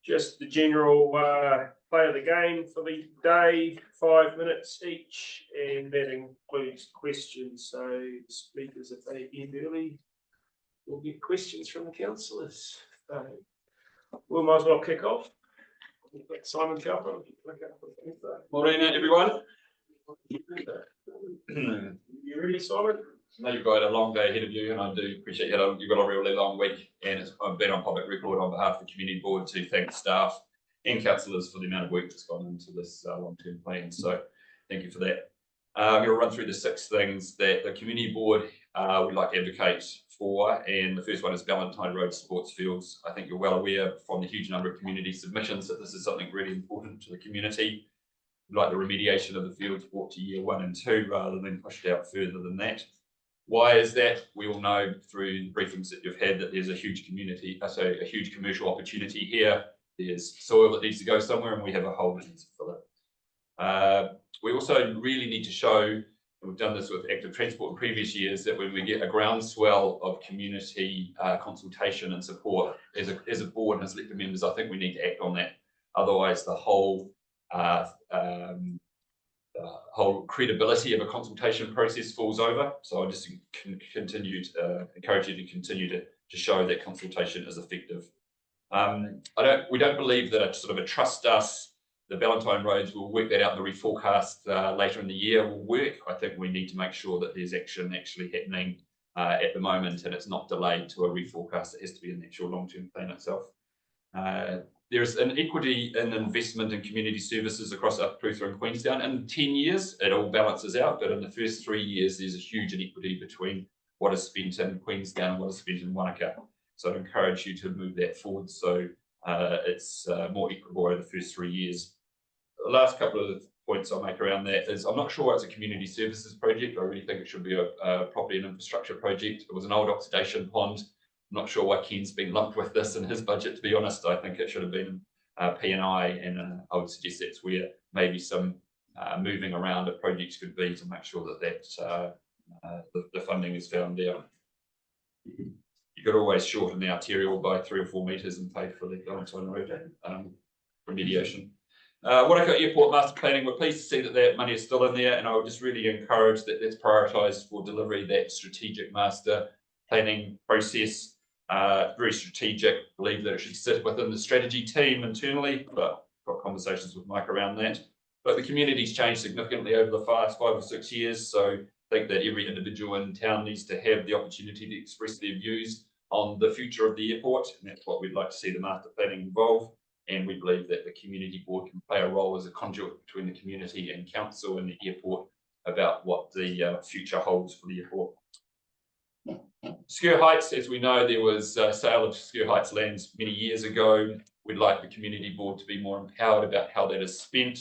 just the general play of the game for the day, 5 minutes each, and that includes questions. So speakers, if they end early, we'll get questions from the councillors. We might as well kick off. Simon Calvin. Morning, everyone. You ready, Simon? I know you've got a long day ahead of you, and I do appreciate that. You've got a really long week, and I've been on public record on behalf of the community board to thank staff and councillors for the amount of work that's gone into this long-term plan. So thank you for that. I'm going to run through the 6 things that the community board would like to advocate for, and the first one is Valentine Road sports fields. I think you're well aware from the huge number of community submissions that this is something really important to the community. We'd like the remediation of the fields brought to year 1 and 2 rather than pushed out further than that. Why is that? We all know through the briefings that you've had that there's a huge community, a huge commercial opportunity here. There's soil that needs to go somewhere, and we have a hole that needs to fill it. We also really need to show, and we've done this with active transport in previous years, that when we get a groundswell of community consultation and support as a board and as elected members, I think we need to act on that. Otherwise, the whole credibility of a consultation process falls over. So I just encourage you to continue to show that consultation is effective. We don't believe that a trust us, the Valentine roads will work that out, the reforecast later in the year will work. I think we need to make sure that there's action actually happening at the moment, and it's not delayed to a reforecast. It has to be an actual long-term plan itself. There's an equity in investment in community services across Upper Clutha and Queenstown. In 10 years, it all balances out, but in the first 3 years, there's a huge inequity between what is spent in Queenstown and what is spent in Wānaka. So I'd encourage you to move that forward so it's more equitable over the first 3 years. The last couple of points I'll make around that is I'm not sure why it's a community services project. I really think it should be a property and infrastructure project. It was an old oxidation pond. I'm not sure why Ken's been lumped with this in his budget, to be honest. I think it should have been P&I, and I would suggest that's where maybe some moving around of projects could be to make sure that the funding is found there. You could always shorten the arterial by 3 or 4 metres and pay for the Valentine Road remediation. Wānaka Airport Master Planning, we're pleased to see that money is still in there, and I would just really encourage that that's prioritised for delivery, that strategic master planning process. Very strategic, believe that it should sit within the strategy team internally, but got conversations with Mike around that. But the community's changed significantly over the past 5 or 6 years, so I think that every individual in town needs to have the opportunity to express their views on the future of the airport, and that's what we'd like to see the master planning involve. And we believe that the community board can play a role as a conduit between the community and council and the airport about what the future holds for the airport. Sker Heights, as we know, there was a sale of Sker Heights lands many years ago. We'd like the community board to be more empowered about how that is spent.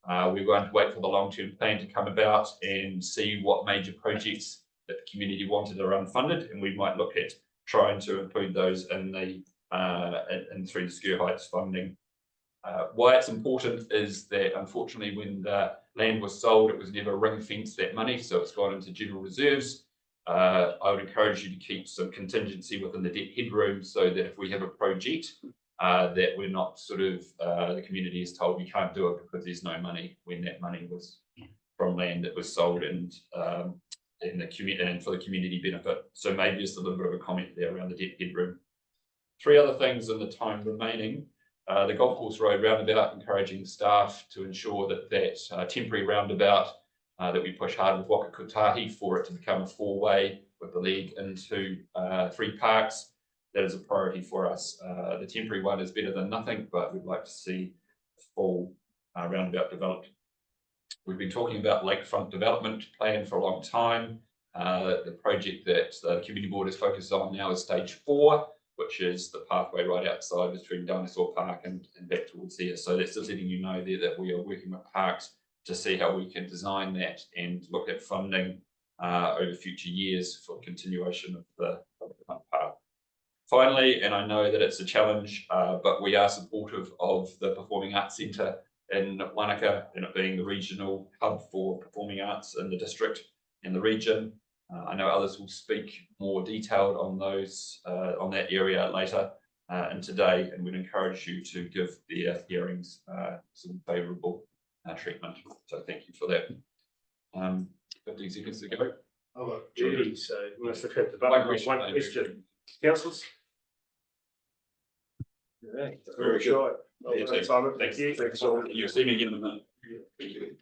We're going to wait for the long-term plan to come about and see what major projects that the community wanted are unfunded, and we might look at trying to include those in the through the Sker Heights funding. Why it's important is that unfortunately when the land was sold, it was never ring-fenced, that money, so it's gone into general reserves. I would encourage you to keep some contingency within the debt headroom so that if we have a project that we're not the community is told we can't do it because there's no money, when that money was from land that was sold and for the community benefit. So maybe just a little bit of a comment there around the debt headroom. 3 other things in the time remaining. The Golf Course Road roundabout, encouraging staff to ensure that temporary roundabout that we push hard with Waka Kotahi for it to become a 4-way with the leg into 3 parks. That is a priority for us. The temporary one is better than nothing, but we'd like to see a full roundabout developed. We've been talking about lakefront development plan for a long time. The project that the community board is focused on now is stage 4, which is the pathway right outside between Dinosaur Park and back towards here. So that's just letting you know there that we are working with parks to see how we can design that and look at funding over future years for continuation of the path. Finally, and I know that it's a challenge, but we are supportive of the Performing Arts Centre in Wānaka, and it being the regional hub for performing arts in the district and the region. I know others will speak more detailed on those on that area later, and today, and we'd encourage you to give their hearings some favourable treatment. So thank you for that. 15 seconds to go. Oh, look, gee, so we must have hit the button. One question. Councillors? Yeah, very short. Simon, thank you. Thanks all. You'll see me again in a minute. Thank you.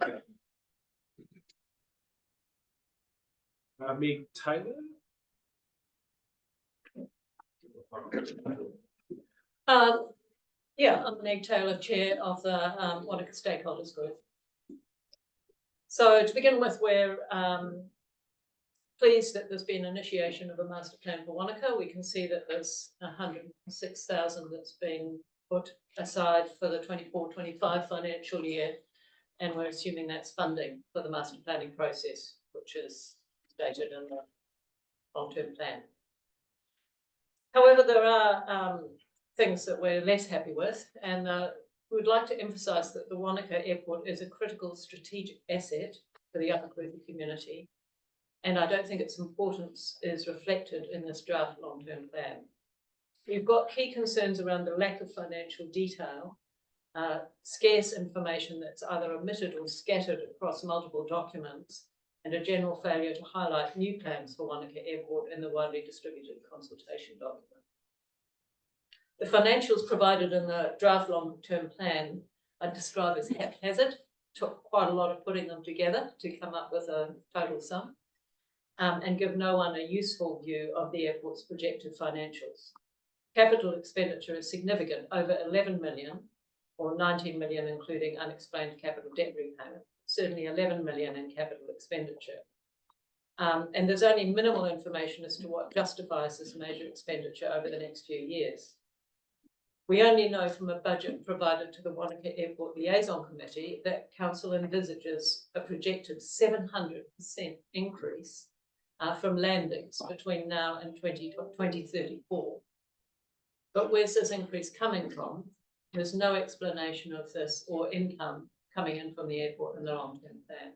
Meg Taylor? Yeah, I'm Meg Taylor, Chair of the Wānaka Stakeholders Group. So to begin with, we're pleased that there's been initiation of a master plan for Wānaka. We can see that there's 106,000 that's been put aside for the 24-25 financial year, and we're assuming that's funding for the master planning process, which is stated in the long-term plan. However, there are things that we're less happy with, and we'd like to emphasise that the Wānaka Airport is a critical strategic asset for the Upper Kutu community, and I don't think its importance is reflected in this draft long-term plan. We've got key concerns around the lack of financial detail, scarce information that's either omitted or scattered across multiple documents, and a general failure to highlight new plans for Wānaka Airport in the widely distributed consultation document. The financials provided in the draft long-term plan I describe as haphazard. Took quite a lot of putting them together to come up with a total sum, and give no one a useful view of the airport's projected financials. Capital expenditure is significant, over 11 million, or 19 million including unexplained capital debt repayment, certainly 11 million in capital expenditure. And there's only minimal information as to what justifies this major expenditure over the next few years. We only know from a budget provided to the Wānaka Airport Liaison Committee that Council envisages a projected 700% increase from landings between now and 2034. But where's this increase coming from? There's no explanation of this or income coming in from the airport in the long-term plan.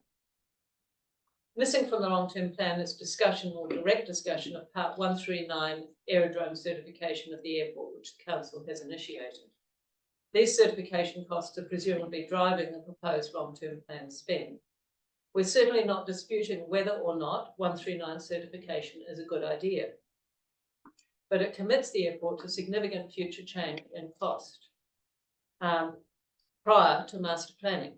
Missing from the long-term plan is discussion or direct discussion of Part 139 aerodrome certification of the airport, which the Council has initiated. These certification costs are presumably driving the proposed long-term plan spend. We're certainly not disputing whether or not 139 certification is a good idea, but it commits the airport to significant future change in cost prior to master planning.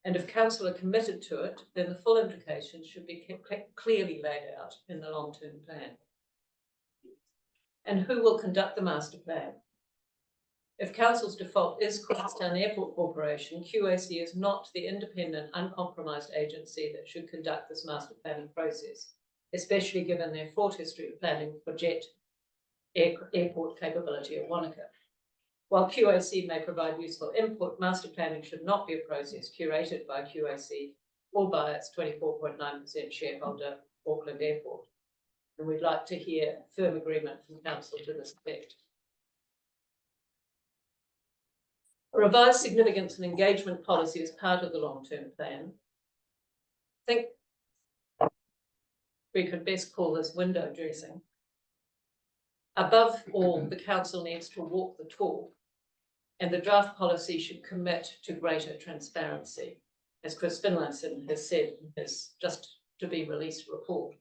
And if Council are committed to it, then the full implications should be clearly laid out in the long-term plan. And who will conduct the master plan? If Council's default is Queenstown Airport Corporation, QAC is not the independent, uncompromised agency that should conduct this master planning process, especially given their fraught history of planning for jet airport capability at Wānaka. While QAC may provide useful input, master planning should not be a process curated by QAC or by its 24.9% shareholder, Auckland Airport. And we'd like to hear firm agreement from Council to this effect. A revised significance and engagement policy is part of the long-term plan. I think we could best call this window dressing. Above all, the Council needs to walk the talk, and the draft policy should commit to greater transparency, as Chris Finlayson has said in his just to be released report.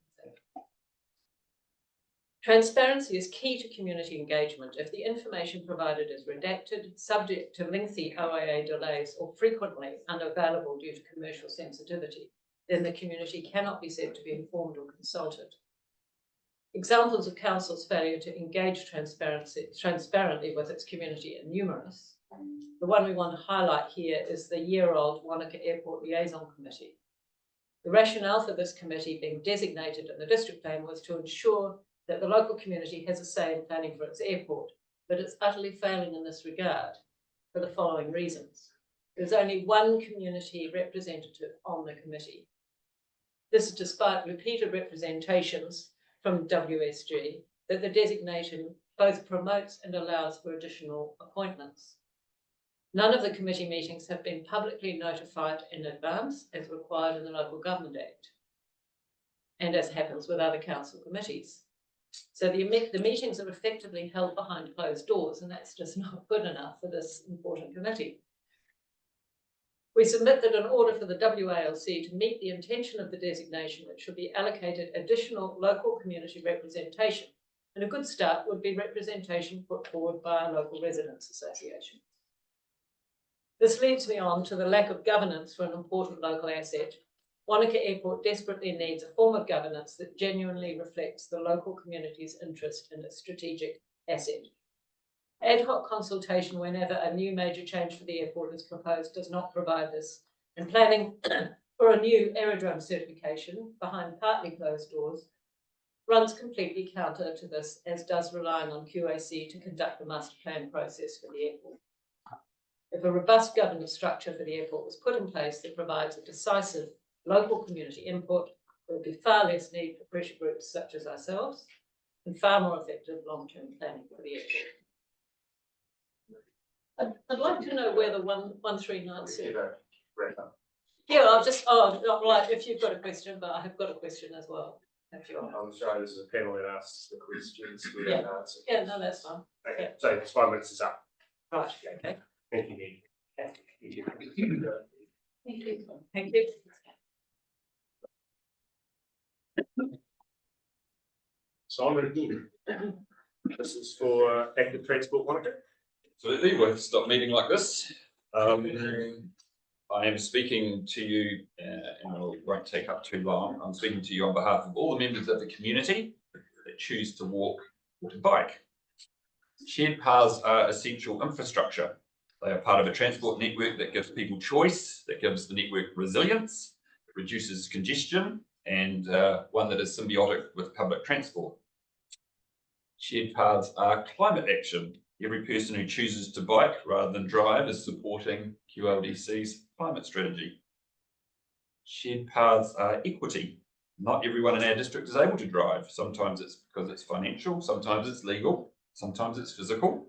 Transparency is key to community engagement. If the information provided is redacted, subject to lengthy OIA delays, or frequently unavailable due to commercial sensitivity, then the community cannot be said to be informed or consulted. Examples of Council's failure to engage transparently with its community are numerous. The one we want to highlight here is the year-old Wānaka Airport Liaison Committee. The rationale for this committee being designated in the district plan was to ensure that the local community has a say in planning for its airport, but it's utterly failing in this regard for the following reasons. There's only one community representative on the committee. This is despite repeated representations from WSG that the designation both promotes and allows for additional appointments. None of the committee meetings have been publicly notified in advance as required in the Local Government Act, and as happens with other council committees. So the meetings are effectively held behind closed doors, and that's just not good enough for this important committee. We submit that in order for the WALC to meet the intention of the designation, it should be allocated additional local community representation. And a good start would be representation put forward by a local residents association. This leads me on to the lack of governance for an important local asset. Wānaka Airport desperately needs a form of governance that genuinely reflects the local community's interest in its strategic asset. Ad hoc consultation whenever a new major change for the airport is proposed does not provide this, and planning for a new aerodrome certification behind partly closed doors runs completely counter to this, as does relying on QAC to conduct the master plan process for the airport. If a robust governance structure for the airport was put in place that provides a decisive local community input, there would be far less need for pressure groups such as ourselves and far more effective long-term planning for the airport. I'd like to know where the 139. Yeah, I'll just, right, if you've got a question, but I have got a question as well. If you're. I'm sorry, this is a panel that asks the questions. We Yeah. don't answer. Yeah, no, that's fine. Okay, Yeah. so it's 5 minutes is up. Right, okay. Thank you. Thank you. Simon again. This is for active transport Wānaka. Absolutely, we'll stop meeting like this. I am speaking to you, and it won't take up too long. I'm speaking to you on behalf of all the members of the community that choose to walk or to bike. Shared paths are essential infrastructure. They are part of a transport network that gives people choice, that gives the network resilience, reduces congestion, and one that is symbiotic with public transport. Shared paths are climate action. Every person who chooses to bike rather than drive is supporting QLDC's climate strategy. Shared paths are equity. Not everyone in our district is able to drive. Sometimes it's because it's financial, sometimes it's legal, sometimes it's physical.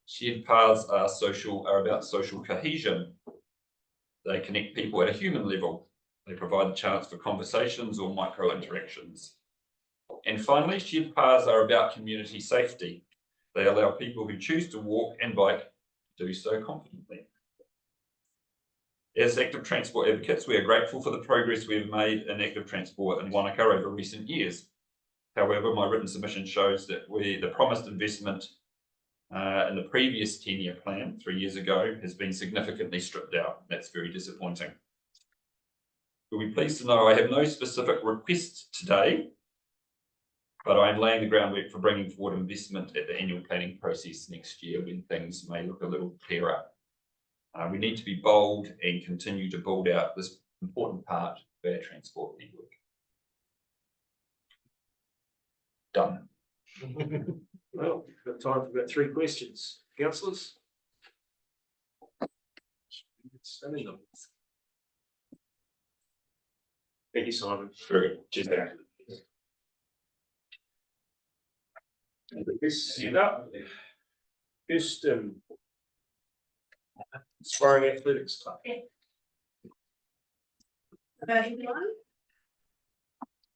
Shared paths are about social cohesion. They connect people at a human level. They provide the chance for conversations or micro interactions. And finally, shared paths are about community safety. They allow people who choose to walk and bike to do so confidently. As active transport advocates, we are grateful for the progress we have made in active transport in Wānaka over recent years. However, my written submission shows that the promised investment in the previous 10-year plan 3 years ago has been significantly stripped out. That's very disappointing. You'll be pleased to know I have no specific requests today, but I am laying the groundwork for bringing forward investment at the annual planning process next year when things may look a little clearer. We need to be bold and continue to build out this important part of our transport network. Done. Well, we've got time for about 3 questions. Councillors? Thank you, Simon. Very good. Cheers, Dan. This set up. First, Aspiring Athletics Club. Hello everyone.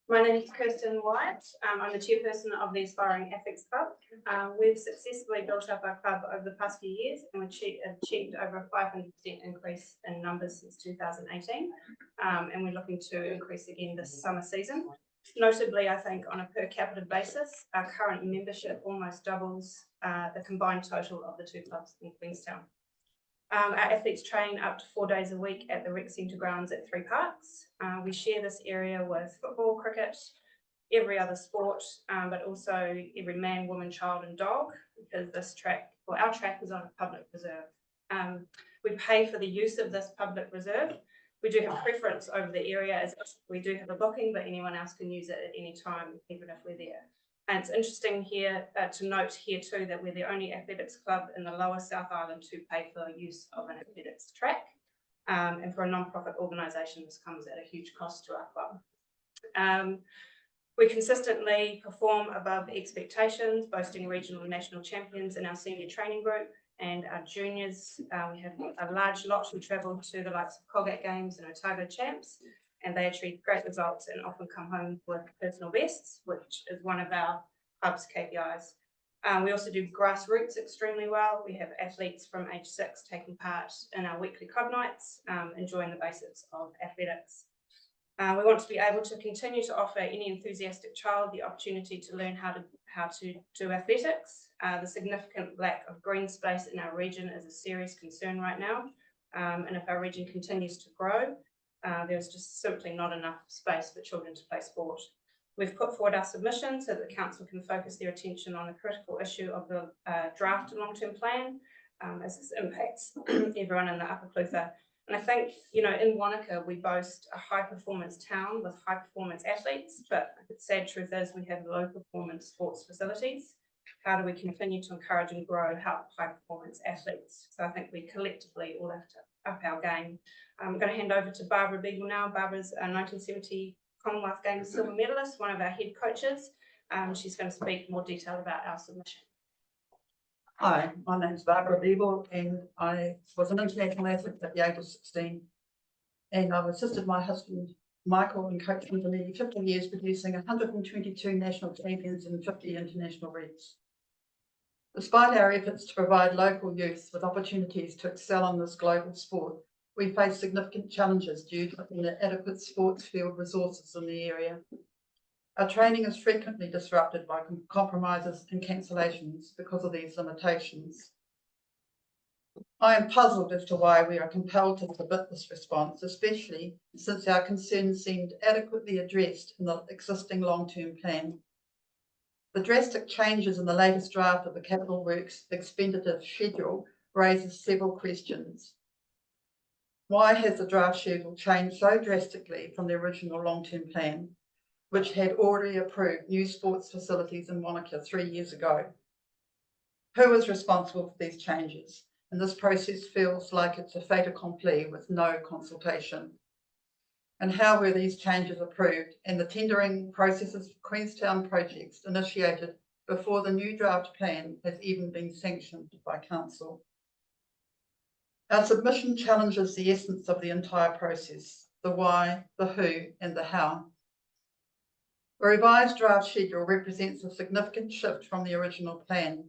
My name is Kirsten White. I'm the chairperson of the Aspiring Athletics Club. We've successfully built up our club over the past few years and achieved over a 500% increase in numbers since 2018. And we're looking to increase again this summer season. Notably, I think on a per capita basis, our current membership almost doubles the combined total of the 2 clubs in Queenstown. Our athletes train up to 4 days a week at the rec centre grounds at 3 parks. We share this area with football, cricket, every other sport, but also every man, woman, child and dog, because this track, well, our track is on a public reserve. We pay for the use of this public reserve. We do have preference over the area as we do have a booking, but anyone else can use it at any time, even if we're there. And it's interesting here to note here too that we're the only athletics club in the lower South Island to pay for use of an athletics track. And for a non-profit organisation, this comes at a huge cost to our club. We consistently perform above expectations, boasting regional and national champions in our senior training group. And our juniors, we have a large lot who travel to the likes of Colgate Games and Otago Champs. and they achieve great results and often come home with personal bests, which is one of our club's KPIs. We also do grassroots extremely well. We have athletes from age 6 taking part in our weekly club nights, enjoying the basics of athletics. We want to be able to continue to offer any enthusiastic child the opportunity to learn how to do athletics. The significant lack of green space in our region is a serious concern right now. And if our region continues to grow, there's just simply not enough space for children to play sport. We've put forward our submission so that the council can focus their attention on the critical issue of the draft long-term plan, as this impacts everyone in the Upper Clutha. And I think, you know, in Wānaka, we boast a high-performance town with high-performance athletes, but the sad truth is we have low-performance sports facilities. How do we continue to encourage and grow high-performance athletes? So I think we collectively all have to up our game. I'm going to hand over to Barbara Beagle now. Barbara's a 1970 Commonwealth Games silver medalist, one of our head coaches. She's going to speak more detail about our submission. Hi, my name's Barbara Beagle and I was an international athlete at the age of 16. And I've assisted my husband Michael in coaching for nearly 50 years, producing 122 national champions and 50 international reps. Despite our efforts to provide local youth with opportunities to excel in this global sport, we face significant challenges due to inadequate sports field resources in the area. Our training is frequently disrupted by compromises and cancellations because of these limitations. I am puzzled as to why we are compelled to submit this response, especially since our concerns seemed adequately addressed in the existing long-term plan. The drastic changes in the latest draft of the Capital Works expenditure schedule raises several questions. Why has the draft schedule changed so drastically from the original long-term plan, which had already approved new sports facilities in Wānaka 3 years ago? Who is responsible for these changes? And this process feels like it's a fait accompli with no consultation. And how were these changes approved and the tendering processes for Queenstown projects initiated before the new draft plan has even been sanctioned by council? Our submission challenges the essence of the entire process, the why, the who, and the how. The revised draft schedule represents a significant shift from the original plan,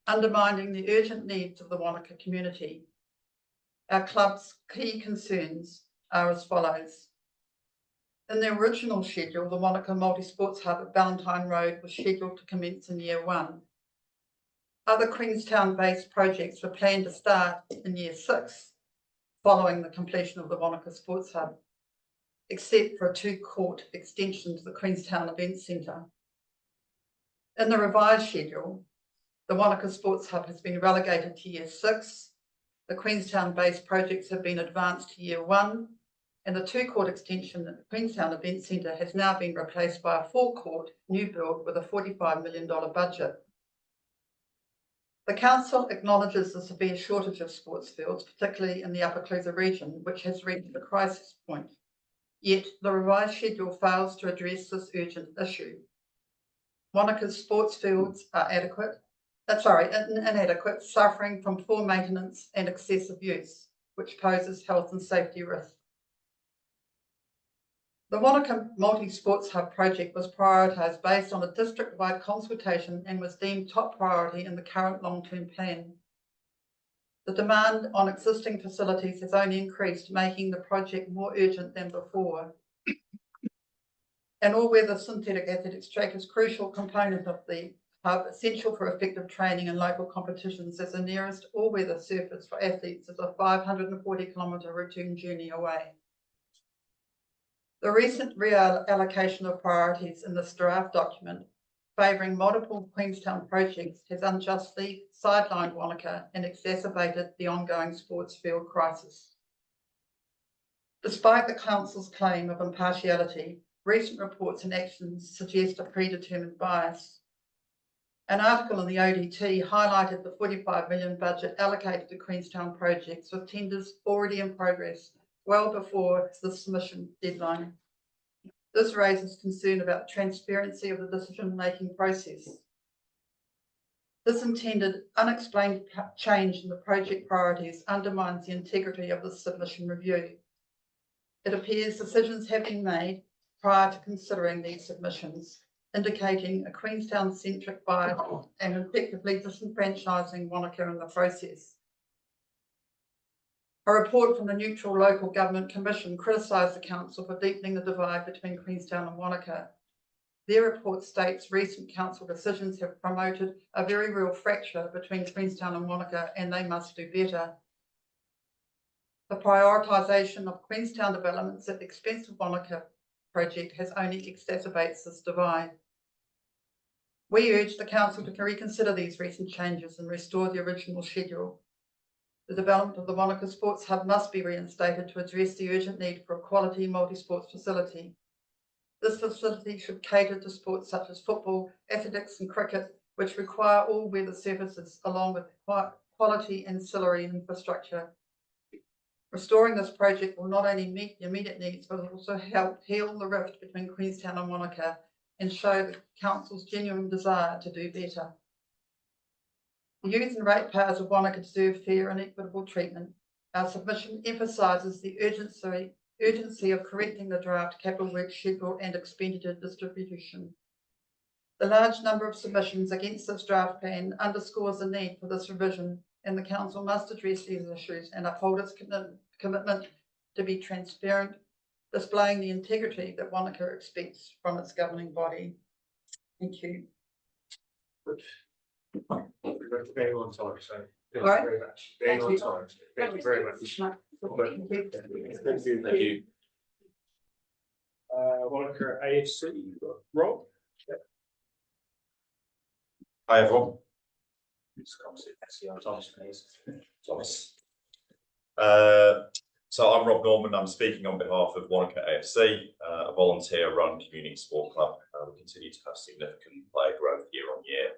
undermining the urgent needs of the Wānaka community. Our club's key concerns are as follows. In the original schedule, the Wānaka Multi-Sports Hub at Valentine Road was scheduled to commence in year 1. Other Queenstown-based projects were planned to start in year 6, following the completion of the Wānaka Sports Hub, except for a 2-court extension to the Queenstown Events Centre. In the revised schedule, the Wānaka Sports Hub has been relegated to year 6, the Queenstown-based projects have been advanced to year 1, and the 2-court extension at the Queenstown Events Centre has now been replaced by a 4-court new build with a $45 million budget. The council acknowledges the severe shortage of sports fields, particularly in the Upper Clutha region, which has reached a crisis point. Yet the revised schedule fails to address this urgent issue. Wānaka's sports fields are inadequate, suffering from poor maintenance and excessive use, which poses health and safety risks. The Wānaka Multi-Sports Hub project was prioritised based on a district-wide consultation and was deemed top priority in the current long-term plan. The demand on existing facilities has only increased, making the project more urgent than before. An all-weather synthetic athletics track is a crucial component of the hub, essential for effective training in local competitions, as the nearest all-weather surface for athletes is a 540-kilometre return journey away. The recent reallocation of priorities in this draft document, favouring multiple Queenstown projects, has unjustly sidelined Wānaka and exacerbated the ongoing sports field crisis. Despite the council's claim of impartiality, recent reports and actions suggest a predetermined bias. An article in the ODT highlighted the $45 million budget allocated to Queenstown projects, with tenders already in progress well before the submission deadline. This raises concern about the transparency of the decision-making process. This intended, unexplained change in the project priorities undermines the integrity of the submission review. It appears decisions have been made prior to considering these submissions, indicating a Queenstown-centric bias and effectively disenfranchising Wānaka in the process. A report from the Neutral Local Government Commission criticised the council for deepening the divide between Queenstown and Wānaka. Their report states recent council decisions have promoted a very real fracture between Queenstown and Wānaka, and they must do better. The prioritisation of Queenstown developments at the expense of Wānaka project has only exacerbates this divide. We urge the council to reconsider these recent changes and restore the original schedule. The development of the Wānaka Sports Hub must be reinstated to address the urgent need for a quality multi-sports facility. This facility should cater to sports such as football, athletics and cricket, which require all weather surfaces along with quality ancillary infrastructure. Restoring this project will not only meet the immediate needs, but also help heal the rift between Queenstown and Wānaka and show the council's genuine desire to do better. The youth and ratepayers of Wānaka deserve fair and equitable treatment. Our submission emphasises the urgency of correcting the draft capital works schedule and expenditure distribution. The large number of submissions against this draft plan underscores the need for this revision, and the council must address these issues and uphold its commitment to be transparent, displaying the integrity that Wānaka expects from its governing body. Thank you. Bang on time, so thank you All right. very much. Bang on time. Thank you very much. Thank you. Thank you. Wānaka AFC, Rob? Hi everyone. Thomas. So I'm Rob Norman. I'm speaking on behalf of Wānaka AFC, a volunteer-run community sport club. We continue to have significant player growth year on year,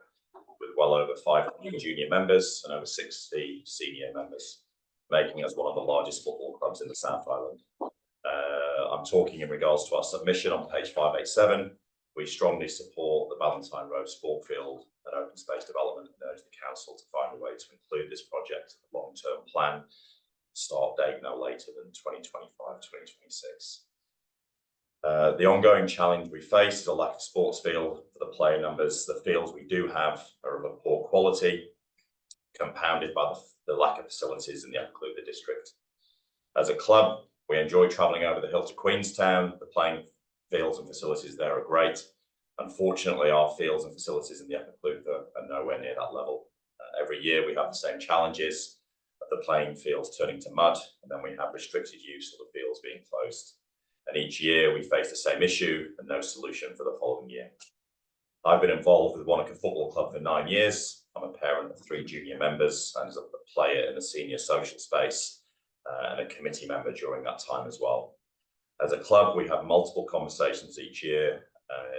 with well over 500 junior members and over 60 senior members, making us one of the largest football clubs in the South Island. I'm talking in regards to our submission on page 587. We strongly support the Valentine Road Sport Field and open space development and urge the council to find a way to include this project in the long-term plan, start date no later than 2025-2026. The ongoing challenge we face is a lack of sports field for the player numbers. The fields we do have are of a poor quality, compounded by the lack of facilities in the Upper district. As a club, we enjoy travelling over the hill to Queenstown. The playing fields and facilities there are great. Unfortunately, our fields and facilities in the Upper are nowhere near that level. Every year we have the same challenges of the playing fields turning to mud, and then we have restricted use of the fields being closed. And each year we face the same issue and no solution for the following year. I've been involved with Wānaka Football Club for 9 years. I'm a parent of 3 junior members and as a player in the senior social space and a committee member during that time as well. As a club, we have multiple conversations each year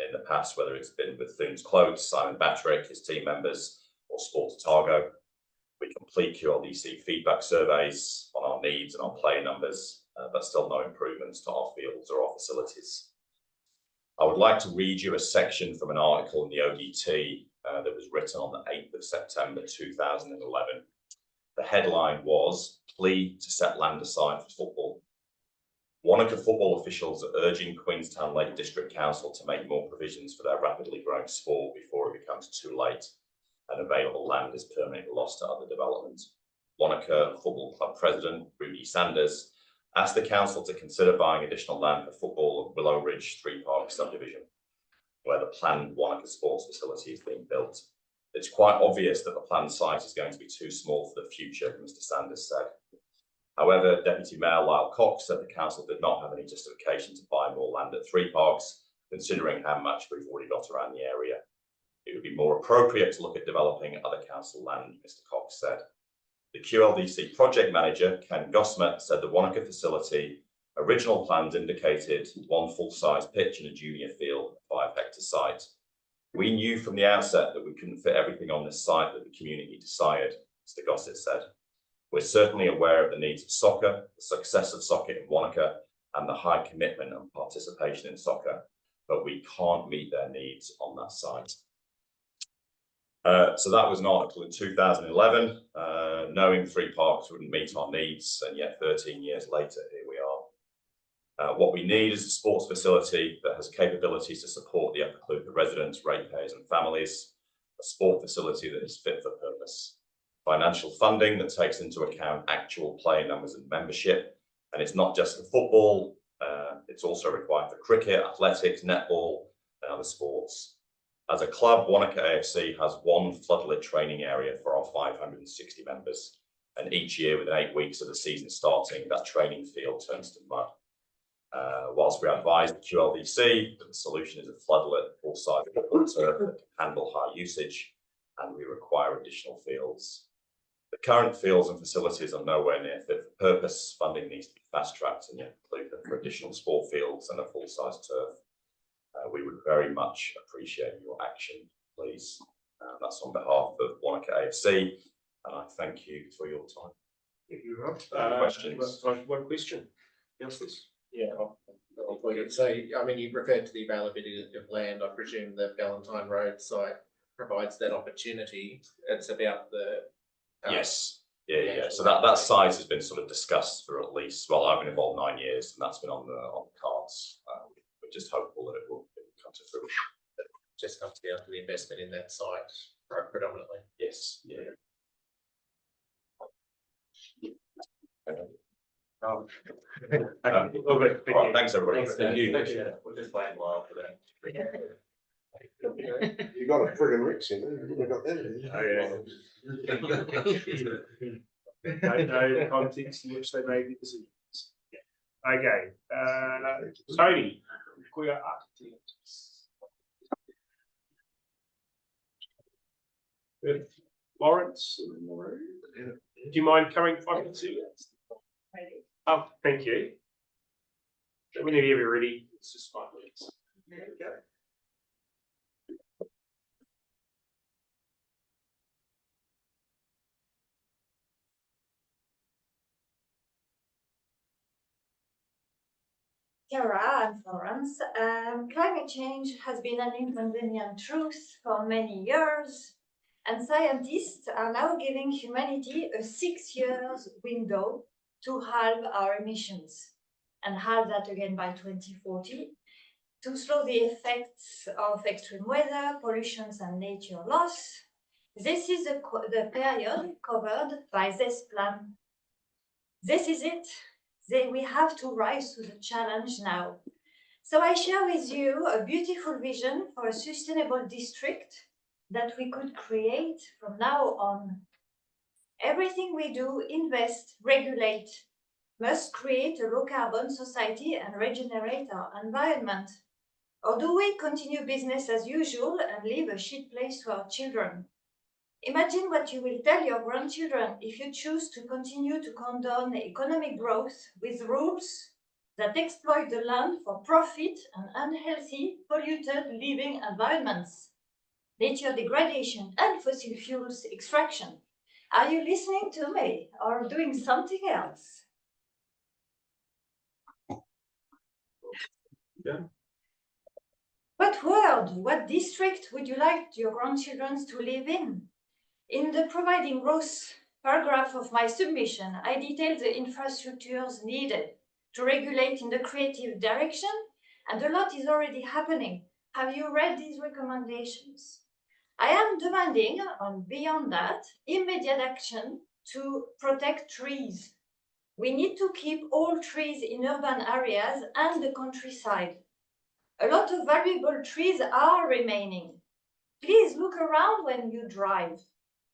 in the past, whether it's been with Thunes Close, Simon Battrick, his team members, or Sport Otago. We complete QLDC feedback surveys on our needs and our player numbers, but still no improvements to our fields or our facilities. I would like to read you a section from an article in the ODT that was written on the 8th of September 2011. The headline was, "Plea to set land aside for football." Wānaka football officials are urging Queenstown Lake District Council to make more provisions for their rapidly growing sport before it becomes too late and available land is permanently lost to other development. Wānaka Football Club President Rudy Sanders asked the council to consider buying additional land for football at Willow Ridge 3 Park subdivision, where the planned Wānaka sports facility is being built. It's quite obvious that the planned site is going to be too small for the future, Mr. Sanders said. However, Deputy Mayor Lyle Cox said the council did not have any justification to buy more land at 3 Parks, considering how much we've already got around the area. It would be more appropriate to look at developing other council land, Mr. Cox said. The QLDC project manager, Ken Gosmet, said the Wānaka facility original plans indicated 1 full-size pitch and a junior field, 5-hectare site. We knew from the outset that we couldn't fit everything on this site that the community desired, Mr. Gossett said. We're certainly aware of the needs of soccer, the success of soccer in Wānaka, and the high commitment and participation in soccer, but we can't meet their needs on that site. So that was an article in 2011, knowing 3 Parks wouldn't meet our needs, and yet 13 years later, here we are. What we need is a sports facility that has capabilities to support the Upper Clutha residents, ratepayers and families, a sport facility that is fit for purpose, financial funding that takes into account actual player numbers and membership, and it's not just for football, it's also required for cricket, athletics, netball and other sports. As a club, Wānaka AFC has one floodlit training area for our 560 members, and each year within 8 weeks of the season starting, that training field turns to mud. Whilst we advise the QLDC that the solution is a floodlit full-size football turf that can handle high usage, and we require additional fields. The current fields and facilities are nowhere near fit for purpose. Funding needs to be fast-tracked and yet included for additional sport fields and a full-size turf. We would very much appreciate your action, please. That's on behalf of Wānaka AFC, and I thank you for your time. Thank you, Rob. Questions? One question. Yes, please. Yeah, so, I mean, you referred to the availability of land. I presume the Valentine Road site provides that opportunity. It's about the. Yes, yeah. So that size has been sort of discussed for at least, well, I've been involved 9 years, and that's been on the cards. We're just hopeful that it will come to fruition. Just comes down to the investment in that site predominantly. Yes, yeah. Oh. All right, thanks everybody. Thank you. We'll just wait a while for that. You got a friggin' Ricks in there, you got that. No context in which they made the decisions. Okay, Tony, we are up to Lawrence, do you mind coming 5 minutes? Oh, thank you. Whenever you're ready, it's just 5 minutes. There we go. Cara and Florence, climate change has been an inconvenient truth for many years, and scientists are now giving humanity a 6 years window to halve our emissions, and halve that again by 2040, to slow the effects of extreme weather, pollutions and nature loss. This is the period covered by this plan. This is it. We have to rise to the challenge now. So I share with you a beautiful vision for a sustainable district that we could create from now on. Everything we do, invest, regulate, must create a low carbon society and regenerate our environment. Or do we continue business as usual and leave a shit place to our children? Imagine what you will tell your grandchildren if you choose to continue to condone economic growth with rules that exploit the land for profit and unhealthy, polluted living environments, nature degradation and fossil fuels extraction. Are you listening to me or doing something else? Yeah. What world, what district would you like your grandchildren to live in? In the providing growth paragraph of my submission, I detail the infrastructures needed to regulate in the creative direction, and a lot is already happening. Have you read these recommendations? I am demanding, on beyond that, immediate action to protect trees. We need to keep all trees in urban areas and the countryside. A lot of valuable trees are remaining. Please look around when you drive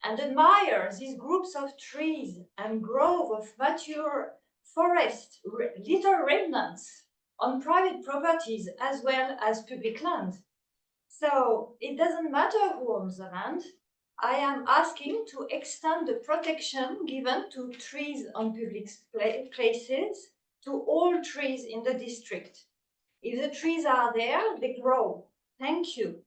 and admire these groups of trees and grove of mature forest, little remnants on private properties as well as public land. So it doesn't matter who owns the land. I am asking to extend the protection given to trees on public places to all trees in the district. If the trees are there, they grow. Thank you.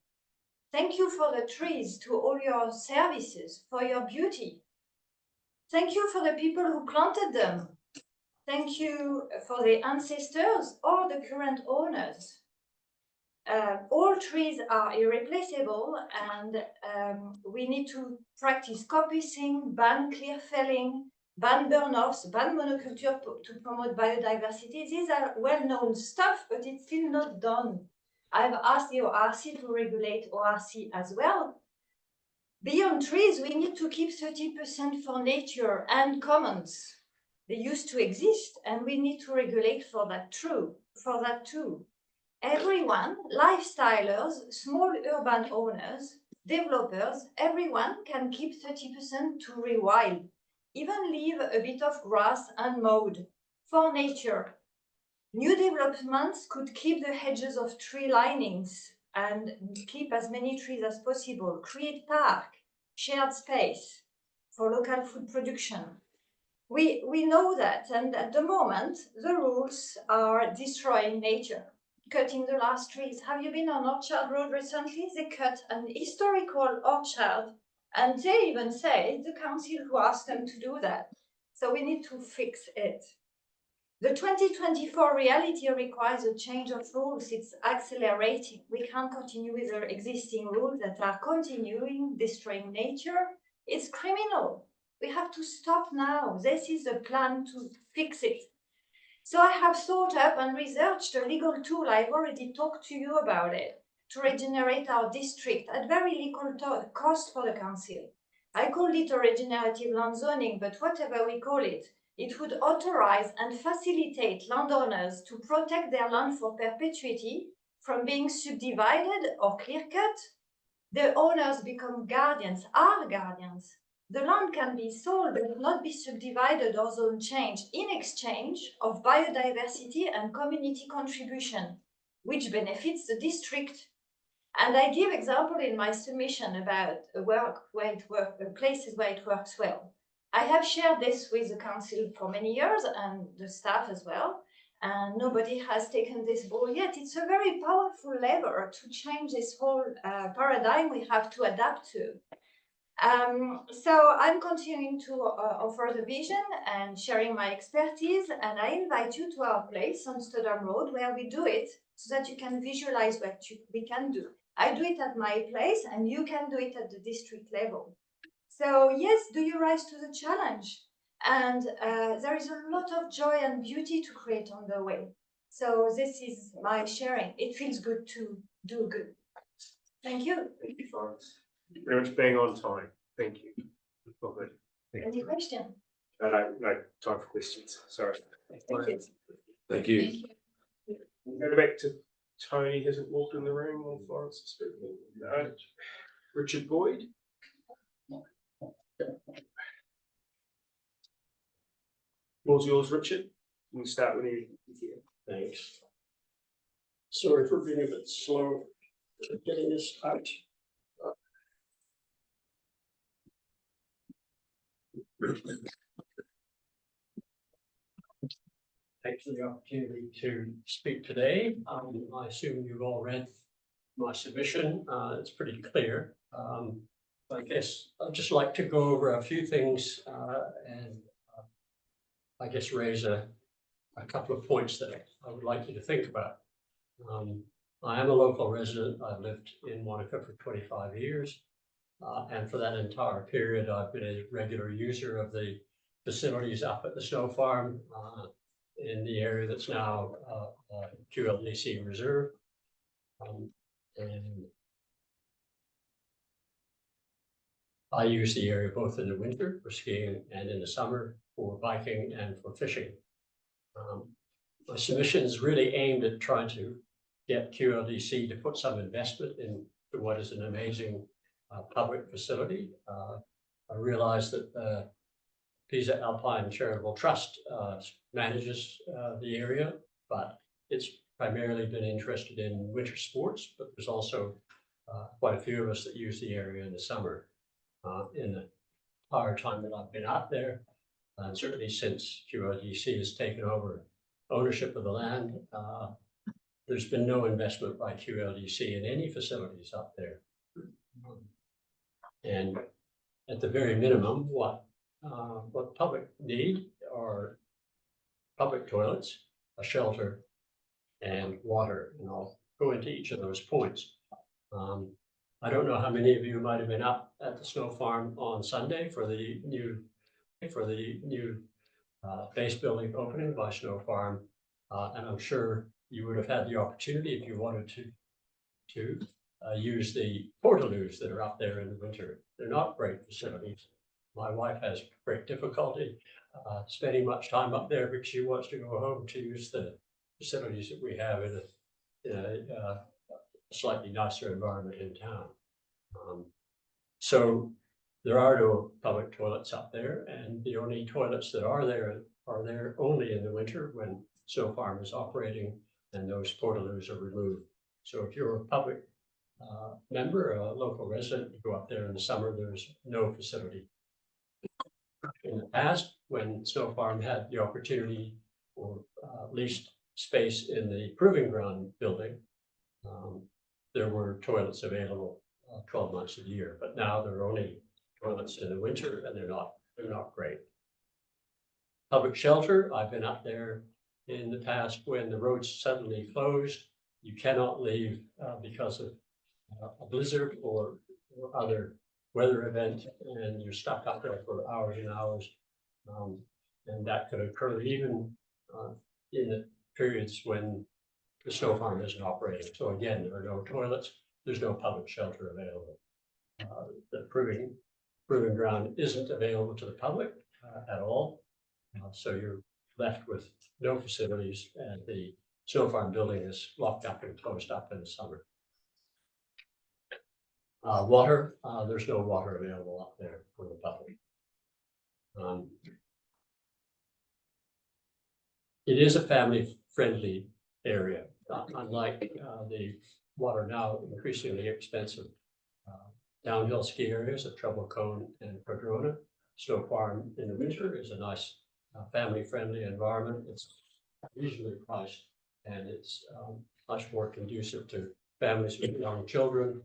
Thank you for the trees, to all your services, for your beauty. Thank you for the people who planted them. Thank you for the ancestors or the current owners. All trees are irreplaceable, and we need to practice copicing, ban clear felling, ban burn-offs, ban monoculture to promote biodiversity. These are well-known stuff, but it's still not done. I've asked the ORC to regulate ORC as well. Beyond trees, we need to keep 30% for nature and commons. They used to exist, and we need to regulate for that too. Everyone, lifestylers, small urban owners, developers, everyone can keep 30% to rewild. Even leave a bit of grass unmowed for nature. New developments could keep the hedges of tree linings and keep as many trees as possible, create park, shared space for local food production. We know that, and at the moment, the rules are destroying nature, cutting the last trees. Have you been on Orchard Road recently? They cut an historical orchard, and they even say the council who asked them to do that. So we need to fix it. The 2024 reality requires a change of rules. It's accelerating. We can't continue with our existing rules that are continuing destroying nature. It's criminal. We have to stop now. This is a plan to fix it. So I have thought up and researched a legal tool. I've already talked to you about it, to regenerate our district at very little cost for the council. I called it a regenerative land zoning, but whatever we call it, it would authorize and facilitate landowners to protect their land for perpetuity from being subdivided or clear-cut. The owners become guardians, are guardians. The land can be sold but not be subdivided or zone changed in exchange of biodiversity and community contribution, which benefits the district. And I give example in my submission about places where it works well. I have shared this with the council for many years and the staff as well, and nobody has taken this ball yet. It's a very powerful lever to change this whole paradigm we have to adapt to. So I'm continuing to offer the vision and sharing my expertise, and I invite you to our place on Studham Road where we do it so that you can visualize what we can do. I do it at my place and you can do it at the district level. So yes, do you rise to the challenge? And there is a lot of joy and beauty to create on the way. So this is my sharing. It feels good to do good. Thank you. Thank you, Florence. Very much being on time. Thank you. Lovely. Any question? No time for questions. Sorry. Thank you. Thank you. We'll go back to Tony. Hasn't walked in the room while Florence is speaking. No. Richard Boyd. Floor's yours, Richard. We'll start with you. Thanks. Sorry for being a bit slow at getting this out. Thanks for the opportunity to speak today. I assume you've all read my submission. It's pretty clear. I guess I'd just like to go over a few things and I guess raise a couple of points that I would like you to think about. I am a local resident. I've lived in Wānaka for 25 years. And for that entire period, I've been a regular user of the facilities up at the snow farm in the area that's now QLDC Reserve. And I use the area both in the winter for skiing and in the summer for biking and for fishing. My submission is really aimed at trying to get QLDC to put some investment into what is an amazing public facility. I realize that the Pisa Alpine Charitable Trust manages the area, but it's primarily been interested in winter sports, but there's also quite a few of us that use the area in the summer. In the entire time that I've been out there, and certainly since QLDC has taken over ownership of the land, there's been no investment by QLDC in any facilities up there. And at the very minimum, what public need are public toilets, a shelter, and water. And I'll go into each of those points. I don't know how many of you might have been up at the snow farm on Sunday for the new for the new base building opening by Snow Farm. And I'm sure you would have had the opportunity if you wanted to use the portaloos that are up there in the winter. They're not great facilities. My wife has great difficulty spending much time up there because she wants to go home to use the facilities that we have in a slightly nicer environment in town. So there are no public toilets up there, and the only toilets that are there only in the winter when Snow Farm is operating and those portaloos are removed. So if you're a public member, a local resident, you go up there in the summer, there's no facility. In the past, when Snow Farm had the opportunity for leased space in the proving ground building, there were toilets available 12 months a year, but now there are only toilets in the winter, and they're not great. Public shelter, I've been up there in the past when the roads suddenly closed. You cannot leave because of a blizzard or other weather event, and you're stuck up there for hours and hours. And that could occur even in the periods when the Snow Farm isn't operating. So again, there are no toilets, there's no public shelter available. The proving ground isn't available to the public at all. So you're left with no facilities, and the Snow Farm building is locked up and closed up in the summer. Water, there's no water available up there for the public. It is a family-friendly area, unlike the what are now increasingly expensive downhill ski areas at Treble Cone and Cardrona. Snow Farm in the winter is a nice family-friendly environment. It's reasonably priced, and it's much more conducive to families with young children.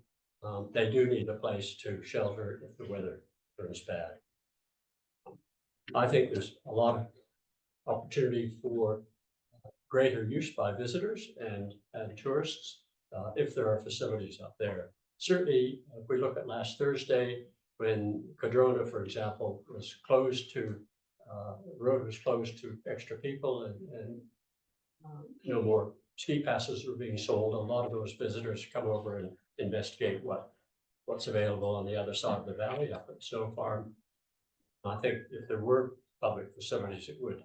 They do need a place to shelter if the weather turns bad. I think there's a lot of opportunity for greater use by visitors and tourists if there are facilities up there. Certainly, if we look at last Thursday, when Cardrona, for example, was closed to, the road was closed to extra people, and no more ski passes were being sold. A lot of those visitors come over and investigate what's available on the other side of the valley up at Snow Farm. I think if there were public facilities, it would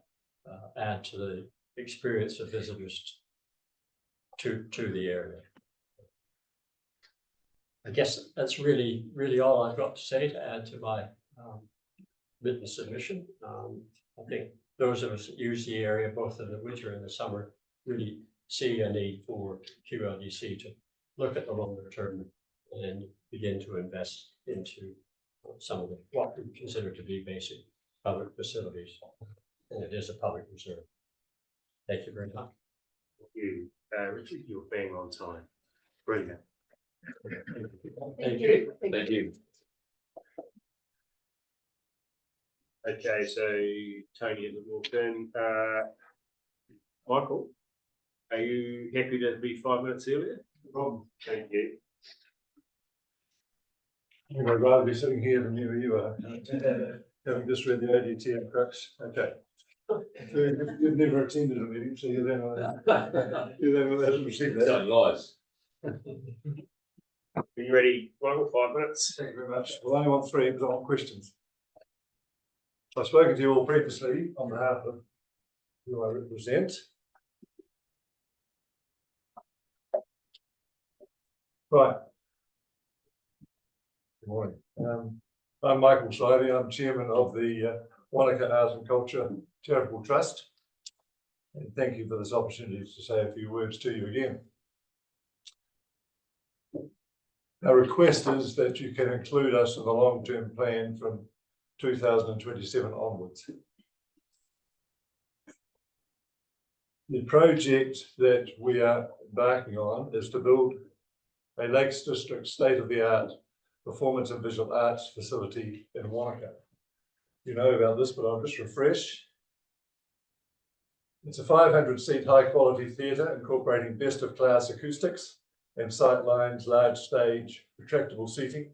add to the experience of visitors to the area. I guess that's really all I've got to say to add to my written submission. I think those of us that use the area both in the winter and the summer really see a need for QLDC to look at the longer term and begin to invest into some of what we consider to be basic public facilities. And it is a public reserve. Thank you very much. Thank you, Richard, you're being on time. Brilliant. Thank you. Thank you. Okay, so Tony at the walk in. Michael, are you happy to be 5 minutes earlier? No problem. Thank you. I'd rather be sitting here than where you are. Having just read the ADT and crux. Okay. So you've never attended a meeting, so you then hasn't received that. Don't lies. Are you ready, Michael? 5 minutes. Thank you very much. Well, I only want 3 because I want questions. I've spoken to you all previously on behalf of who I represent. Right. Good morning. I'm Michael Slivey. I'm chairman of the Wānaka Arts and Culture Charitable Trust. And thank you for this opportunity to say a few words to you again. Our request is that you can include us in the long-term plan from 2027 onwards. The project that we are embarking on is to build a Lakes District state-of-the-art performance and visual arts facility in Wānaka. You know about this, but I'll just refresh. It's a 500-seat high-quality theatre incorporating best-of-class acoustics and sight lines, large stage, retractable seating,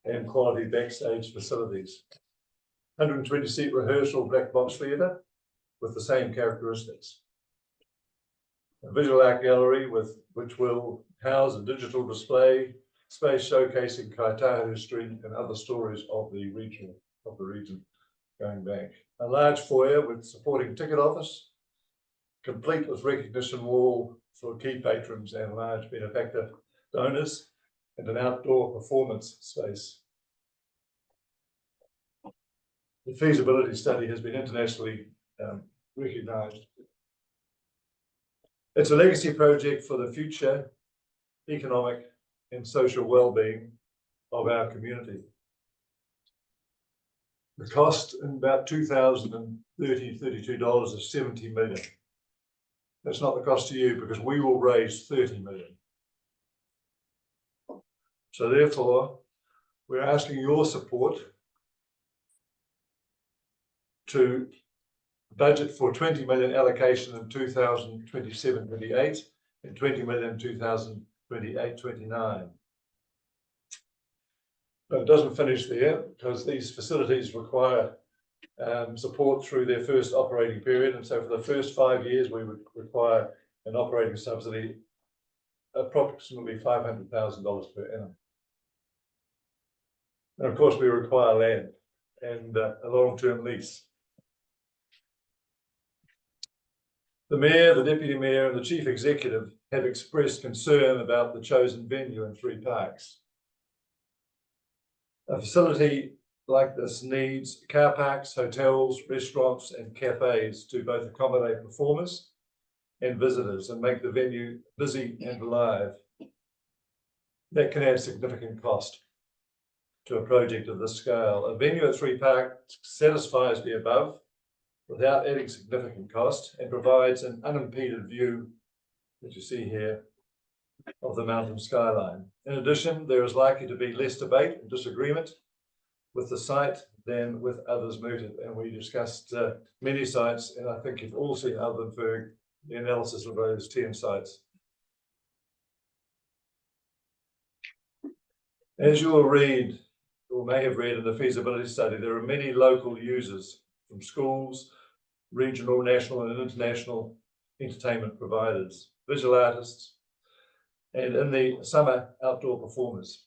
and quality backstage facilities. 120-seat rehearsal black box theatre with the same characteristics. A visual art gallery which will house a digital display space showcasing Kaitahu history and other stories of the region going back. A large foyer with supporting ticket office, complete with recognition wall for key patrons and large benefactor donors, and an outdoor performance space. The feasibility study has been internationally recognised. It's a legacy project for the future economic and social well-being of our community. The cost in about $2,032 is 70 million. That's not the cost to you because we will raise 30 million. So therefore, we're asking your support to budget for 20 million allocation in 2027-28 and 20 million 2028-29. But it doesn't finish there because these facilities require support through their first operating period. And so for the first 5 years, we would require an operating subsidy approximately $500,000 per annum. And of course, we require land and a long-term lease. The Mayor, the Deputy Mayor and the Chief Executive have expressed concern about the chosen venue in 3 parks. A facility like this needs car parks, hotels, restaurants and cafes to both accommodate performers and visitors and make the venue busy and alive. That can add significant cost to a project of this scale. A venue at 3 parks satisfies the above without adding significant cost and provides an unimpeded view, that you see here, of the mountain skyline. In addition, there is likely to be less debate and disagreement with the site than with others mooted. And we discussed many sites, and I think you've all seen, other than Ferg, the analysis of those 10 sites. As you will read, or may have read in the feasibility study, there are many local users from schools, regional, national and international entertainment providers, visual artists, and in the summer, outdoor performers.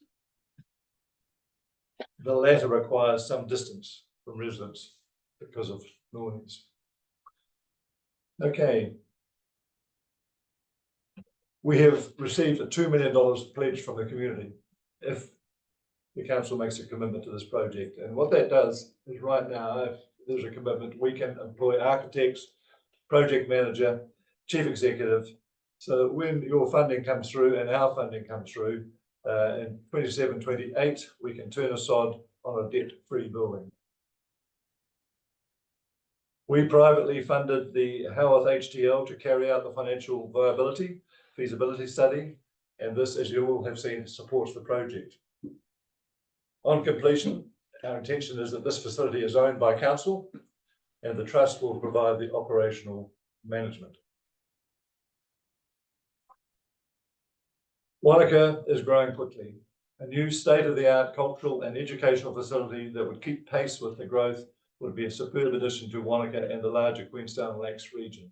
The latter requires some distance from residents because of noise. Okay. We have received a $2 million pledge from the community if the council makes a commitment to this project. And what that does is right now, if there's a commitment, we can employ architects, project manager, chief executive, so that when your funding comes through and our funding comes through in 27-28, we can turn a sod on a debt-free building. We privately funded the Howarth HTL to carry out the financial viability feasibility study, and this, as you all have seen, supports the project. On completion, our intention is that this facility is owned by council and the trust will provide the operational management. Wānaka is growing quickly. A new state-of-the-art cultural and educational facility that would keep pace with the growth would be a superb addition to Wānaka and the larger Queenstown Lakes region.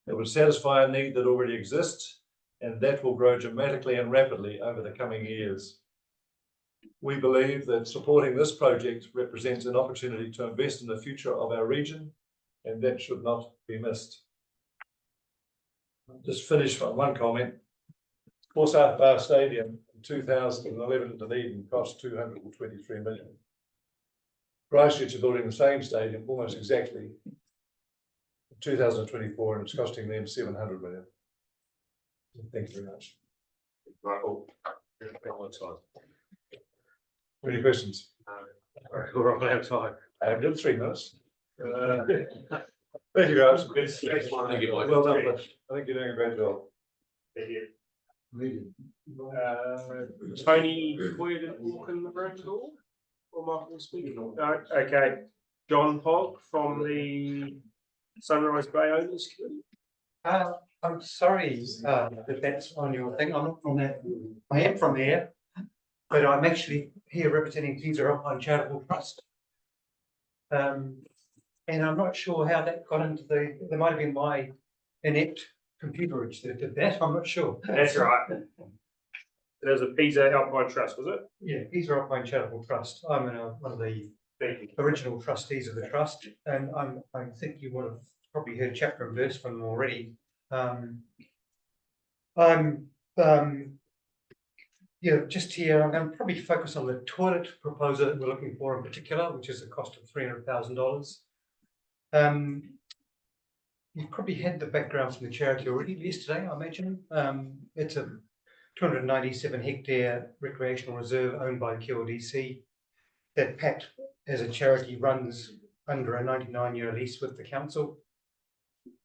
It would satisfy a need that already exists, and that will grow dramatically and rapidly over the coming years. We believe that supporting this project represents an opportunity to invest in the future of our region, and that should not be missed. I'll just finish on one comment. Forsyth Bar Stadium in 2011 in Dunedin cost $223 million. Christchurch are building the same stadium almost exactly in 2024, and it's costing them $700 million. Thank you very much. Michael, Any questions? we're on our time. I have done 3 minutes. Thank you guys. Thank you, Mike. Well done, Liz. I think you're doing a great job. Thank you. Tony Boyd didn't walk in the room at all? Or Michael speaking? No, okay. John Hogg from the Sunrise Bay Owners Committee. I'm sorry that that's on your thing. I'm not from that. I am from there, but I'm actually here representing Kings Alpine Charitable Trust. And I'm not sure how that got into there might have been my inept computerage that did that, I'm not sure. That's right. There was a Pisa Alpine Trust, was it? Yeah, Pisa Alpine Charitable Trust. I'm one of the Thank you. original trustees of the trust, and I think you would have probably heard chapter and verse from them already. Just here, I'm going to probably focus on the toilet proposal that we're looking for in particular, which is a cost of $300,000. You've probably had the background from the charity already yesterday, I imagine. It's a 297 hectare recreational reserve owned by QLDC that Pat, as a charity, runs under a 99-year lease with the council.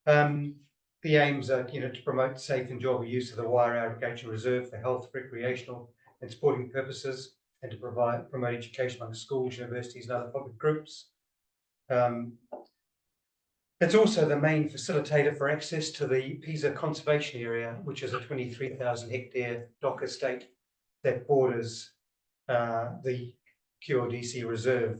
The aims are, to promote safe, enjoyable use of the Wire Irrigation Reserve for health, recreational, and sporting purposes, and to promote education among schools, universities, and other public groups. It's also the main facilitator for access to the Pisa Conservation Area, which is a 23,000 hectare dock estate that borders the QLDC Reserve.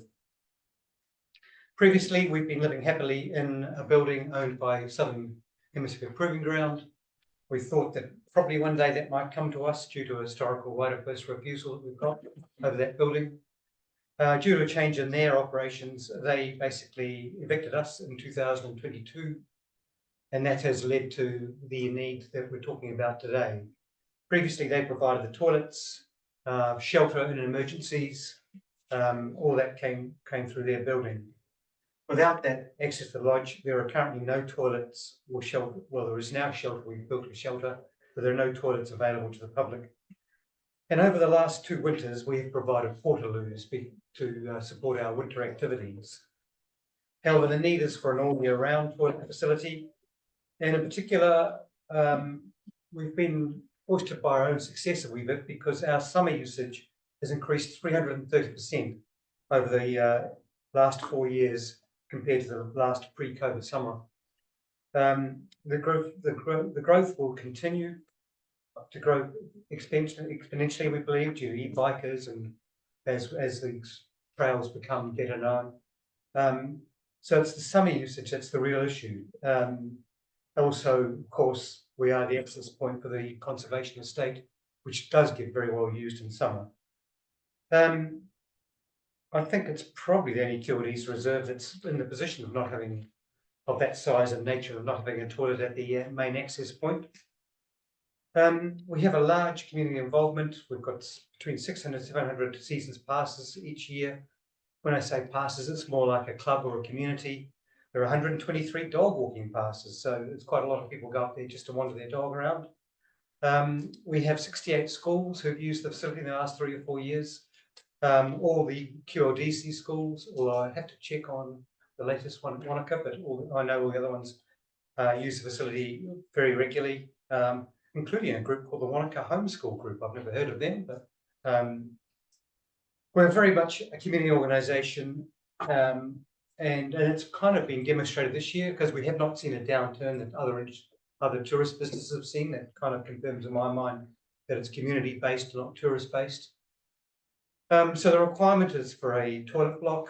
Previously, we've been living happily in a building owned by Southern Hemisphere Proving Ground. We thought that probably one day that might come to us due to a historical right of first refusal that we've got over that building. Due to a change in their operations, they basically evicted us in 2022, and that has led to the need that we're talking about today. Previously, they provided the toilets, shelter in emergencies, all that came through their building. Without that access to the lodge, there are currently no toilets or shelter. Well, there is now shelter, we've built a shelter, but there are no toilets available to the public. And over the last 2 winters, we have provided portaloos to support our winter activities. However, the need is for an all-year-round toilet facility. And in particular, we've been forced by our own success a wee bit because our summer usage has increased 330% over the last 4 years compared to the last pre-COVID summer. The growth will continue to grow exponentially, we believe, due to e-bikers and as these trails become better known. So it's the summer usage that's the real issue. Also, of course, we are the access point for the conservation estate, which does get very well used in summer. I think it's probably the only QLDC reserve that's in the position of not having, of that size and nature, of not having a toilet at the main access point. We have a large community involvement. We've got between 600 and 700 seasons passes each year. When I say passes, it's more like a club or a community. There are 123 dog walking passes, so it's quite a lot of people go up there just to wander their dog around. We have 68 schools who've used the facility in the last 3 or 4 years. All the QLDC schools, although I have to check on the latest one at Wānaka, but I know all the other ones use the facility very regularly, including a group called the Wānaka Homeschool Group. I've never heard of them, but we're very much a community organisation, and it's kind of been demonstrated this year because we have not seen a downturn that other tourist businesses have seen. That kind of confirms in my mind that it's community-based, not tourist-based. So the requirement is for a toilet block.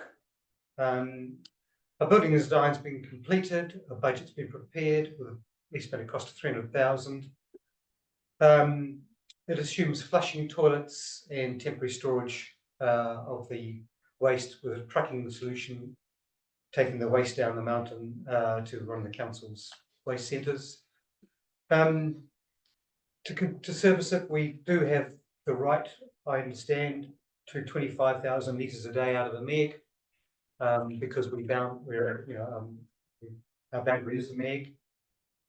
A building design has been completed, a budget's been prepared with an estimated cost of $300,000. It assumes flushing toilets and temporary storage of the waste with a trucking solution, taking the waste down the mountain to run the council's waste centres. To service it, we do have the right, I understand, to 25,000 litres a day out of the MEG, because our boundary is the MEG.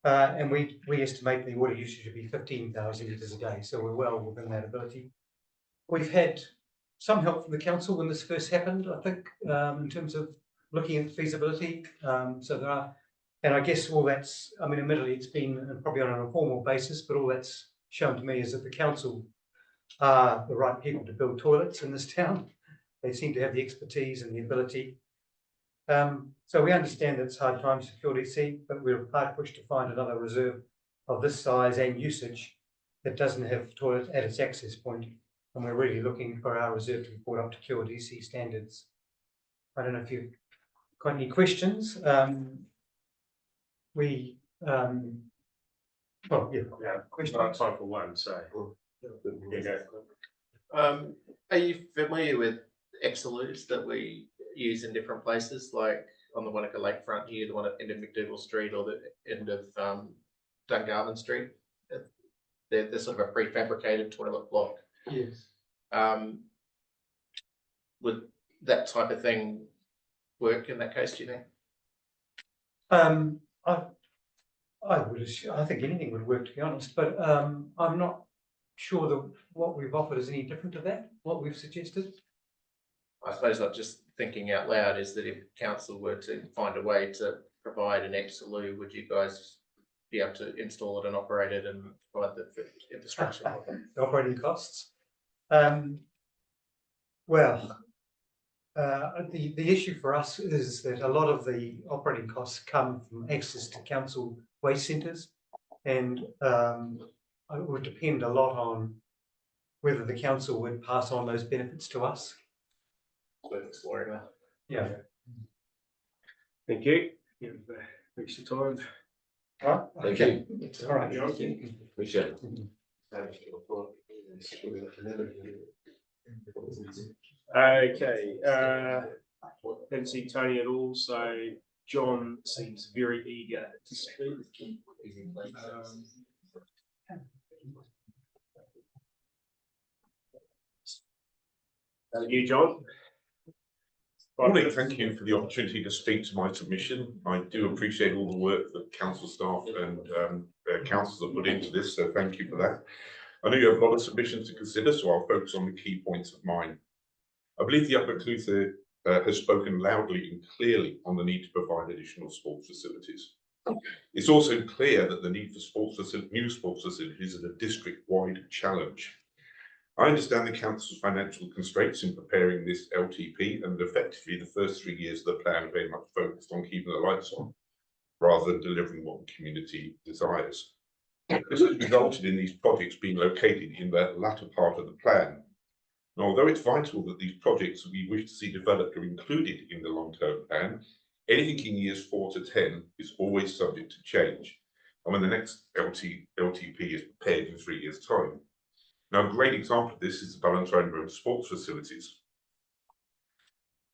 And we estimate the water usage to be 15,000 litres a day, so we're well within that ability. We've had some help from the council when this first happened, I think, in terms of looking at feasibility. So there are, and I guess all that's, I mean, admittedly, it's been probably on an informal basis, but all that's shown to me is that the council are the right people to build toilets in this town. They seem to have the expertise and the ability. So we understand that it's hard times for QLDC, but we're hard pushed to find another reserve of this size and usage that doesn't have toilets at its access point. And we're really looking for our reserve to be brought up to QLDC standards. I don't know if you got any questions, well, yeah, questions. Time for one, so. Are you familiar with Exelus that we use in different places, like on the Wānaka lakefront here, the one at the end of McDougall Street or the end of Dungarvan Street? They're sort of a prefabricated toilet block. Yes. Would that type of thing work in that case, do you think? I think anything would work, to be honest, but I'm not sure that what we've offered is any different to that, what we've suggested. I suppose I'm just thinking out loud is that if council were to find a way to provide an Exelus, would you guys be able to install it and operate it and provide the infrastructure? The operating costs. Well, the issue for us is that a lot of the operating costs come from access to council waste centres, and it would depend a lot on whether the council would pass on those benefits to us. Worth exploring that. Yeah. Thank you. Thanks for your time. Right. Thank Okay. you. All right. Appreciate it. Okay, didn't see Tony at all, so John seems very eager to speak. You, John? Morning, thank you for the opportunity to speak to my submission. I do appreciate all the work that council staff and councils have put into this, so thank you for that. I know you have a lot of submissions to consider, so I'll focus on the key points of mine. I believe the Upper Clutha has spoken loudly and clearly on the need to provide additional sports facilities. It's also clear that the need for new sports facilities is a district-wide challenge. I understand the council's financial constraints in preparing this LTP, and effectively the first 3 years of the plan are very much focused on keeping the lights on, rather than delivering what the community desires. This has resulted in these projects being located in the latter part of the plan. And although it's vital that these projects we wish to see developed are included in the long-term plan, anything in years 4 to 10 is always subject to change. And when the next LTP is prepared in 3 years' time. Now, a great example of this is the Ballantyne Road sports facilities.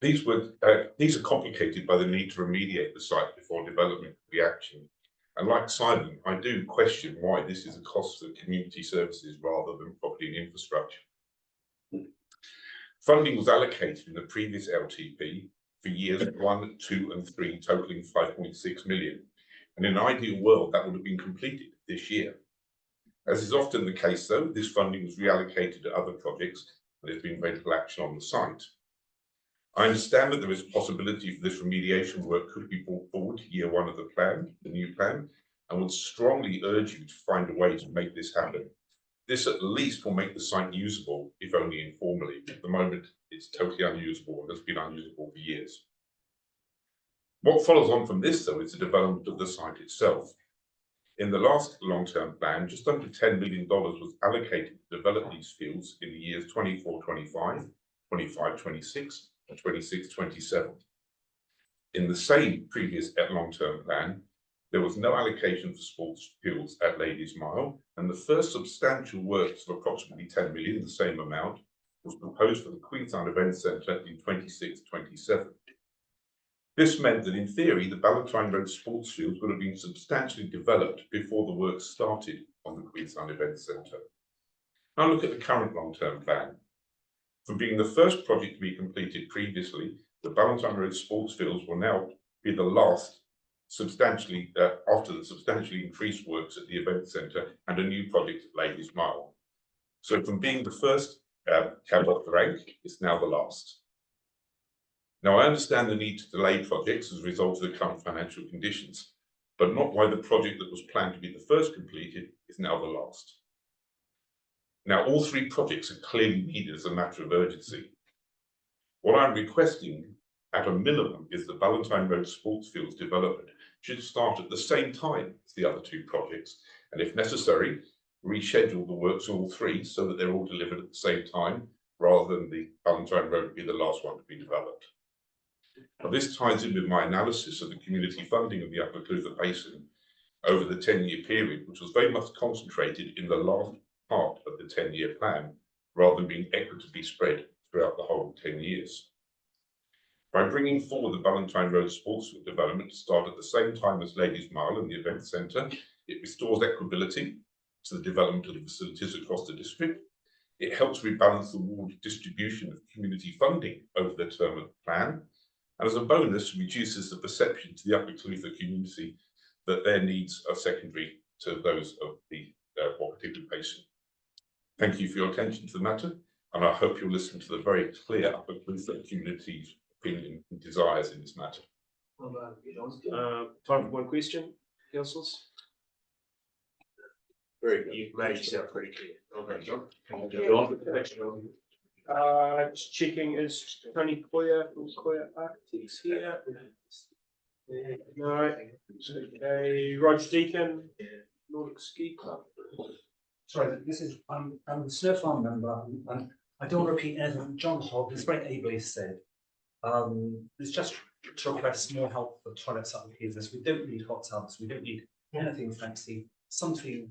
These are complicated by the need to remediate the site before development can be actioned. And like Simon, I do question why this is a cost of community services rather than property and infrastructure. Funding was allocated in the previous LTP for years 1, 2 and 3, totaling 5.6 million. And in an ideal world, that would have been completed this year. As is often the case though, this funding was reallocated to other projects and there's been very little action on the site. I understand that there is a possibility for this remediation work could be brought forward to year 1 of the plan, the new plan, and would strongly urge you to find a way to make this happen. This at least will make the site usable, if only informally. At the moment, it's totally unusable and has been unusable for years. What follows on from this though is the development of the site itself. In the last long-term plan, just under $10 million was allocated to develop these fields in the years 24-25, 25-26, and 26-27. In the same previous long-term plan, there was no allocation for sports fields at Ladies Mile, and the first substantial works of approximately 10 million, the same amount, was proposed for the Queenstown Event Centre in 26-27. This meant that in theory, the Ballantyne Road sports fields would have been substantially developed before the work started on the Queenstown Event Centre. Now look at the current long-term plan. From being the first project to be completed previously, the Ballantyne Road sports fields will now be the last substantially after the substantially increased works at the event centre and a new project at Ladies Mile. So from being the first cab off the rank, it's now the last. Now I understand the need to delay projects as a result of the current financial conditions, but not why the project that was planned to be the first completed is now the last. Now all 3 projects are clearly needed as a matter of urgency. What I'm requesting at a minimum is the Ballantyne Road sports fields development should start at the same time as the other 2 projects, and if necessary, reschedule the works of all 3 so that they're all delivered at the same time, rather than the Ballantyne Road be the last one to be developed. Now, this ties in with my analysis of the community funding of the Upper Clutha Basin over the 10-year period, which was very much concentrated in the last part of the 10-year plan, rather than being equitably spread throughout the whole 10 years. By bringing forward the Valentine Road Sportsfield development to start at the same time as Ladies Mile and the event centre, it restores equability to the development of the facilities across the district. It helps rebalance the ward distribution of community funding over the term of the plan, and as a bonus, reduces the perception to the Upper Clutha community that their needs are secondary to those of the Wānaka Basin. Thank you for your attention to the matter, and I hope you'll listen to the very clear Upper Clutha community's opinion and desires in this matter. Time for one question, councillors. Very good. You've made yourself pretty clear. Okay, John. Just checking, is Tony Coyer from Coyer Architects here? No. Okay, Roger Deacon, Nordic Ski Club. Sorry, this is, I'm the Snow Farm member, and I don't want to repeat anything John Hogg has very ably said. It's just talk about small help for toilets up here. We don't need hot tubs, we don't need anything fancy, something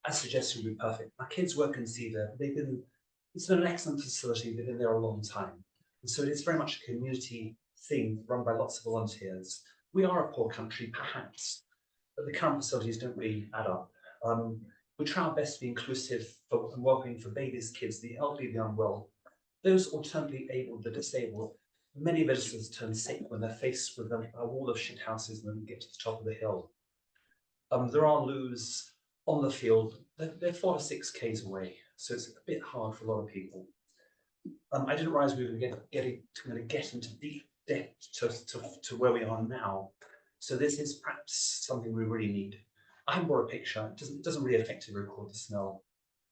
as suggested would be perfect. My kids work in Cedar, it's been an excellent facility, they've been there a long time. And so it is very much a community thing run by lots of volunteers. We are a poor country, perhaps, but the current facilities don't really add up. We try our best to be inclusive and welcoming for babies, kids, the elderly, the unwell, those alternately able, the disabled. Many visitors turn sick when they're faced with a wall of shit houses and then get to the top of the hill. There are loos on the field, they're 4 to 6 k's away, so it's a bit hard for a lot of people. I didn't realise we were going to get into deep debt to where we are now. So this is perhaps something we really need. I haven't brought a picture, it doesn't really effectively record the smell.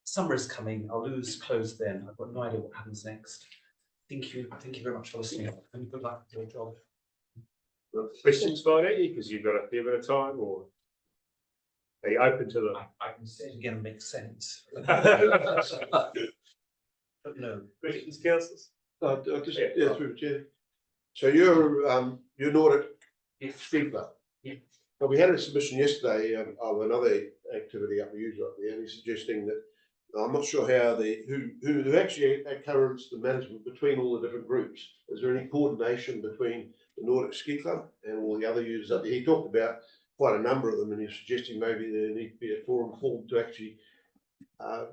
Summer is coming, our loo's closed then, I've got no idea what happens next. Thank you very much for listening, and good luck with your job. Questions fired at you, because you've got a fair bit of time, or are you open to them? I can say it again and make sense. But no. Questions, councillors? Through the chair. So you're Nordic Ski Club. Yeah. Well, we had a submission yesterday of another activity up there, and he's suggesting that I'm not sure how who actually encourages the management between all the different groups. Is there any coordination between the Nordic Ski Club and all the other users up there? He talked about quite a number of them, and he's suggesting maybe there need to be a forum formed to actually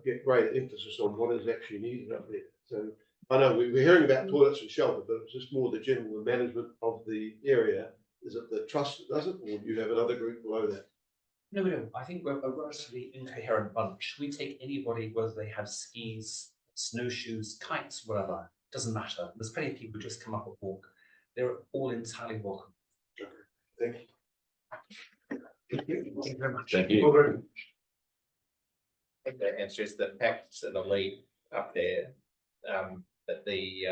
get greater emphasis on what is actually needed up there. So I know we're hearing about toilets and shelter, but it's just more the general management of the area. Is it the trust that does it, or do you have another group below that? No, we don't. I think we're a relatively incoherent bunch. We take anybody, whether they have skis, snowshoes, kites, whatever, doesn't matter. There's plenty of people who just come up and walk. They're all entirely welcome. Thank you. Thank you very much. Thank you. I think that answers the packs and the lead up there. That the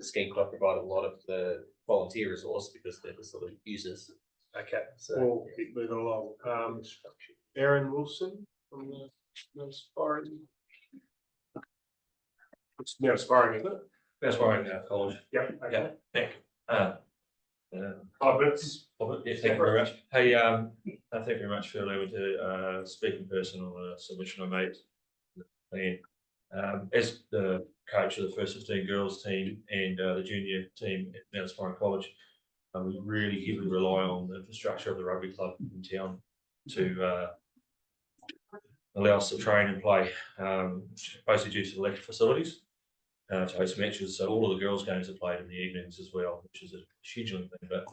ski club provide a lot of the volunteer resource because they're the sort of users. Okay, So we'll keep moving along. Aaron Wilson from the Aspiring. It's now Aspiring, isn't it? That's why I'm college. Yeah. Yeah, Nick. 5 minutes. Yeah, thank you very much. Hey, thank you very much for allowing me to speak in person on a submission I made. As the coach of the first 15 girls team and the junior team at Mount Aspiring College, we really heavily rely on the infrastructure of the rugby club in town to allow us to train and play, basically due to the lack of facilities to host matches. So all of the girls' games are played in the evenings as well, which is a scheduling thing, but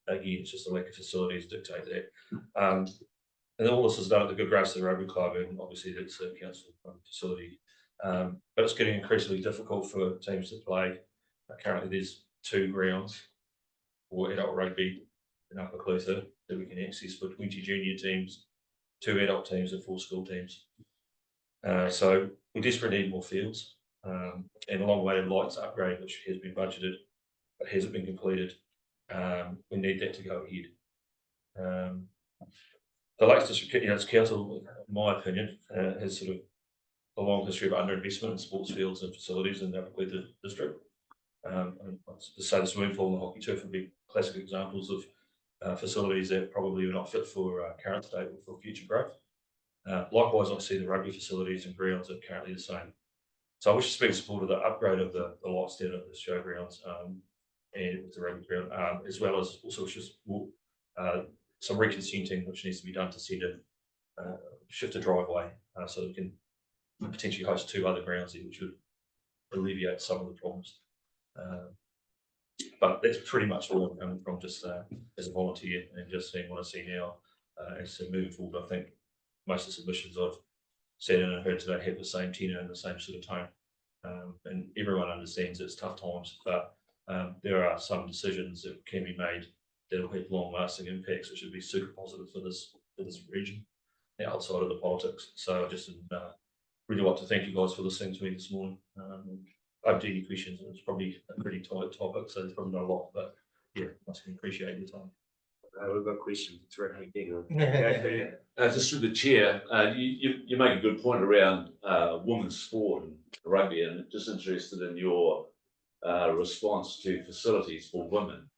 again, it's just the lack of facilities dictate that. And all this is done at the good grace of the rugby club, and obviously that's a council facility. But it's getting increasingly difficult for teams to play. Currently, there's 2 grounds for adult rugby in Upper Clutha that we can access for 20 junior teams, 2 adult teams, and 4 school teams. So we desperately need more fields, and a long-awaited lights upgrade, which has been budgeted but hasn't been completed. We need that to go ahead. The Lakes District Council, in my opinion, has sort of a long history of underinvestment in sports fields and facilities in the Upper Clutha district. And to say the swimming pool and the hockey turf would be classic examples of facilities that probably are not fit for current state or for future growth. Likewise, I see the rugby facilities and grounds are currently the same. So I wish to speak in support of the upgrade of the lots down at the showgrounds and with the rugby ground, as well as also just some reconsenting which needs to be done to see the shift a driveway so we can potentially host 2 other grounds here, which would alleviate some of the problems. But that's pretty much all I'm coming from, just as a volunteer and just seeing what I see now. And so moving forward, I think most of the submissions I've seen and heard today have the same tenor and the same sort of tone. And everyone understands it's tough times, but there are some decisions that can be made that will have long-lasting impacts, which would be super positive for this region, outside of the politics. So I just really like to thank you guys for listening to me this morning. I have any questions. It's probably a pretty tight topic, so there's probably not a lot, but yeah, I can appreciate your time. We've got questions. It's right here. Just through the chair, you make a good point around women's sport and rugby, and just interested in your response to facilities for women,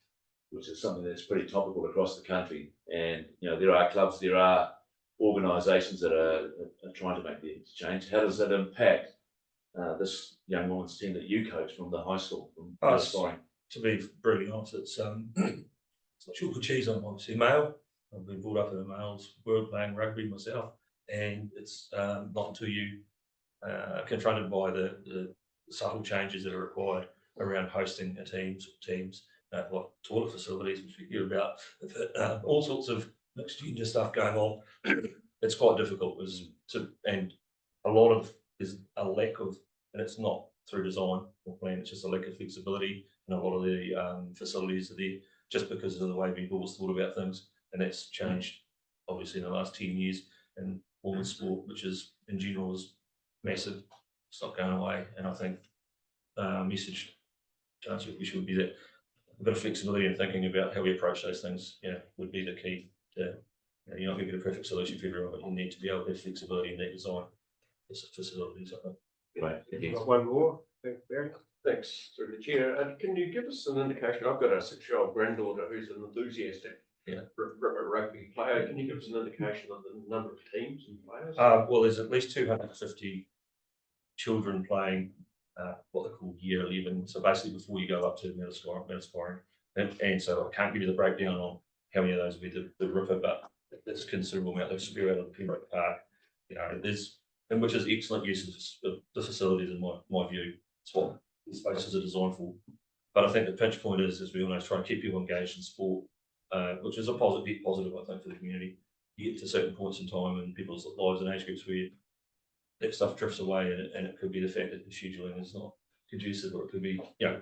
which is something that's pretty topical across the country. And there are clubs, there are organisations that are trying to make the change. How does that impact this young women's team that you coach from the high school? To be brutally honest, it's chalk and cheese. I'm obviously male. I've been brought up in a male's world playing rugby myself, and it's not until you confronted by the subtle changes that are required around hosting teams, like toilet facilities, which we hear about, all sorts of mixed gender stuff going on. It's quite difficult, and a lot of is a lack of, and it's not through design or plan, it's just a lack of flexibility, and a lot of the facilities are there just because of the way we've always thought about things, and that's changed obviously in the last 10 years. And women's sport, which is in general is massive, it's not going away. And I think message to answer your question would be that a bit of flexibility in thinking about how we approach those things, would be the key. You're not going to get a perfect solution for everyone, but you need to be able to have flexibility in that design facilities, I think. Right. You've got one more. Thanks, Barry. Thanks, through the chair. Can you give us an indication? I've got a 6-year-old granddaughter who's an enthusiastic rugby player. Can you give us an indication of the number of teams and players? Well, there's at least 250 children playing what they call year 11. So basically before you go up to middle scoring. And so I can't give you the breakdown on how many of those will be the ripper, but there's a considerable amount that spew out of the Pembroke Park. And which is excellent use of the facilities in my view. It's what the spaces are designed for. But I think the pinch point is we always try and keep people engaged in sport, which is a positive, I think, for the community. You get to certain points in time in people's lives and age groups where that stuff drifts away, and it could be the fact that the scheduling is not conducive, or it could be, I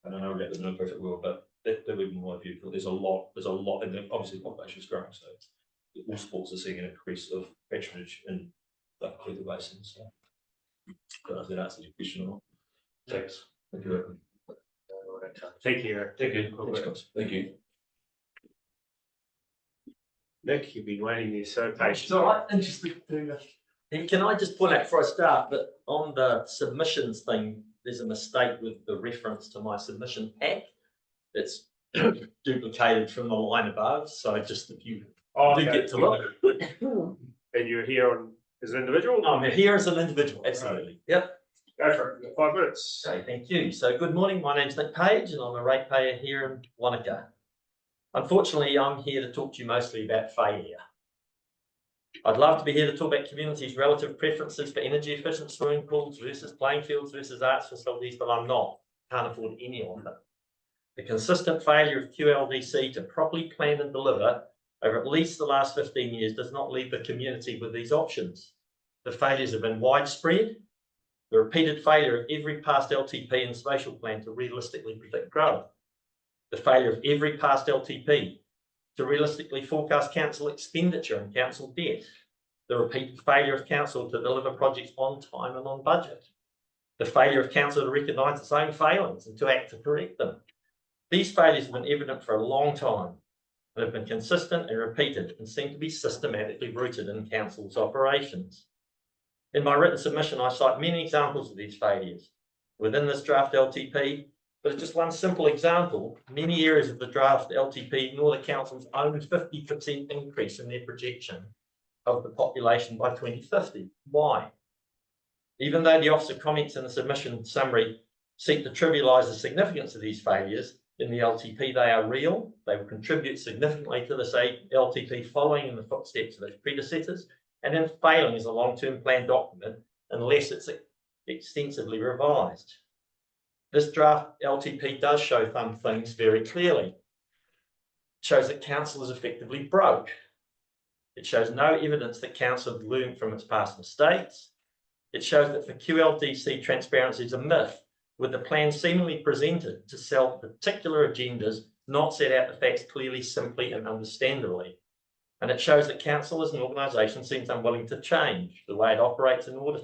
don't know about the imperfect world, but that would be my view. There's a lot, and obviously the population is growing, so all sports are seeing an increase of patronage in the basin. So I don't know if that answers your question or not. Thanks. Thank you. Thank you. Thank you. Thanks, guys. Thank you. Nick, you've been waiting there so patiently. So I'm interested to. Can I just point out before I start that on the submissions thing, there's a mistake with the reference to my submission pack. It's duplicated from the line above. So just if you do get to look. And you're here as an individual? I'm here as an individual, absolutely. Yep. Go for it. You've got 5 minutes. Okay, thank you. So good morning. My name's Nick Page and I'm a ratepayer here in Wānaka. Unfortunately, I'm here to talk to you mostly about failure. I'd love to be here to talk about communities' relative preferences for energy efficient swimming pools versus playing fields versus arts facilities, but I'm not. Can't afford any of them. The consistent failure of QLDC to properly plan and deliver over at least the last 15 years does not leave the community with these options. The failures have been widespread. The repeated failure of every past LTP and spatial plan to realistically predict growth. The failure of every past LTP to realistically forecast council expenditure and council debt. The repeated failure of council to deliver projects on time and on budget. The failure of council to recognise its own failings and to act to correct them. These failures have been evident for a long time and have been consistent and repeated and seem to be systematically rooted in council's operations. In my written submission, I cite many examples of these failures. Within this draft LTP, But as just one simple example, many areas of the draft LTP ignore the council's own 50% increase in their projection of the population by 2050. Why? Even though the officer comments in the submission summary seek to trivialise the significance of these failures in the LTP, they are real. They will contribute significantly to this LTP following in the footsteps of its predecessors, and in failing as a long-term plan document unless it's extensively revised. This draft LTP does show some things very clearly. It shows that council is effectively broke. It shows no evidence that council has learned from its past mistakes. It shows that for QLDC, transparency is a myth, with the plan seemingly presented to sell particular agendas, not set out the facts clearly, simply and understandably. And it shows that council as an organisation seems unwilling to change the way it operates in order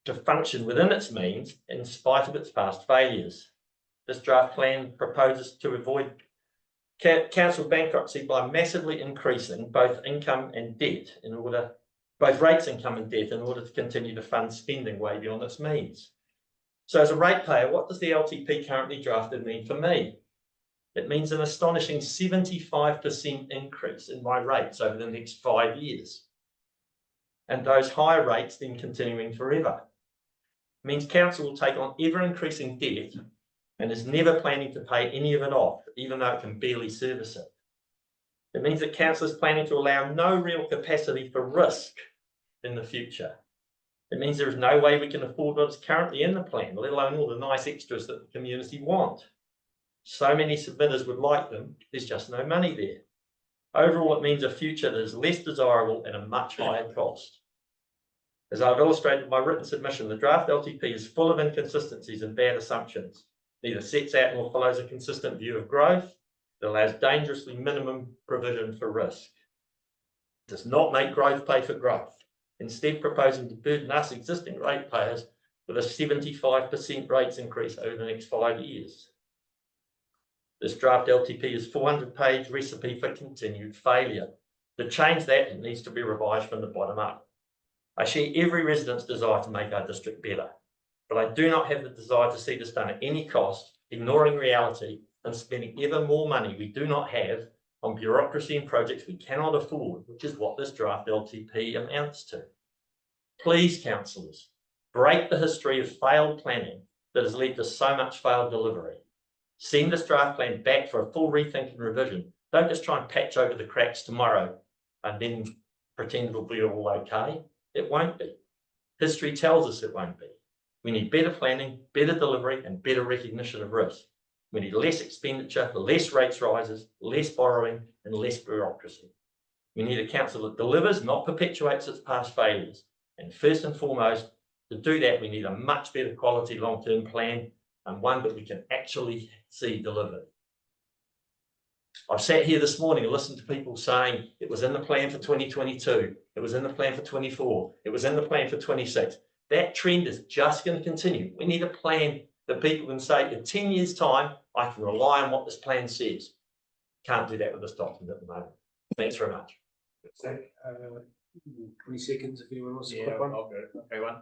to function within its means in spite of its past failures. This draft plan proposes to avoid council bankruptcy by massively increasing both income and debt both rates, income and debt, in order to continue to fund spending way beyond its means. So as a ratepayer, what does the LTP currently drafted mean for me? It means an astonishing 75% increase in my rates over the next 5 years. And those higher rates then continuing forever. It means council will take on ever-increasing debt and is never planning to pay any of it off, even though it can barely service it. It means that council is planning to allow no real capacity for risk in the future. It means there is no way we can afford what's currently in the plan, let alone all the nice extras that the community want. So many submitters would like them, there's just no money there. Overall, it means a future that is less desirable at a much higher cost. As I've illustrated in my written submission, the draft LTP is full of inconsistencies and bad assumptions. Neither sets out nor follows a consistent view of growth. It allows dangerously minimum provision for risk. It does not make growth pay for growth, instead proposing to burden us existing ratepayers with a 75% rates increase over the next 5 years. This draft LTP is a 400-page recipe for continued failure. To change that, it needs to be revised from the bottom up. I share every resident's desire to make our district better, but I do not have the desire to see this done at any cost, ignoring reality and spending ever more money we do not have on bureaucracy and projects we cannot afford, which is what this draft LTP amounts to. Please, councillors, break the history of failed planning that has led to so much failed delivery. Send this draft plan back for a full rethink and revision. Don't just try and patch over the cracks tomorrow and then pretend it'll be all okay. It won't be. History tells us it won't be. We need better planning, better delivery, and better recognition of risk. We need less expenditure, less rates rises, less borrowing, and less bureaucracy. We need a council that delivers, not perpetuates its past failures. And first and foremost, to do that, we need a much better quality long-term plan and one that we can actually see delivered. I've sat here this morning and listened to people saying it was in the plan for 2022, it was in the plan for 24, it was in the plan for 26. That trend is just going to continue. We need a plan that people can say in 10 years' time, I can rely on what this plan says. Can't do that with this document at the moment. Thanks very much. 20 seconds if anyone wants to. Yeah, I'll go. Okay, one.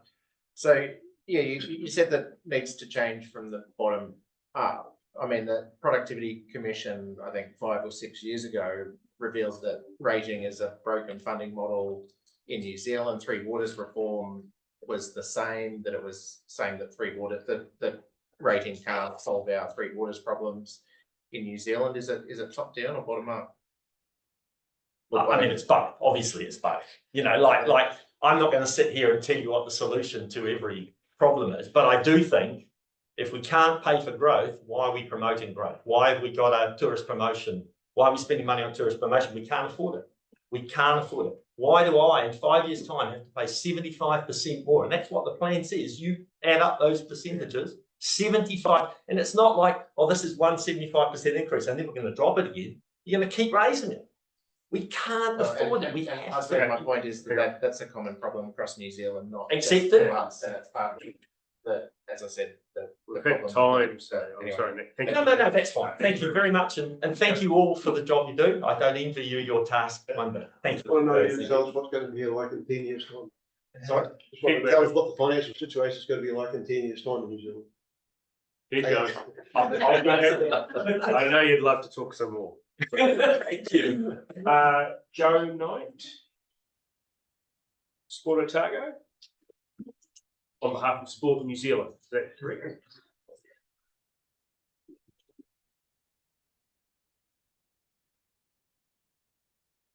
So yeah, you said that needs to change from the bottom up. I mean, the Productivity Commission, I think 5 or 6 years ago, revealed that rating is a broken funding model in New Zealand. Three Waters reform was the same, that it was saying that the rating can't solve our Three Waters problems in New Zealand. Is it top down or bottom up? I mean, it's both. Obviously, it's both. You know, like I'm not going to sit here and tell you what the solution to every problem is, but I do think if we can't pay for growth, why are we promoting growth? Why have we got a tourist promotion? Why are we spending money on tourist promotion? We can't afford it. We can't afford it. Why do I, in 5 years' time, have to pay 75% more? And that's what the plan says. You add up those percentages, 75, and it's not like, oh, this is one 75% increase. I'm never going to drop it again. You're going to keep raising it. We can't afford it. We have I suppose my point is that that's a common problem across New Zealand, not except just us, and it's part of the, as I said, the time. So I'm sorry, Nick. Thank you. No, that's fine. Thank you very much, and thank you all for the job you do. I don't envy you your task one bit. Thank you. I know you tell us what's going to be like in 10 years' time. Sorry? Just want to tell us what the financial situation is going to be like in 10 years' time in New Zealand. There you go. I know you'd love to talk some more. Thank you. Joe Knight, Sport Otago, on behalf of Sport New Zealand. Is that correct?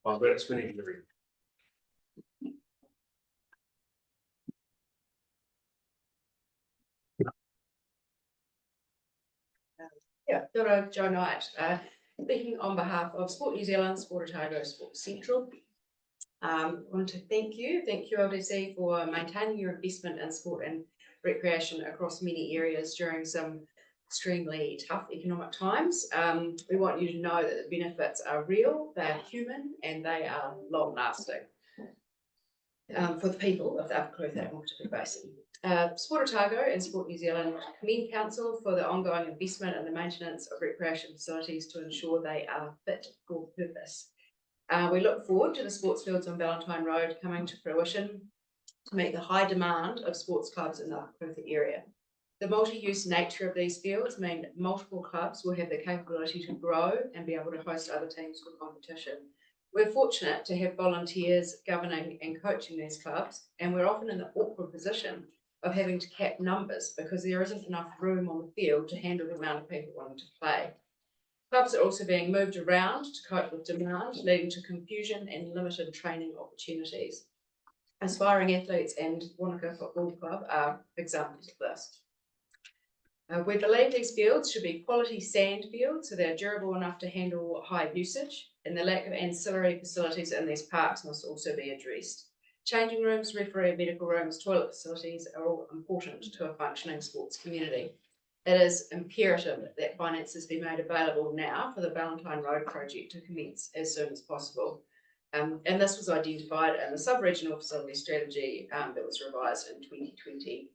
5 minutes when you read. Yeah, Joe Knight, speaking on behalf of Sport New Zealand, Sport Otago, Sport Central. I want to thank QLDC for maintaining your investment in sport and recreation across many areas during some extremely tough economic times. We want you to know that the benefits are real, they are human, and they are long lasting for the people of the Upper Clutha and Wānaka Basin. Sport Otago and Sport New Zealand commend Council for the ongoing investment and the maintenance of recreation facilities to ensure they are fit for purpose. We look forward to the sports fields on Valentine Road coming to fruition to meet the high demand of sports clubs in the Upper Clutha area. The multi-use nature of these fields mean multiple clubs will have the capability to grow and be able to host other teams for competition. We're fortunate to have volunteers governing and coaching these clubs, and we're often in the awkward position of having to cap numbers because there isn't enough room on the field to handle the amount of people wanting to play. Clubs are also being moved around to cope with demand, leading to confusion and limited training opportunities. Aspiring athletes and Wānaka Football Club are examples of this. We believe these fields should be quality sand fields so they're durable enough to handle high usage, and the lack of ancillary facilities in these parks must also be addressed. Changing rooms, referee, medical rooms, toilet facilities are all important to a functioning sports community. It is imperative that finances be made available now for the Valentine Road project to commence as soon as possible. And this was identified in the sub-regional facility strategy that was revised in 2020.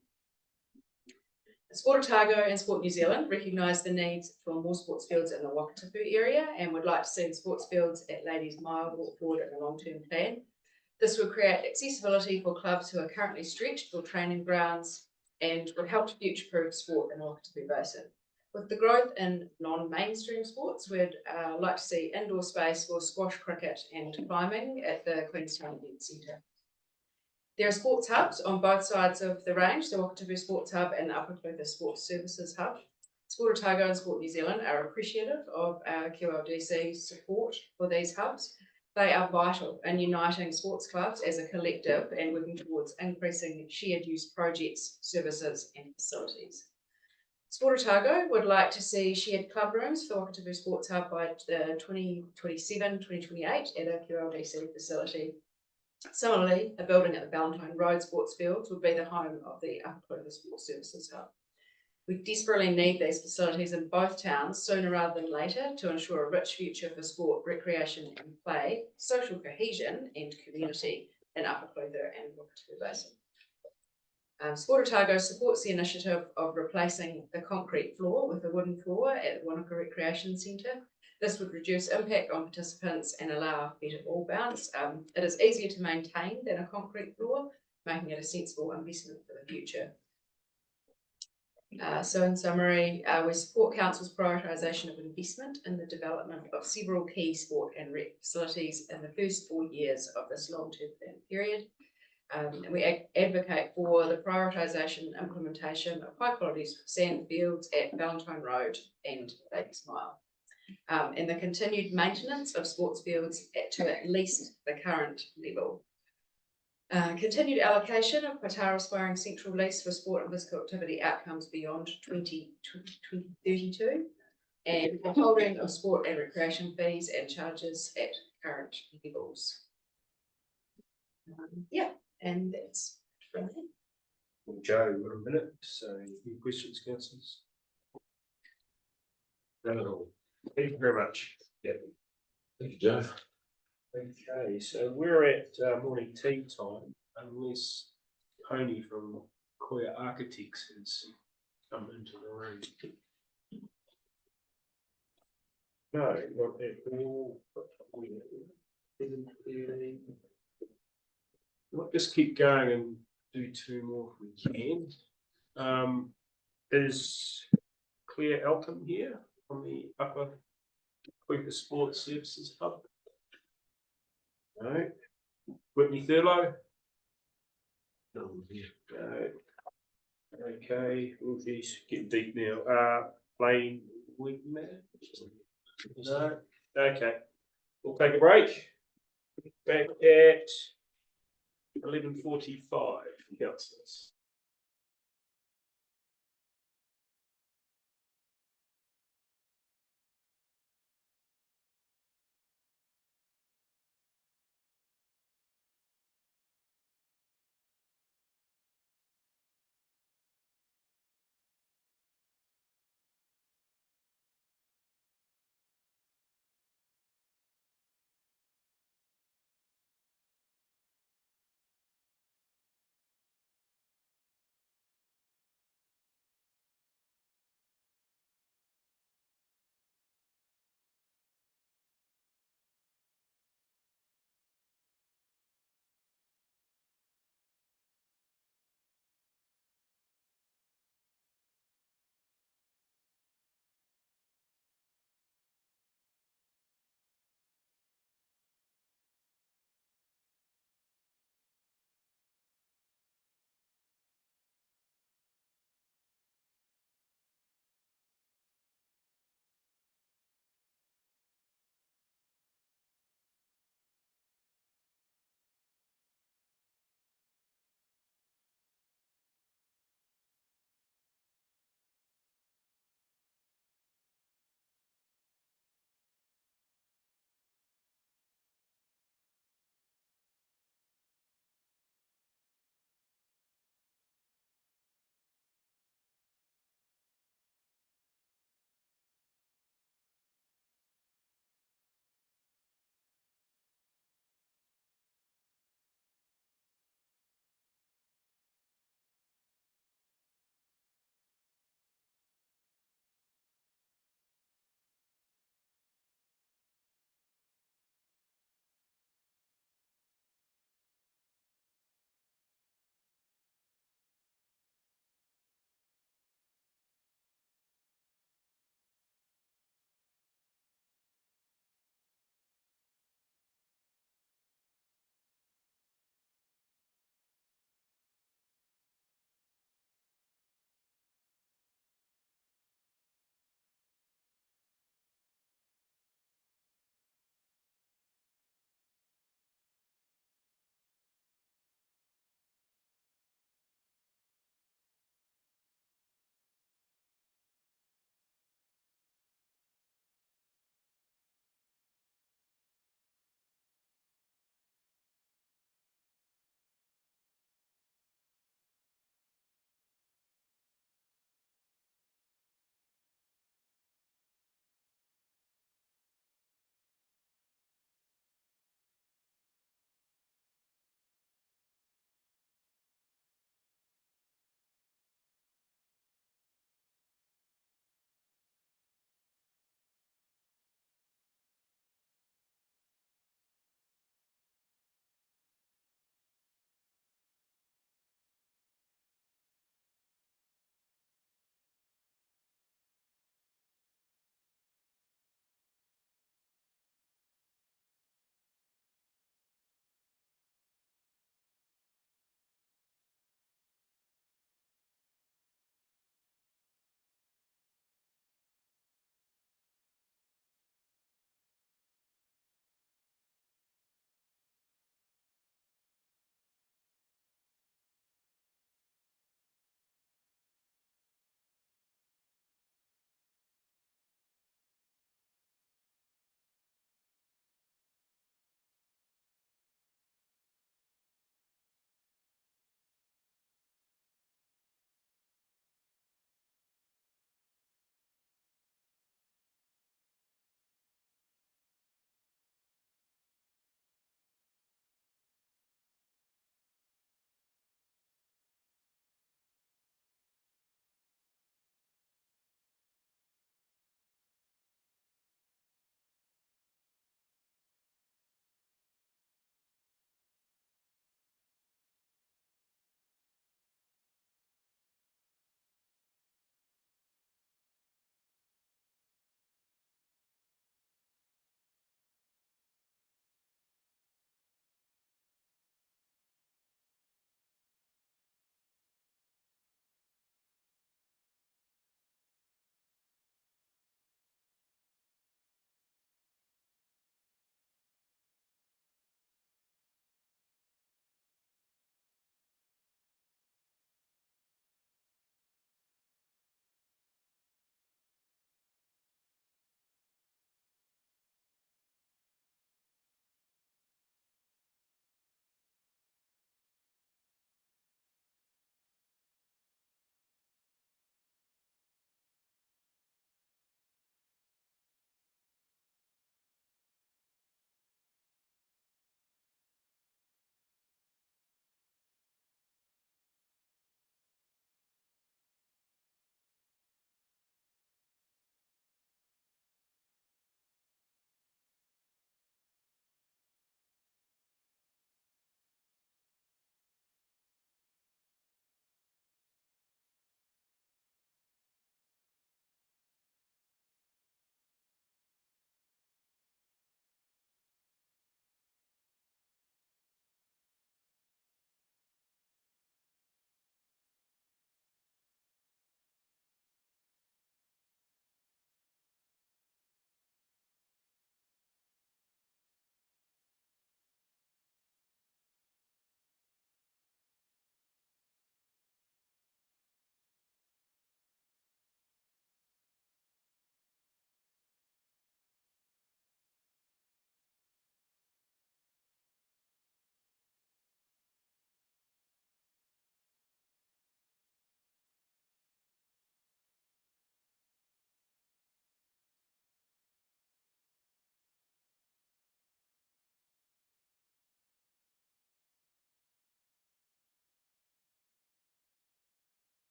Sport Otago and Sport New Zealand recognise the needs for more sports fields in the Wakatipu area and would like to see the sports fields at Ladies Mile brought forward in a long-term plan. This would create accessibility for clubs who are currently stretched for training grounds and would help to future-proof sport in the Wakatipu Basin. With the growth in non-mainstream sports, we'd like to see indoor space for squash, cricket and climbing at the Queenstown Event Centre. There are sports hubs on both sides of the range, the Wakatipu Sports Hub and the Upper Clutha Sports Services Hub. Sport Otago and Sport New Zealand are appreciative of QLDC's support for these hubs. They are vital in uniting sports clubs as a collective and working towards increasing shared use projects, services and facilities. Sport Otago would like to see shared club rooms for Wakatipu Sports Hub by 2027-2028 at a QLDC facility. Similarly, a building at the Valentine Road Sports Fields would be the home of the Upper Clutha Sports Services Hub. We desperately need these facilities in both towns sooner rather than later to ensure a rich future for sport, recreation and play, social cohesion and community in Upper Clutha and Wakatipu Basin. Sport Otago supports the initiative of replacing the concrete floor with a wooden floor at the Wānaka Recreation Centre. This would reduce impact on participants and allow better ball bounce. It is easier to maintain than a concrete floor, making it a sensible investment for the future. So in summary, we support Council's prioritisation of investment in the development of several key sport and rec facilities in the first 4 years of this long-term plan period. And we advocate for the prioritisation and implementation of high-quality sand fields at Valentine Road and Ladies Mile. And the continued maintenance of sports fields to at least the current level. Continued allocation of Patara Aspiring Central lease for sport and physical activity outcomes beyond 2032, and the holding of sport and recreation fees and charges at current levels. Yeah, and that's from me. Joe, we've got a minute, so any questions, councillors? None at all. Thank you very much. Yep. Thank you, Joe. Okay, so we're at morning tea time, unless Tony from Koya Architects has come into the room. No, not at all. We'll just keep going and do 2 more if we can. Is Claire Elton here on the Upper Quaker Sports Services Hub. No. Whitney Thurlow. No. Okay, oh geez, getting deep now. Lane Wigman? No. Okay, we'll take a break. Back at 11:45, councillors.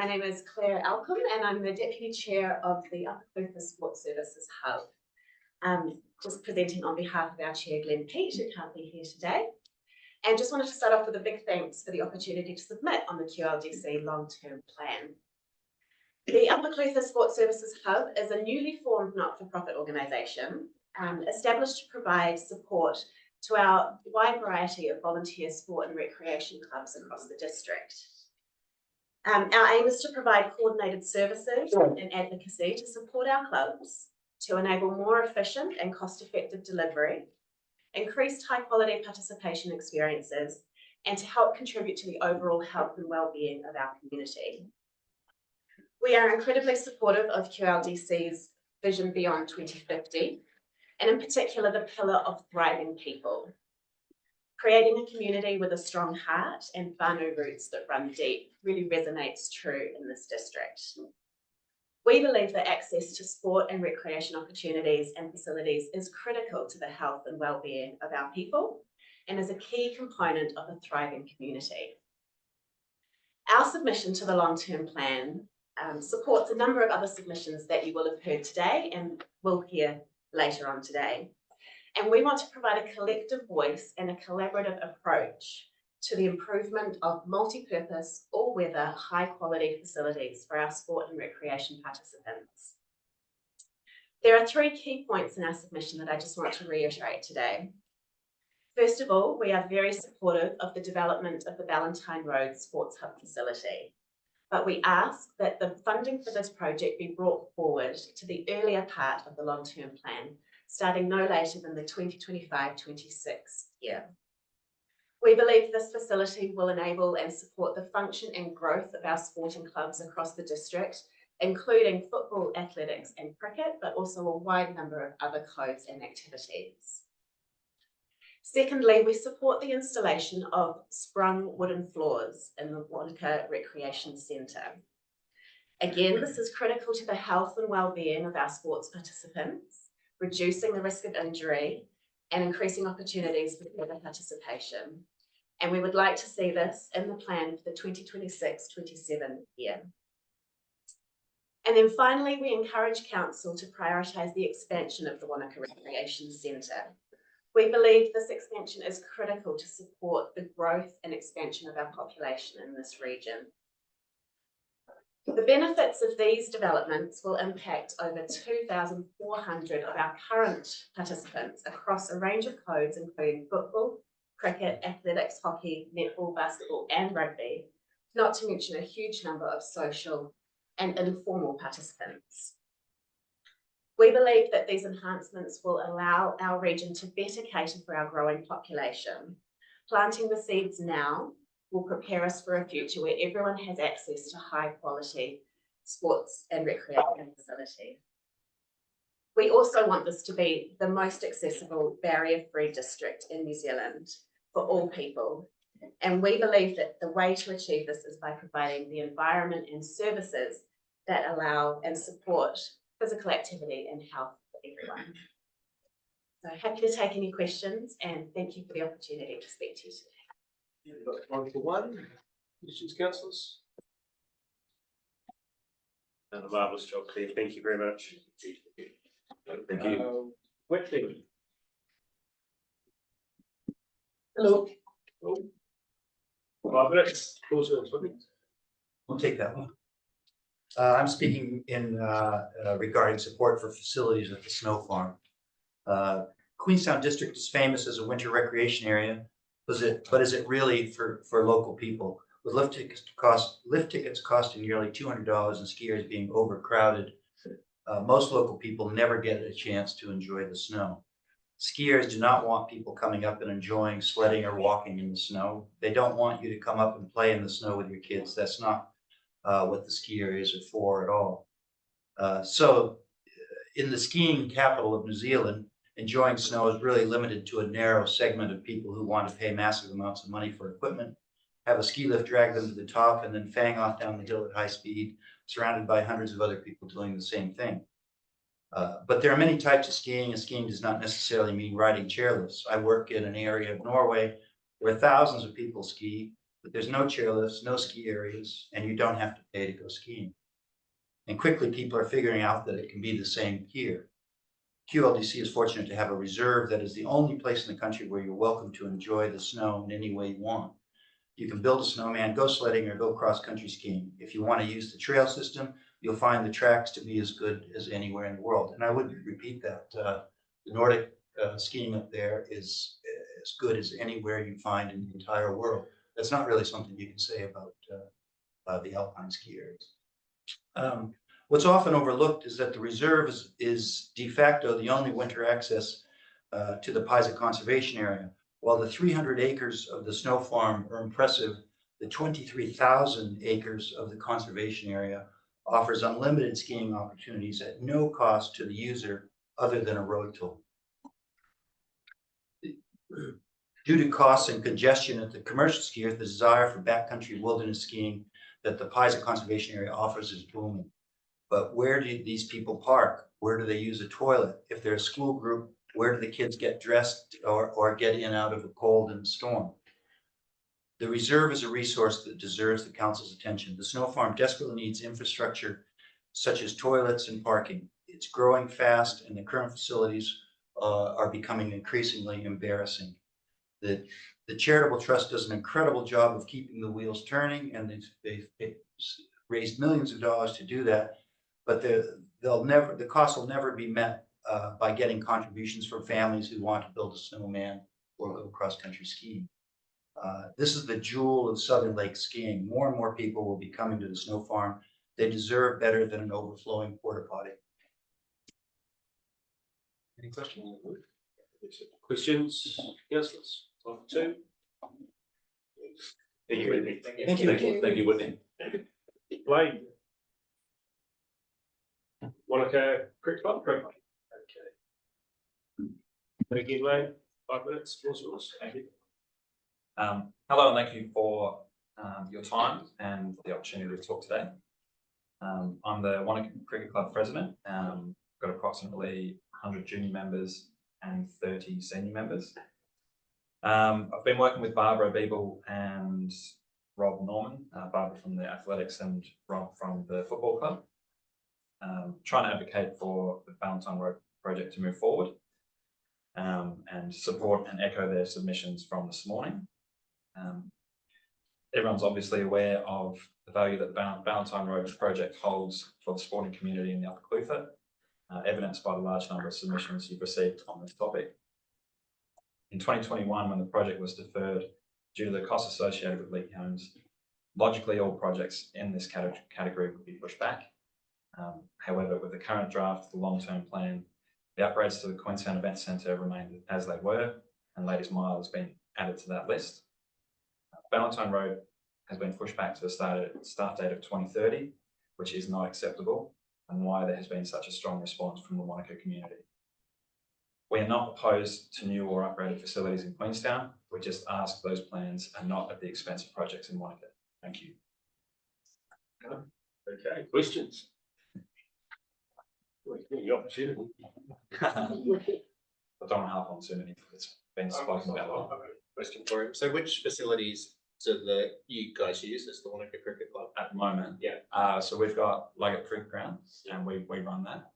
My name is Claire Alcombe and I'm the Deputy Chair of the Upper Clutha Sports Services Hub. Just presenting on behalf of our Chair, Glenn Peach, who can't be here today. And just wanted to start off with a big thanks for the opportunity to submit on the QLDC long-term plan. The Upper Clutha Sports Services Hub is a newly formed not-for-profit organisation established to provide support to our wide variety of volunteer sport and recreation clubs across the district. Our aim is to provide coordinated services and advocacy to support our clubs, to enable more efficient and cost-effective delivery, increased high-quality participation experiences, and to help contribute to the overall health and well-being of our community. We are incredibly supportive of QLDC's Vision Beyond 2050, and in particular, the pillar of thriving people. Creating a community with a strong heart and whānau roots that run deep really resonates true in this district. We believe that access to sport and recreation opportunities and facilities is critical to the health and well-being of our people and is a key component of a thriving community. Our submission to the long-term plan supports a number of other submissions that you will have heard today and will hear later on today. And we want to provide a collective voice and a collaborative approach to the improvement of multi-purpose, all-weather, high-quality facilities for our sport and recreation participants. There are 3 key points in our submission that I just want to reiterate today. First of all, we are very supportive of the development of the Valentine Road Sports Hub facility, but we ask that the funding for this project be brought forward to the earlier part of the long-term plan, starting no later than the 2025-26 year. We believe this facility will enable and support the function and growth of our sporting clubs across the district, including football, athletics and cricket, but also a wide number of other codes and activities. Secondly, we support the installation of sprung wooden floors in the Wānaka Recreation Centre. Again, this is critical to the health and well-being of our sports participants, reducing the risk of injury and increasing opportunities for further participation. And we would like to see this in the plan for the 2026-27 year. And then finally, we encourage council to prioritise the expansion of the Wānaka Recreation Centre. We believe this expansion is critical to support the growth and expansion of our population in this region. The benefits of these developments will impact over 2,400 of our current participants across a range of codes, including football, cricket, athletics, hockey, netball, basketball, and rugby, not to mention a huge number of social and informal participants. We believe that these enhancements will allow our region to better cater for our growing population. Planting the seeds now will prepare us for a future where everyone has access to high quality sports and recreation facilities. We also want this to be the most accessible barrier-free district in New Zealand for all people. And we believe that the way to achieve this is by providing the environment and services that allow and support physical activity and health for everyone. So happy to take any questions and thank you for the opportunity to speak to you today. You've got time for one. Questions, councillors? Done a marvellous job, Claire. Thank you very much. Thank you. Whitley. Hello. 5 minutes. We'll take that one. I'm speaking in regarding support for facilities at the snow farm. Queenstown District is famous as a winter recreation area, but is it really for local people? With lift tickets costing nearly $200 and skiers being overcrowded, most local people never get a chance to enjoy the snow. Skiers do not want people coming up and enjoying sledding or walking in the snow. They don't want you to come up and play in the snow with your kids. That's not what the ski areas are for at all. So in the skiing capital of New Zealand, enjoying snow is really limited to a narrow segment of people who want to pay massive amounts of money for equipment, have a ski lift drag them to the top, and then fang off down the hill at high speed, surrounded by hundreds of other people doing the same thing. But there are many types of skiing, and skiing does not necessarily mean riding chairlifts. I work in an area of Norway where thousands of people ski, but there's no chairlifts, no ski areas, and you don't have to pay to go skiing. And quickly people are figuring out that it can be the same here. QLDC is fortunate to have a reserve that is the only place in the country where you're welcome to enjoy the snow in any way you want. You can build a snowman, go sledding, or go cross-country skiing. If you want to use the trail system, you'll find the tracks to be as good as anywhere in the world. And I would repeat that. The Nordic skiing up there is as good as anywhere you find in the entire world. That's not really something you can say about the alpine ski areas. What's often overlooked is that the reserve is de facto the only winter access to the Paisa Conservation Area. While the 300 acres of the snow farm are impressive, the 23,000 acres of the conservation area offers unlimited skiing opportunities at no cost to the user other than a road toll. Due to costs and congestion at the commercial skiers, the desire for backcountry wilderness skiing that the Paisa Conservation Area offers is booming. But where do these people park? Where do they use a toilet? If they're a school group, where do the kids get dressed or get in out of a cold and storm? The reserve is a resource that deserves the council's attention. The snow farm desperately needs infrastructure such as toilets and parking. It's growing fast and the current facilities are becoming increasingly embarrassing. The charitable trust does an incredible job of keeping the wheels turning, and they've raised millions of dollars to do that, but the cost will never be met by getting contributions from families who want to build a snowman or go cross-country skiing. This is the jewel of Southern Lake skiing. More and more people will be coming to the snow farm. They deserve better than an overflowing porta potty. Any questions? Questions, councillors? One, two. Thank you, Whitney. Thank you. Thank you, Whitney. Blaine. Wānaka Cricket Club. Okay. Thank you, Blaine. 5 minutes. Floor's yours. Thank you. Hello, and thank you for your time and the opportunity to talk today. I'm the Wānaka Cricket Club president. Got approximately 100 junior members and 30 senior members. I've been working with Barbara Beeble and Rob Norman, Barbara from the athletics and Rob from the football club, trying to advocate for the Valentine Road project to move forward and support and echo their submissions from this morning. Everyone's obviously aware of the value that the Valentine Road project holds for the sporting community in the Upper Clutha, evidenced by the large number of submissions you've received on this topic. In 2021, when the project was deferred due to the costs associated with leaky homes, logically all projects in this category would be pushed back. However, with the current draft of the long-term plan, the upgrades to the Queenstown Event Centre remain as they were, and Ladies Mile has been added to that list. Valentine Road has been pushed back to the start date of 2030, which is not acceptable, and why there has been such a strong response from the Wānaka community. We are not opposed to new or upgraded facilities in Queenstown. We just ask those plans are not at the expense of projects in Wānaka. Thank you. Okay, questions? The opportunity. I don't want to harp on too many. It's been spoken about. Question for him. So which facilities do you guys use as the Wānaka Cricket Club? At the moment, yeah. So we've got Luggett Cricket Ground, and we run that.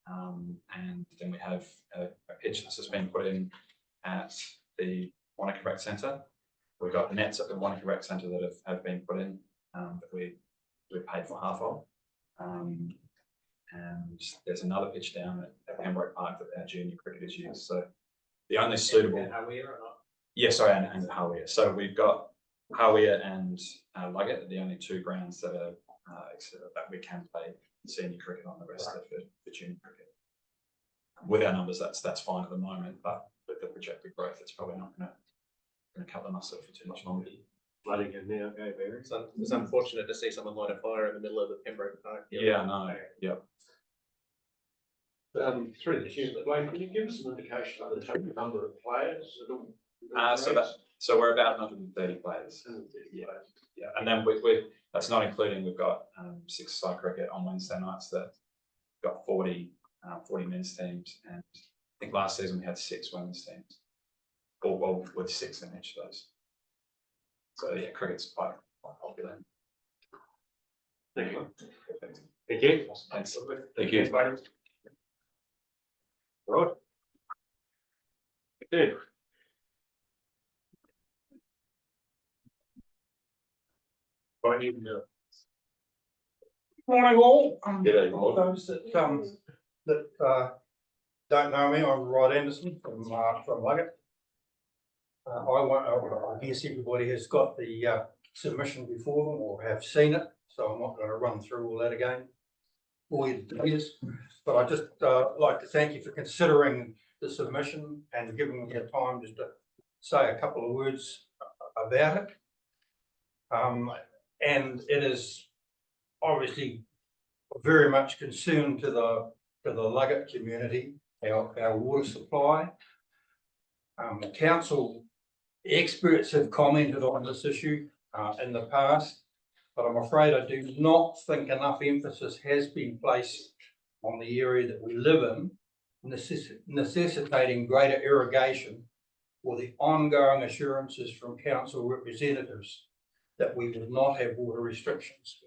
And then we have a pitch that's just been put in at the Wānaka Rec Centre. We've got nets at the Wānaka Rec Centre that have been put in that we've paid for half of. And there's another pitch down at Pembroke Park that our junior cricketers use. So the only suitable. And Hawea or not? Yeah, sorry, and Hawea. So we've got Hawea and Luggett are the only two grounds that are that we can play senior cricket on. The rest are for junior cricket. With our numbers, that's fine at the moment, but with the projected growth, it's probably not going to cut the muscle for too much longer. Flooding in now, go Barry. It's unfortunate to see someone light a fire in the middle of the Pembroke Park. Yeah, no, yep. Through the chair, Blaine, can you give us an indication of the total number of players? So we're about 130 players. Yeah, and then that's not including we've got 6-side cricket on Wednesday nights that got 40 men's teams, and I think last season we had 6 women's teams, all with 6 in each of those. So yeah, cricket's quite popular. Thank you. Thank you. Thanks. Thank you. Right. Okay. Right, you can do it. Morning all. G'day, Rod. Those that don't know me, I'm Rod Anderson from Wānaka. I guess everybody has got the submission before them or have seen it, so I'm not going to run through all that again. All your details, but I just like to thank you for considering the submission and giving me the time just to say a couple of words about it. And it is obviously very much concerned to the Luggett community, our water supply. Council experts have commented on this issue in the past, but I'm afraid I do not think enough emphasis has been placed on the area that we live in, necessitating greater irrigation, or the ongoing assurances from council representatives that we would not have water restrictions.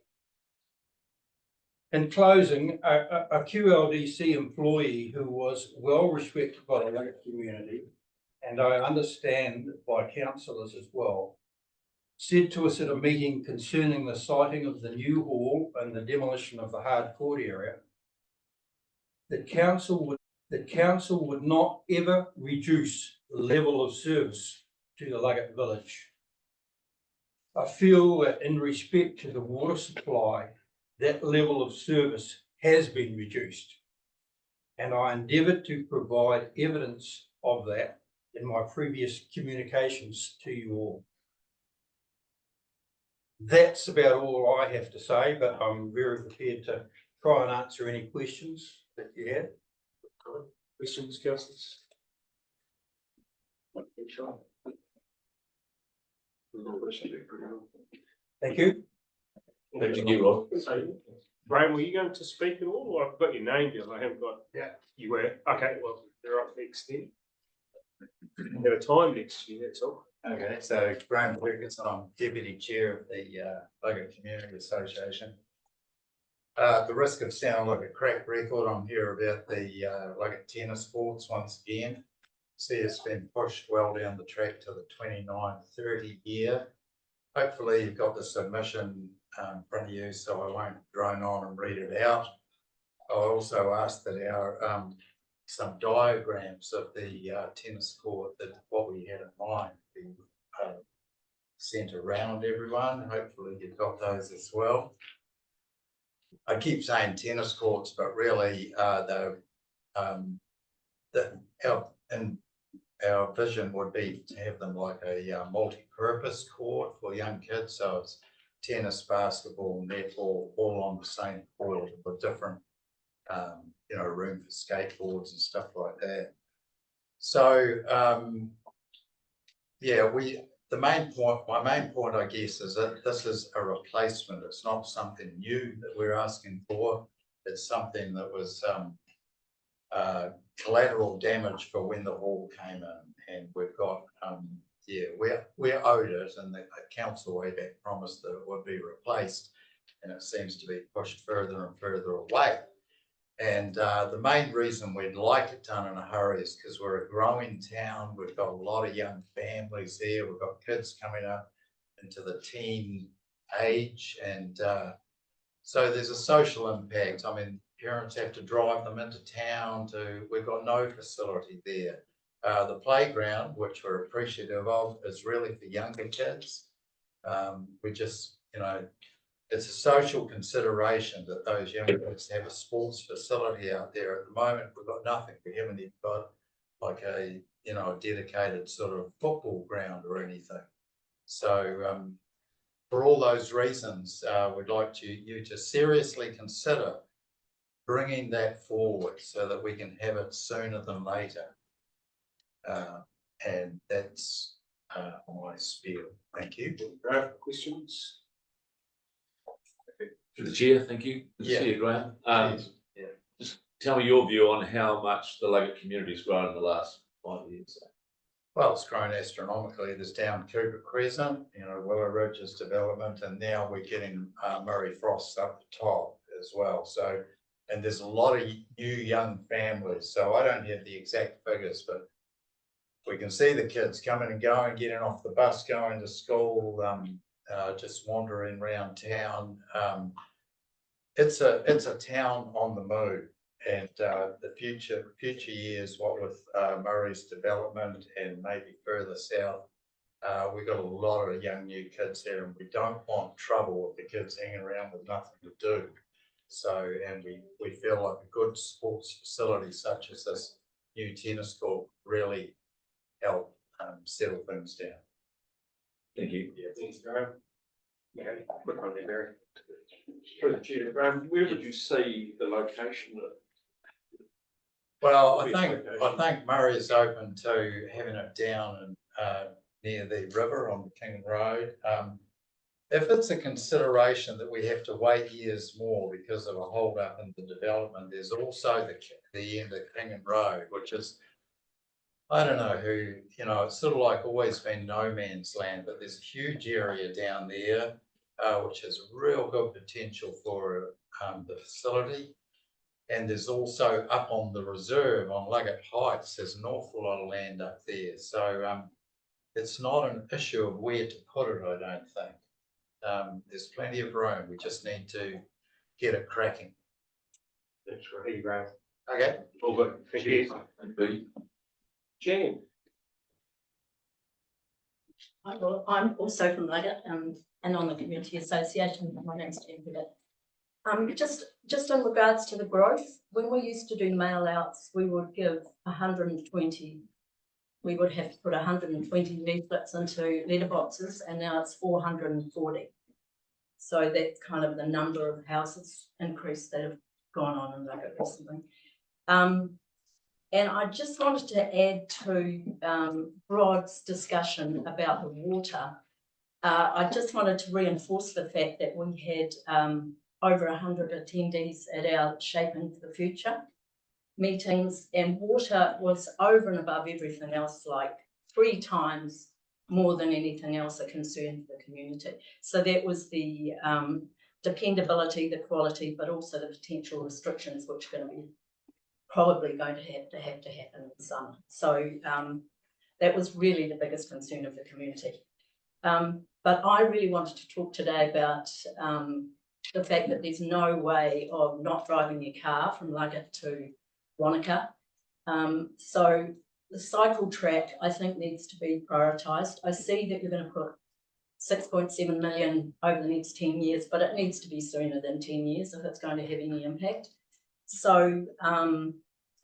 In closing, a QLDC employee who was well respected by the Luggett community, and I understand by councillors as well, said to us at a meeting concerning the siting of the new hall and the demolition of the hard court area, that council would not ever reduce the level of service to the Luggett village. I feel that in respect to the water supply, that level of service has been reduced, and I endeavoured to provide evidence of that in my previous communications to you all. That's about all I have to say, but I'm very prepared to try and answer any questions that you have. Questions, councillors? Thank you. Thank you, Rod. Graham, were you going to speak at all? Well, I've got your name down. I haven't got. Yeah. You were. Okay. Well, you're up next then. At a time next year. That's all. Okay, so Graham Ferguson, I'm Deputy Chair of the Luggett Community Association. At the risk of sounding like a crack record, I'm here about the Luggett tennis courts once again. See, it's been pushed well down the track to the 29-30 year. Hopefully you've got the submission in front of you, so I won't drone on and read it out. I also asked that our some diagrams of the tennis court, that what we had in mind, be sent around everyone. Hopefully you've got those as well. I keep saying tennis courts, but really our vision would be to have them like a multi-purpose court for young kids. So it's tennis, basketball, netball, all on the same court with different, room for skateboards and stuff like that. So, my main point, I guess, is that this is a replacement. It's not something new that we're asking for. It's something that was collateral damage for when the hall came in, and we've got we're owed it, and the council way back promised that it would be replaced, and it seems to be pushed further and further away. And the main reason we'd like it done in a hurry is because we're a growing town. We've got a lot of young families here. We've got kids coming up into the teen age, and so there's a social impact. I mean, parents have to drive them into town we've got no facility there. The playground, which we're appreciative of, is really for younger kids. We just, it's a social consideration that those young kids have a sports facility out there. At the moment, we've got nothing. We haven't even got like a dedicated sort of football ground or anything. So for all those reasons, we'd like you to seriously consider bringing that forward so that we can have it sooner than later. And that's my spiel. Thank you. Questions? To the chair, thank you. Good to see you, Graham. Just tell me your view on how much the Luggett community has grown in the last 5 years. Well, it's grown astronomically. There's down Cooper Crescent, you know, Willow Ridge's development, and now we're getting Murray Frost up the top as well. So, and there's a lot of new young families. So I don't have the exact figures, but we can see the kids coming and going, getting off the bus, going to school, just wandering around town. It's a town on the move. And the future years, what with Murray's development and maybe further south, we've got a lot of young new kids here, and we don't want trouble with the kids hanging around with nothing to do. So, and we feel like a good sports facility such as this new tennis court really help settle things down. Thank you. Yeah, thanks, Graham. Okay, quick one there, Barry. Through the chair, Graham, where would you see the location of? Well, I think Murray is open to having it down and near the river on the King Road. If it's a consideration that we have to wait years more because of a hold up in the development, there's also the end of King Road, which is, I don't know who, you know, it's sort of like always been no man's land, but there's a huge area down there, which has real good potential for the facility. And there's also up on the reserve on Luggett Heights, there's an awful lot of land up there. So it's not an issue of where to put it, I don't think. There's plenty of room. We just need to get it cracking. Thanks, Graham. Okay. All good. Thank you. Jan. Hi, well, I'm also from Luggett and on the Community Association. My name's Jan Piggott. Just in regards to the growth, when we used to do mail outs, we would give 120, we would have to put 120 leaflets into letterboxes, and now it's 440. So that's kind of the number of houses increase that have gone on in Luggett recently. And I just wanted to add to Rod's discussion about the water. I just wanted to reinforce the fact that we had over 100 attendees at our Shaping for the Future meetings, and water was over and above everything else, like 3 times more than anything else a concern for the community. So that was the dependability, the quality, but also the potential restrictions which are going to be probably going to have to happen in the summer. So that was really the biggest concern of the community. But I really wanted to talk today about the fact that there's no way of not driving your car from Luggett to Wānaka. So the cycle track, I think, needs to be prioritised. I see that you're going to put 6.7 million over the next 10 years, but it needs to be sooner than 10 years if it's going to have any impact. So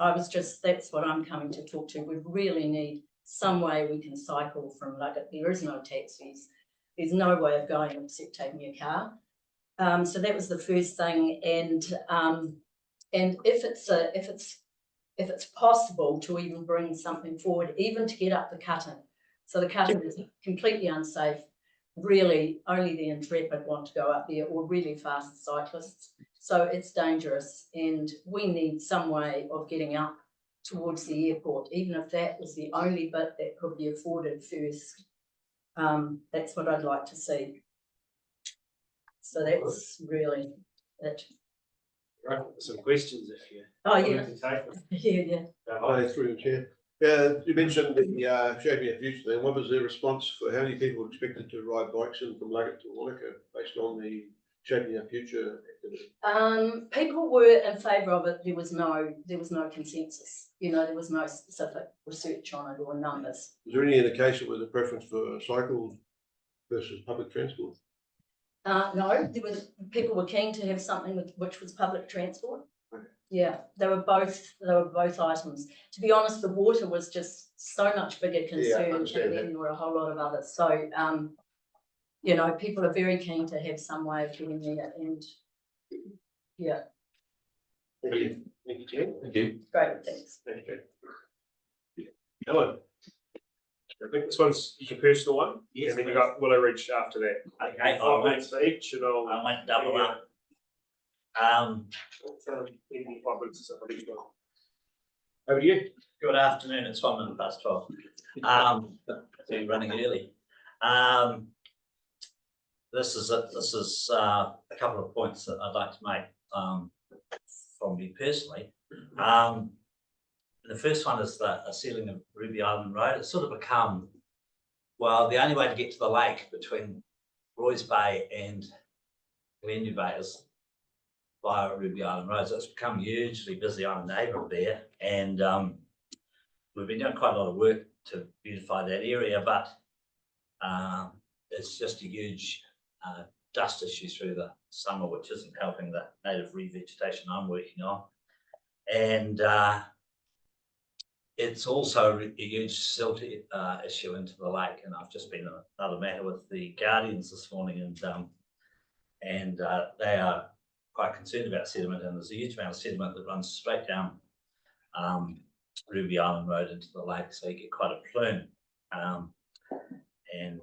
that's what I'm coming to talk to. We really need some way we can cycle from Luggett. There is no taxis. There's no way of going except taking your car. So that was the first thing, and if it's possible to even bring something forward, even to get up the Cutting. So the Cutting is completely unsafe. Really, only the intrepid want to go up there, or really fast cyclists. So it's dangerous, and we need some way of getting up towards the airport, even if that was the only bit that could be afforded first. That's what I'd like to see. So that's really it. Right, some questions if you. Oh, yeah. want to take them. Yeah. Hi, through the chair. Yeah, you mentioned the Shaping Our Future then. What was the response for how many people expected to ride bikes in from Luggett to Wānaka based on the Shaping Our Future activity? People were in favour of it. There was no consensus. You know, there was no specific research on it or numbers. Was there any indication with a preference for cycle versus public transport? No, people were keen to have something which was public transport. Okay. Yeah, they were both items. To be honest, the water was just so much bigger concern, and then there were a whole lot of others. So, you know, people are very keen to have some way of getting there, and yeah. Thank you. Thank you, Jen. Thank you. Great, thanks. Thank you. Helen. I think this one's your personal one. Yes. And then you got Willow Ridge after that. Okay. 5 minutes for each, and I went double up. 5 minutes or something. Over to you. Good afternoon, it's 1 minute past 12. Been running early. This is a couple of points that I'd like to make from me personally. The first one is the ceiling of Ruby Island Road. It's sort of become, well, the only way to get to the lake between Roy's Bay and Glenview Bay is via Ruby Island Road. So it's become hugely busy. I'm a neighbour there, and we've been doing quite a lot of work to beautify that area, but it's just a huge dust issue through the summer, which isn't helping the native revegetation I'm working on. And it's also a huge silt issue into the lake. And I've just been in another matter with the Guardians this morning, and they are quite concerned about sediment, and there's a huge amount of sediment that runs straight down Ruby Island Road into the lake, so you get quite a plume. And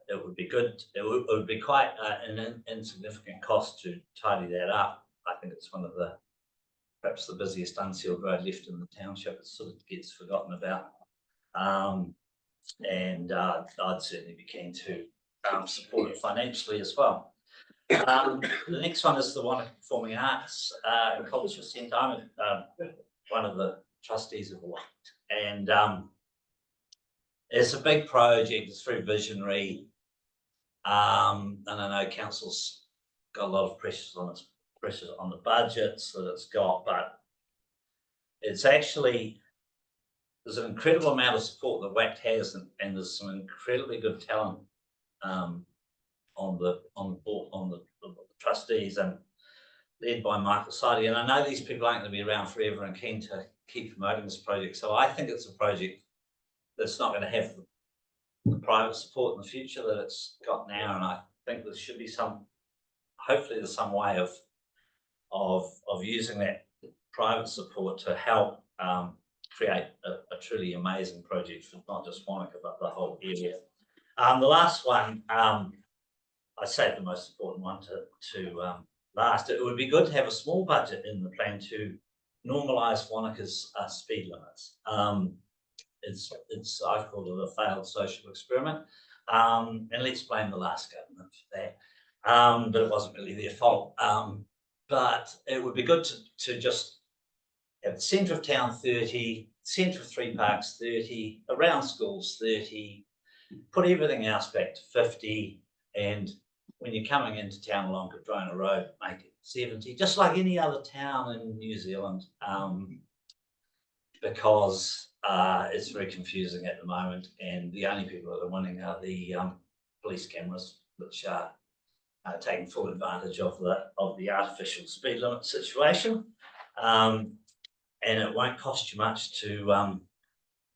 it would be good, it would be quite an insignificant cost to tidy that up. I think it's one of perhaps the busiest unsealed road left in the township. It sort of gets forgotten about. And I'd certainly be keen to support it financially as well. The next one is the Wānaka Performing Arts and Culture Centre. I'm one of the trustees of it, and it's a big project. It's very visionary, and I know council's got a lot of pressures on the budgets that it's got, but it's actually, there's an incredible amount of support that WACT has, and there's some incredibly good talent on the board, on the trustees, and led by Michael Sidey. And I know these people aren't going to be around forever and keen to keep promoting this project. So I think it's a project that's not going to have the private support in the future that it's got now. And I think there should be hopefully there's some way of using that private support to help create a truly amazing project for not just Wānaka, but the whole area. The last one, I saved the most important one to last. It would be good to have a small budget in the plan to normalise Wānaka's speed limits. I've called it a failed social experiment, and let's blame the last government for that. But it wasn't really their fault. But it would be good to just have the centre of town 30, centre of Three Parks 30, around schools 30, put everything else back to 50, and when you're coming into town along Cardrona Road, make it 70, just like any other town in New Zealand, because it's very confusing at the moment, and the only people that are winning are the police cameras, which are taking full advantage of the artificial speed limit situation. And it won't cost you much to,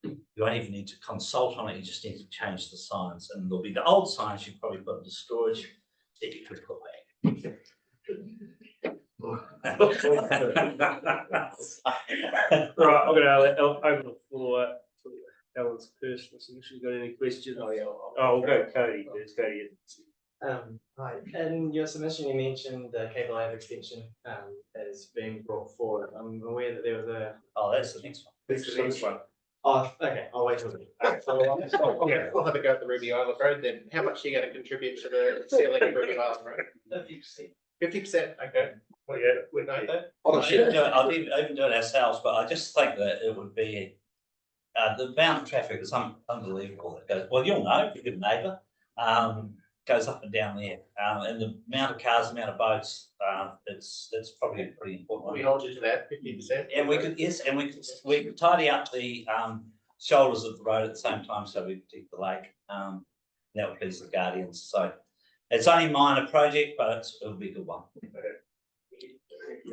you won't even need to consult on it, you just need to change the signs, and there'll be the old signs you probably put into storage that you could put back. Right, I'm going to open the floor to Alan's personal submission. Got any questions? Oh, yeah. We'll go Cody. There's Cody. Hi. In your submission, you mentioned the cable line extension as being brought forward. I'm aware that there was a. Oh, that's the next one. That's the next one. Oh, okay. I'll wait till Yeah, we'll have a go at the Ruby Island Road then. How much are you going to contribute to the ceiling of Ruby Island Road? 50%. 50%, okay. Well, yeah, we know that. I'll even do it ourselves, but I just think that it would be the amount of traffic is unbelievable. That goes, well, you'll know if you're a good neighbour. Goes up and down there, and the amount of cars, the amount of boats, it's probably a pretty important one. We hold you to that 50%. And we could, yes, and we could tidy up the shoulders of the road at the same time, so we protect the lake. That would please the Guardians. So it's only a minor project, but it'll be a good one.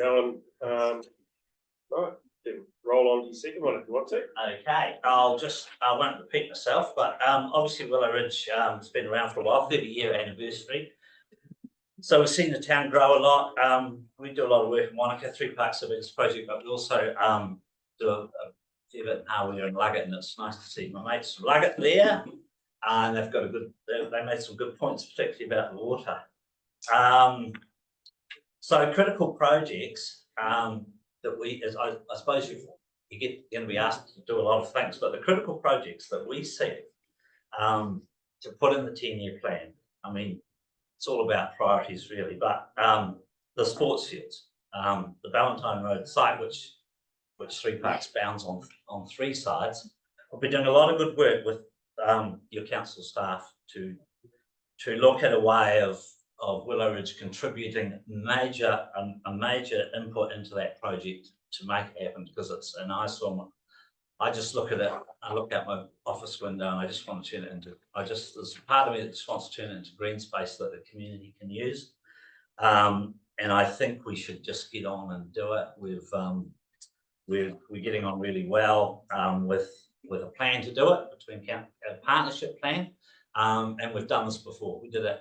Alan, right, then roll on to your second one if you want to. Okay, I won't repeat myself, but obviously Willow Ridge has been around for a while, 30-year anniversary. So we've seen the town grow a lot. We do a lot of work in Wānaka, Three Parks of this project, but we also do a fair bit now we're in Luggett, and it's nice to see my mates from Luggett there. And they've got they made some good points, particularly about the water. So critical projects that I suppose you've you're going to be asked to do a lot of things, but the critical projects that we see to put in the 10-year plan, I mean, it's all about priorities really, but the sports fields, the Valentine Road site, which Three Parks bounds on three sides. I've been doing a lot of good work with your council staff to look at a way of Willow Ridge contributing a major input into that project to make it happen, because it's an eyesore. I just look at it, I look out my office window and I just want to turn it into, there's part of me that just wants to turn it into green space that the community can use. And I think we should just get on and do it. We're getting on really well with a plan to do it, a partnership plan. And we've done this before. We did it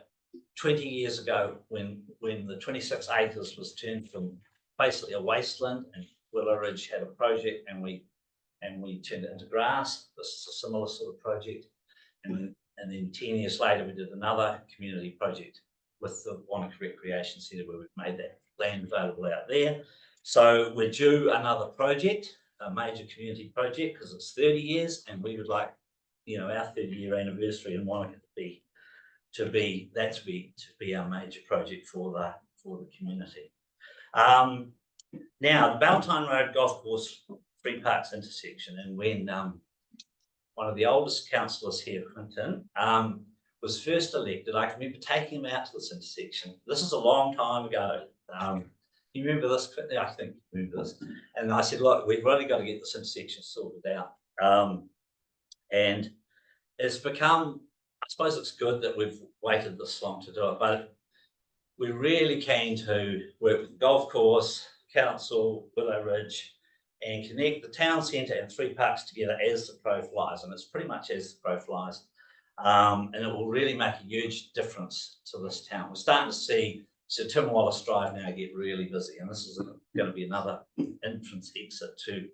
20 years ago when the 26 acres was turned from basically a wasteland, and Willow Ridge had a project, and we turned it into grass. This is a similar sort of project. And then 10 years later, we did another community project with the Wānaka Recreation Centre, where we've made that land available out there. So we're due another project, a major community project, because it's 30 years, and we would like, our 30-year anniversary in Wānaka to be our major project for the community. Now, the Valentine Road Golf Course Three Parks intersection, and when one of the oldest councillors here, Quinton, was first elected, I can remember taking him out to this intersection. This is a long time ago. You remember this? I think you remember this. And I said, look, we've really got to get this intersection sorted out. And it's become, I suppose it's good that we've waited this long to do it, but we're really keen to work with the golf course, council, Willow Ridge, and connect the town centre and Three Parks together as the crow flies, and it's pretty much as the crow flies. And it will really make a huge difference to this town. We're starting to see Sir Tim Wallace Drive now get really busy, and this is going to be another entrance exit to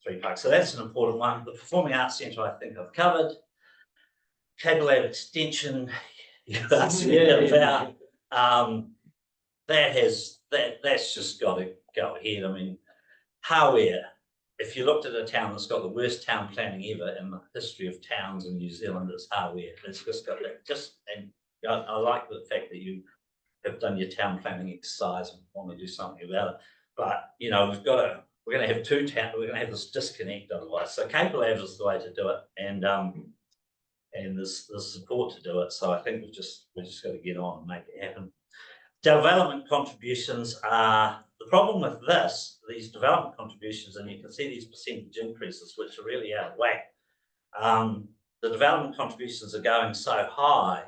Three Parks. So that's an important one. The Performing Arts Centre, I think I've covered. Cable Lab Extension, that's just got to go ahead. I mean, Hawea, if you looked at a town that's got the worst town planning ever in the history of towns in New Zealand, it's Hawea. It's just got that. And I like the fact that you have done your town planning exercise and want to do something about it. But we're going to have two towns. We're going to have this disconnect otherwise. So Cable Labs is the way to do it, and there's support to do it. So I think we just got to get on and make it happen. Development contributions are the problem with these development contributions, and you can see these percentage increases, which are really out of whack. The development contributions are going so high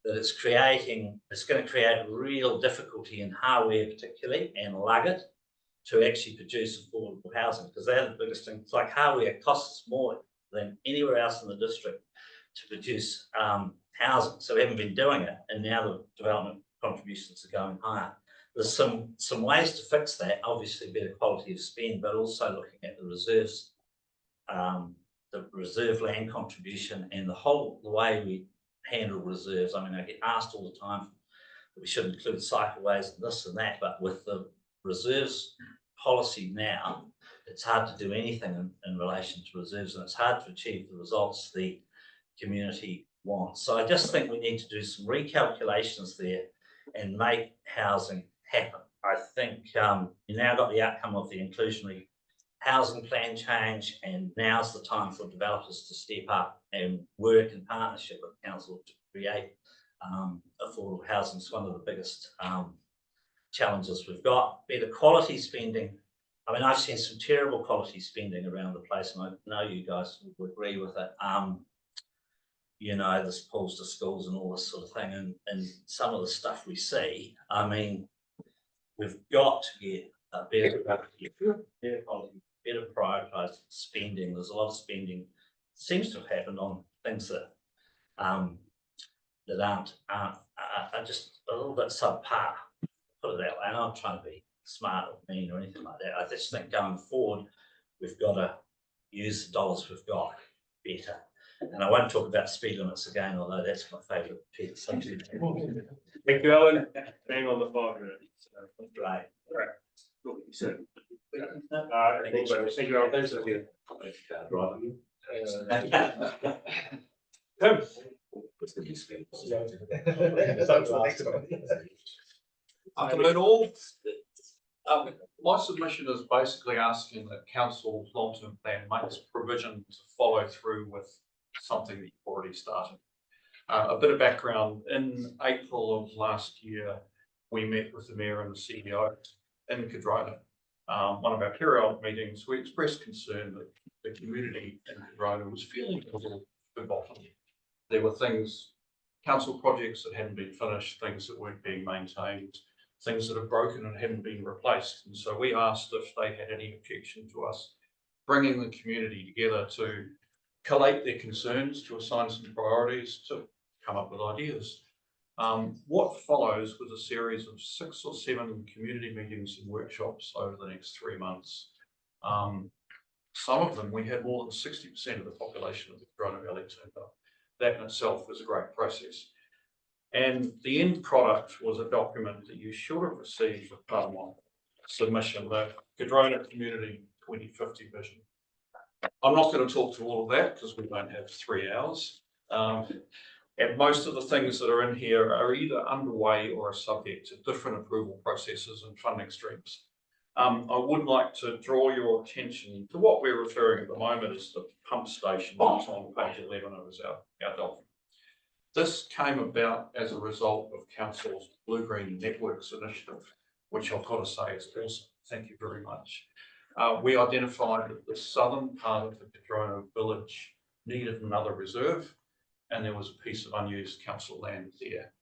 that it's going to create a real difficulty in Hawea particularly, and Luggett, to actually produce affordable housing, because they're the biggest thing. It's like Hawea costs more than anywhere else in the district to produce housing. So we haven't been doing it, and now the development contributions are going higher. There's some ways to fix that, obviously better quality of spend, but also looking at the reserves, the reserve land contribution, and the way we handle reserves. I mean, I get asked all the time that we should include cycleways and this and that, but with the reserves policy now, it's hard to do anything in relation to reserves, and it's hard to achieve the results the community wants. So I just think we need to do some recalculations there and make housing happen. I think you now got the outcome of the inclusionary housing plan change, and now's the time for developers to step up and work in partnership with council to create affordable housing. It's one of the biggest challenges we've got. Better quality spending. I mean, I've seen some terrible quality spending around the place, and I know you guys would agree with it. This pools to schools and all this sort of thing, and some of the stuff we see, I mean, we've got to get a better quality, better prioritised spending. There's a lot of spending seems to have happened on things that aren't are just a little bit subpar, put it that way. And I'm not trying to be smart or mean or anything like that. I just think going forward, we've got to use the dollars we've got better. And I won't talk about speed limits again, although that's my favourite subject. Thank you, Alan. Bang on the 5 minutes. Right. Talk to you soon. Thank you. Afternoon all. My submission is basically asking that council's long-term plan makes provision to follow through with something that you've already started. A bit of background, in April of last year, we met with the mayor and the CEO in Cardrona. One of our periodic meetings, we expressed concern that the community in Cardrona was feeling a little forgotten. There were things, council projects that hadn't been finished, things that weren't being maintained, things that have broken and hadn't been replaced. And so we asked if they had any objection to us bringing the community together to collate their concerns, to assign some priorities, to come up with ideas. What follows was a series of 6 or 7 community meetings and workshops over the next 3 months. Some of them, we had more than 60% of the population of the Cardrona Valley turned up. That in itself was a great process. And the end product was a document that you should have received as part of my submission, the Cardrona Community 2050 Vision. I'm not going to talk to all of that because we don't have 3 hours. And most of the things that are in here are either underway or are subject to different approval processes and funding streams. I would like to draw your attention to what we're referring at the moment as the pump station that's on page 11 of our document. This came about as a result of Council's Blue-Green Networks initiative, which I've got to say is awesome. Thank you very much. We identified that the southern part of the Cardrona village needed another reserve, and there was a piece of unused council land there.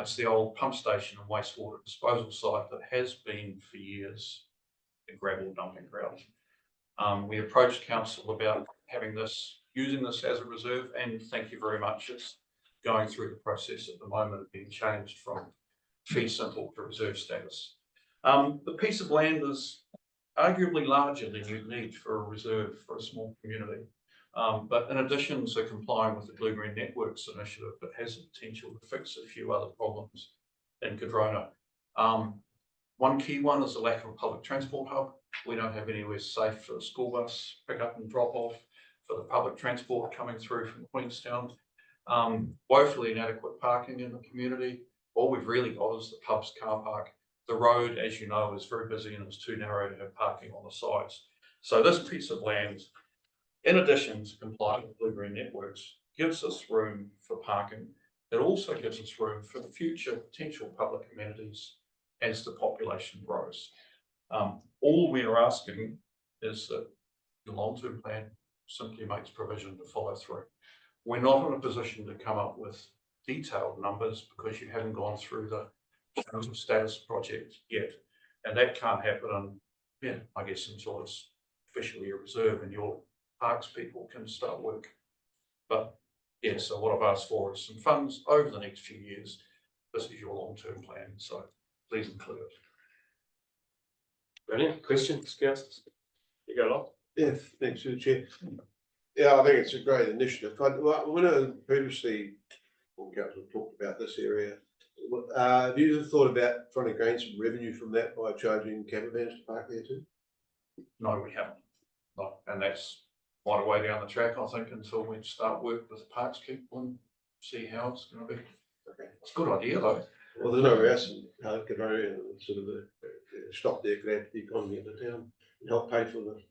It's the old pump station and wastewater disposal site that has been for years a gravel dumping ground. We approached council about having this, using this as a reserve, and thank you very much. It's going through the process at the moment of being changed from fee simple to reserve status. The piece of land is arguably larger than you'd need for a reserve for a small community. But in addition to complying with the Blue-Green Networks initiative, it has the potential to fix a few other problems in Cardrona. One key one is the lack of a public transport hub. We don't have anywhere safe for the school bus pick up and drop off, for the public transport coming through from Queenstown. Woefully inadequate parking in the community. All we've really got is the pub's car park. The road, as you know, is very busy and it's too narrow to have parking on the sides. So this piece of land, in addition to complying with Blue-Green Networks, gives us room for parking. It also gives us room for the future potential public amenities as the population grows. All we are asking is that the long-term plan simply makes provision to follow through. We're not in a position to come up with detailed numbers because you haven't gone through the status project yet. And that can't happen I guess until it's officially a reserve and your parks people can start work. But yeah, so what I've asked for is some funds over the next few years. This is your long-term plan, so please include it. Brilliant. Questions, councillors? You go along. Yeah, thanks, Chair. Yeah, I think it's a great initiative. When I previously, council talked about this area, have you thought about trying to gain some revenue from that by charging camper vans to park there too? No, we haven't. No, and that's quite a way down the track, I think, until we start work with the parks people and see how it's going to be. Okay, it's a good idea though. Well, there's nowhere else in Cardrona, and sort of the stop there could add to the economy of the town and help pay for the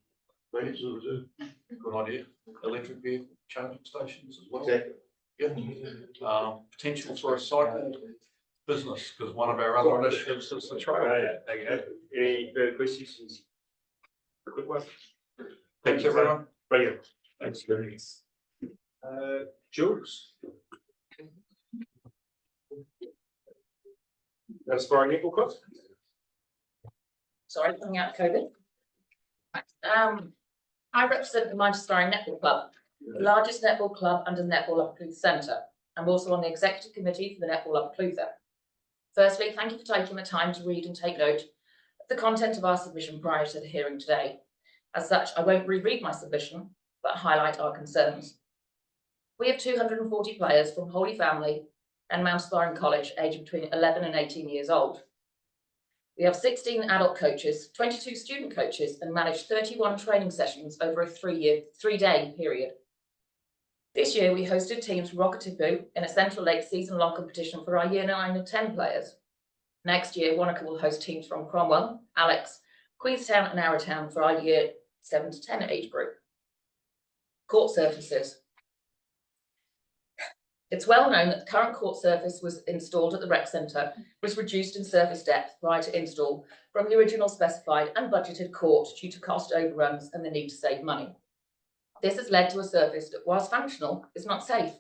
maintenance of the reserve. Good idea. Electric vehicle charging stations as well. Exactly. Yeah. Potential for a cycle business because one of our other initiatives is the trail. Any further questions? Quick one. Thanks everyone. Brilliant. Thanks. Jules. That's for our netball club. Sorry, coming out of COVID. I represent the Manchester Netball Club, the largest netball club under the Netball Upper Clutha Centre. I'm also on the executive committee for the Netball Upper Clutha. Firstly, thank you for taking the time to read and take note of the content of our submission prior to the hearing today. As such, I won't reread my submission, but highlight our concerns. We have 240 players from Holy Family and Mount Sparring College aged between 11 and 18 years old. We have 16 adult coaches, 22 student coaches, and manage 31 training sessions over a three-day period. This year, we hosted teams from Rockatipu in a Central Lakes season-long competition for our Year 9 and 10 players. Next year, Wānaka will host teams from Cromwell, Alex, Queenstown and Arrowtown for our Year 7 to 10 age group. Court surfaces. It's well known that the current court surface was installed at the rec centre was reduced in surface depth prior to install from the original specified and budgeted court due to cost overruns and the need to save money. This has led to a surface that, whilst functional, is not safe.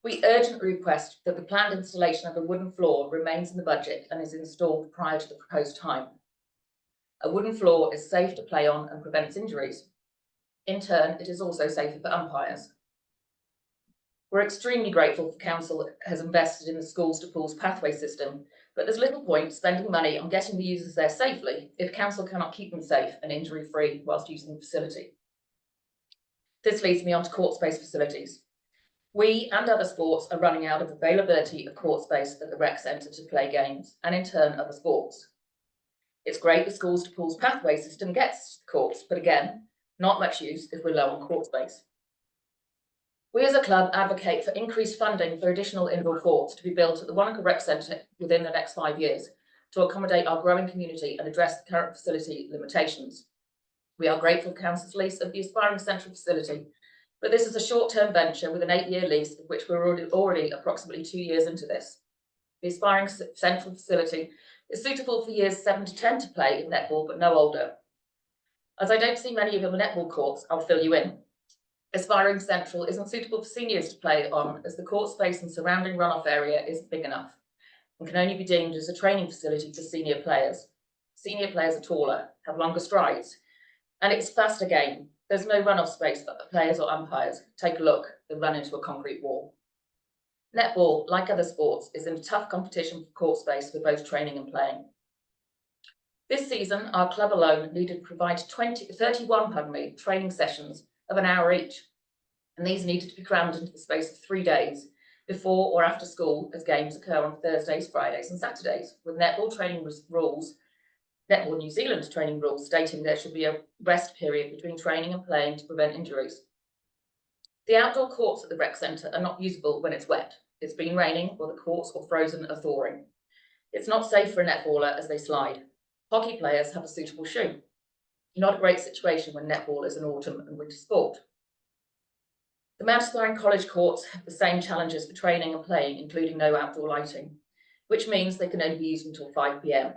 We urgently request that the planned installation of a wooden floor remains in the budget and is installed prior to the proposed time. A wooden floor is safe to play on and prevents injuries. In turn, it is also safer for umpires. We're extremely grateful the council has invested in the schools to pools pathway system, but there's little point spending money on getting the users there safely if council cannot keep them safe and injury-free whilst using the facility. This leads me on to court space facilities. We and other sports are running out of availability of court space at the rec centre to play games, and in turn other sports. It's great the schools to pools pathway system gets courts, but again, not much use if we're low on court space. We as a club advocate for increased funding for additional indoor courts to be built at the Wānaka Rec Centre within the next 5 years to accommodate our growing community and address the current facility limitations. We are grateful for council's lease of the aspiring central facility, but this is a short-term venture with an 8-year lease, of which we're already approximately 2 years into this. The aspiring central facility is suitable for years 7 to 10 to play in netball, but no older. As I don't see many of your netball courts, I'll fill you in. Aspiring Central isn't suitable for seniors to play on, as the court space and surrounding runoff area isn't big enough and can only be deemed as a training facility for senior players. Senior players are taller, have longer strides, and it's a faster game. There's no runoff space for players or umpires. Take a look, they run into a concrete wall. Netball, like other sports, is in tough competition for court space for both training and playing. This season, our club alone needed to provide 31 training sessions of an hour each, and these needed to be crammed into the space of 3 days before or after school, as games occur on Thursdays, Fridays and Saturdays, with netball training rules, Netball New Zealand training rules stating there should be a rest period between training and playing to prevent injuries. The outdoor courts at the rec centre are not usable when it's wet. It's been raining or the courts are frozen or thawing. It's not safe for a netballer as they slide. Hockey players have a suitable shoe. Not a great situation when netball is an autumn and winter sport. The Mount Aspiring College courts have the same challenges for training and playing, including no outdoor lighting, which means they can only be used until 5 PM.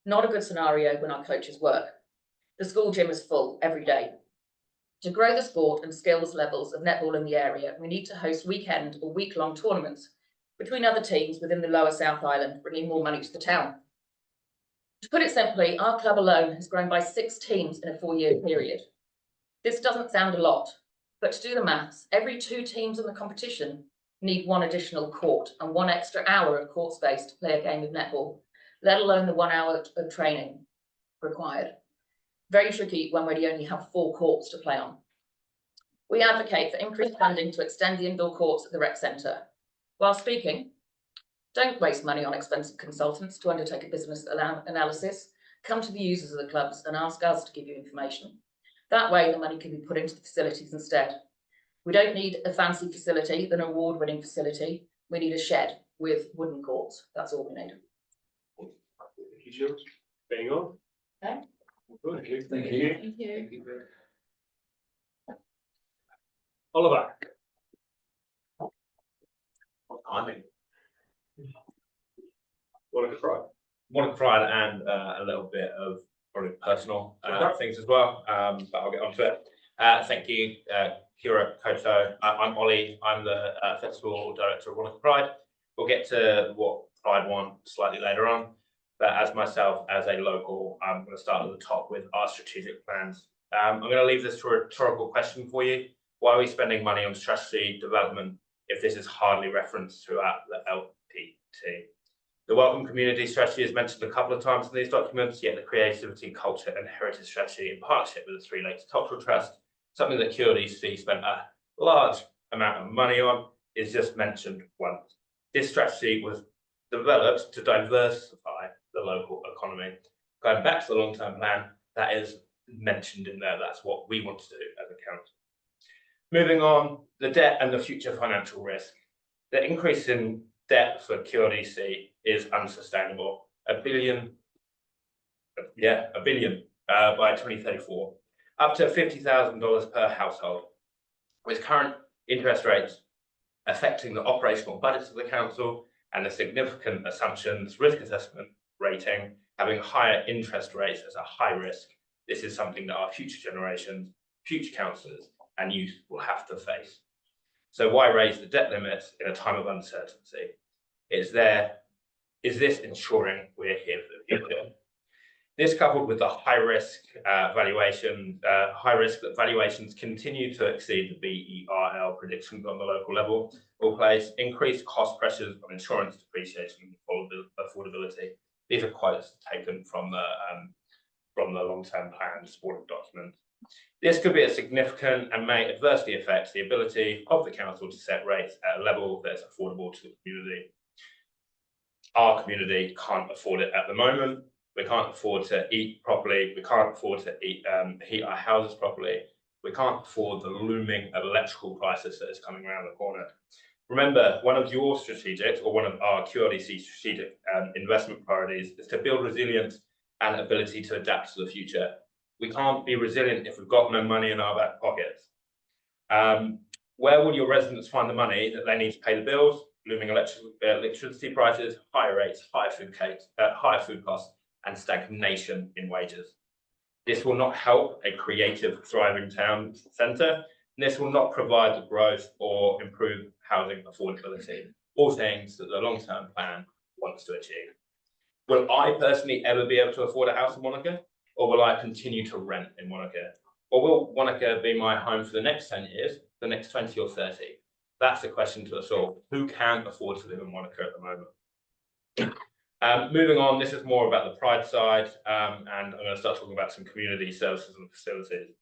Not a good scenario when our coaches work. The school gym is full every day. To grow the sport and skills levels of netball in the area, we need to host weekend or week-long tournaments between other teams within the lower South Island, bringing more money to the town. To put it simply, our club alone has grown by 6 teams in a 4-year period. This doesn't sound a lot, but to do the maths, every 2 teams in the competition need 1 additional court and 1 extra hour of court space to play a game of netball, let alone the 1 hour of training required. Very tricky when we only have 4 courts to play on. We advocate for increased funding to extend the indoor courts at the rec centre. While speaking, don't waste money on expensive consultants to undertake a business analysis. Come to the users of the clubs and ask us to give you information. That way the money can be put into the facilities instead. We don't need a fancy facility, an award-winning facility. We need a shed with wooden courts. That's all we need. Thank you, Jules. Bang on. Okay. Thank you. Thank you. Oliver. Timing. Wānaka Pride and a little bit of probably personal things as well, but I'll get onto it. Thank you, Kira Koto. I'm Ollie. I'm the Festival Director of Wānaka Pride. We'll get to what Pride want slightly later on, but as myself, as a local, I'm going to start at the top with our strategic plans. I'm going to leave this to a rhetorical question for you. Why are we spending money on strategy development if this is hardly referenced throughout the LPT? The Welcome Community Strategy is mentioned a couple of times in these documents, yet the Creativity, Culture and Heritage Strategy in partnership with the Three Lakes Cultural Trust, something that QLDC spent a large amount of money on, is just mentioned once. This strategy was developed to diversify the local economy. Going back to the long-term plan, that is mentioned in there. That's what we want to do as a council. Moving on, the debt and the future financial risk. The increase in debt for QLDC is unsustainable. $1 billion by 2034, up to $50,000 per household. With current interest rates affecting the operational budgets of the council and the significant assumptions risk assessment rating having higher interest rates as a high risk, this is something that our future generations, future councillors and youth will have to face. So why raise the debt limits in a time of uncertainty? Is this ensuring we're here for the future? This coupled with the high risk that valuations continue to exceed the BERL predictions on the local level, will place increased cost pressures on insurance depreciation and affordability. These are quotes taken from the long-term plan supporting document. This could be a significant and may adversely affect the ability of the council to set rates at a level that's affordable to the community. Our community can't afford it at the moment. We can't afford to eat properly. We can't afford to heat our houses properly. We can't afford the looming electrical crisis that is coming around the corner. Remember, one of your strategic, or one of our QLDC strategic investment priorities is to build resilience and ability to adapt to the future. We can't be resilient if we've got no money in our back pockets. Where will your residents find the money that they need to pay the bills, looming electricity prices, higher rates, higher food costs, and stagnation in wages? This will not help a creative, thriving town centre. This will not provide the growth or improve housing affordability, all things that the long-term plan wants to achieve. Will I personally ever be able to afford a house in Wānaka? Or will I continue to rent in Wānaka? Or will Wānaka be my home for the next 10 years, the next 20 or 30? That's the question to us all. Who can afford to live in Wānaka at the moment? Moving on, this is more about the pride side, and I'm going to start talking about some community services and facilities.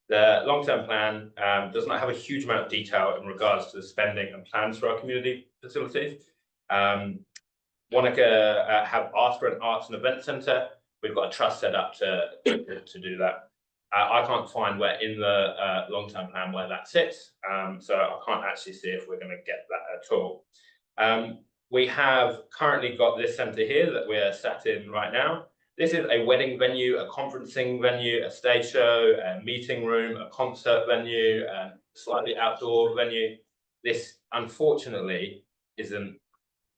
The long-term plan does not have a huge amount of detail in regards to the spending and plans for our community facilities. Wānaka have asked for an arts and event centre. We've got a trust set up to do that. I can't find where in the long-term plan where that sits, so I can't actually see if we're going to get that at all. We have currently got this centre here that we're sat in right now. This is a wedding venue, a conferencing venue, a stage show, a meeting room, a concert venue, a slightly outdoor venue. This, unfortunately, isn't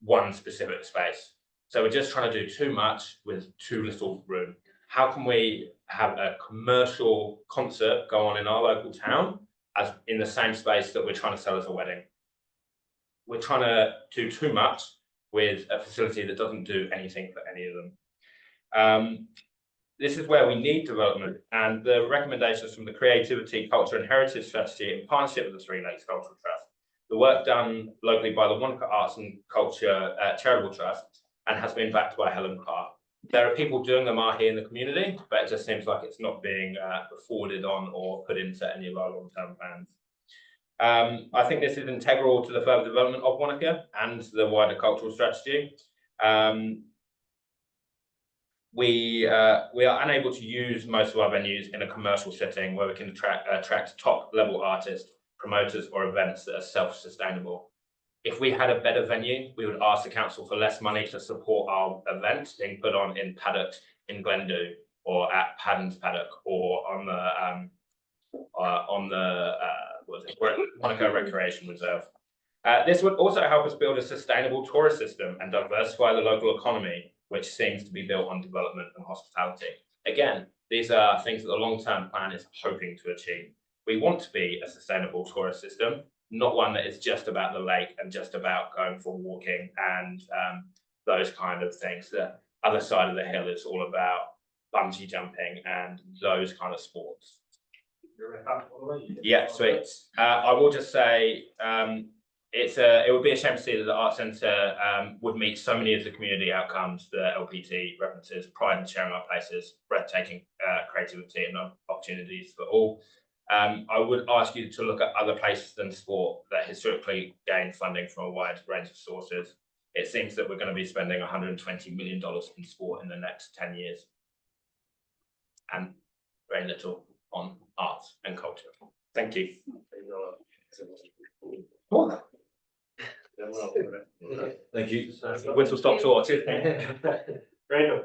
one specific space. So we're just trying to do too much with too little room. How can we have a commercial concert go on in our local town as in the same space that we're trying to sell as a wedding? We're trying to do too much with a facility that doesn't do anything for any of them. This is where we need development, and the recommendations from the Creativity, Culture and Heritage Strategy in partnership with the Three Lakes Cultural Trust, the work done locally by the Wānaka Arts and Culture Charitable Trust, and has been backed by Helen Carr. There are people doing them out here in the community, but it just seems like it's not being forwarded on or put into any of our long-term plans. I think this is integral to the further development of Wānaka and the wider cultural strategy. We are unable to use most of our venues in a commercial setting where we can attract top-level artists, promoters, or events that are self-sustainable. If we had a better venue, we would ask the council for less money to support our events being put on in paddocks in Glendhu, or at Paddon's Paddock, or on the Wānaka Recreation Reserve. This would also help us build a sustainable tourist system and diversify the local economy, which seems to be built on development and hospitality. Again, these are things that the long-term plan is hoping to achieve. We want to be a sustainable tourist system, not one that is just about the lake and just about going for walking and those kind of things. The other side of the hill is all about bungee jumping and those kind of sports. Yeah, sweet. I will just say it would be a shame to see that the Arts Centre would meet so many of the community outcomes, the LPT references, pride in sharing our places, breathtaking creativity and opportunities for all. I would ask you to look at other places than sport that historically gained funding from a wide range of sources. it seems that we're going to be spending $120 million in sport in the next 10 years. And very little on arts and culture. Thank you. Thank you. Whistle stop tour. Cheers. Randall.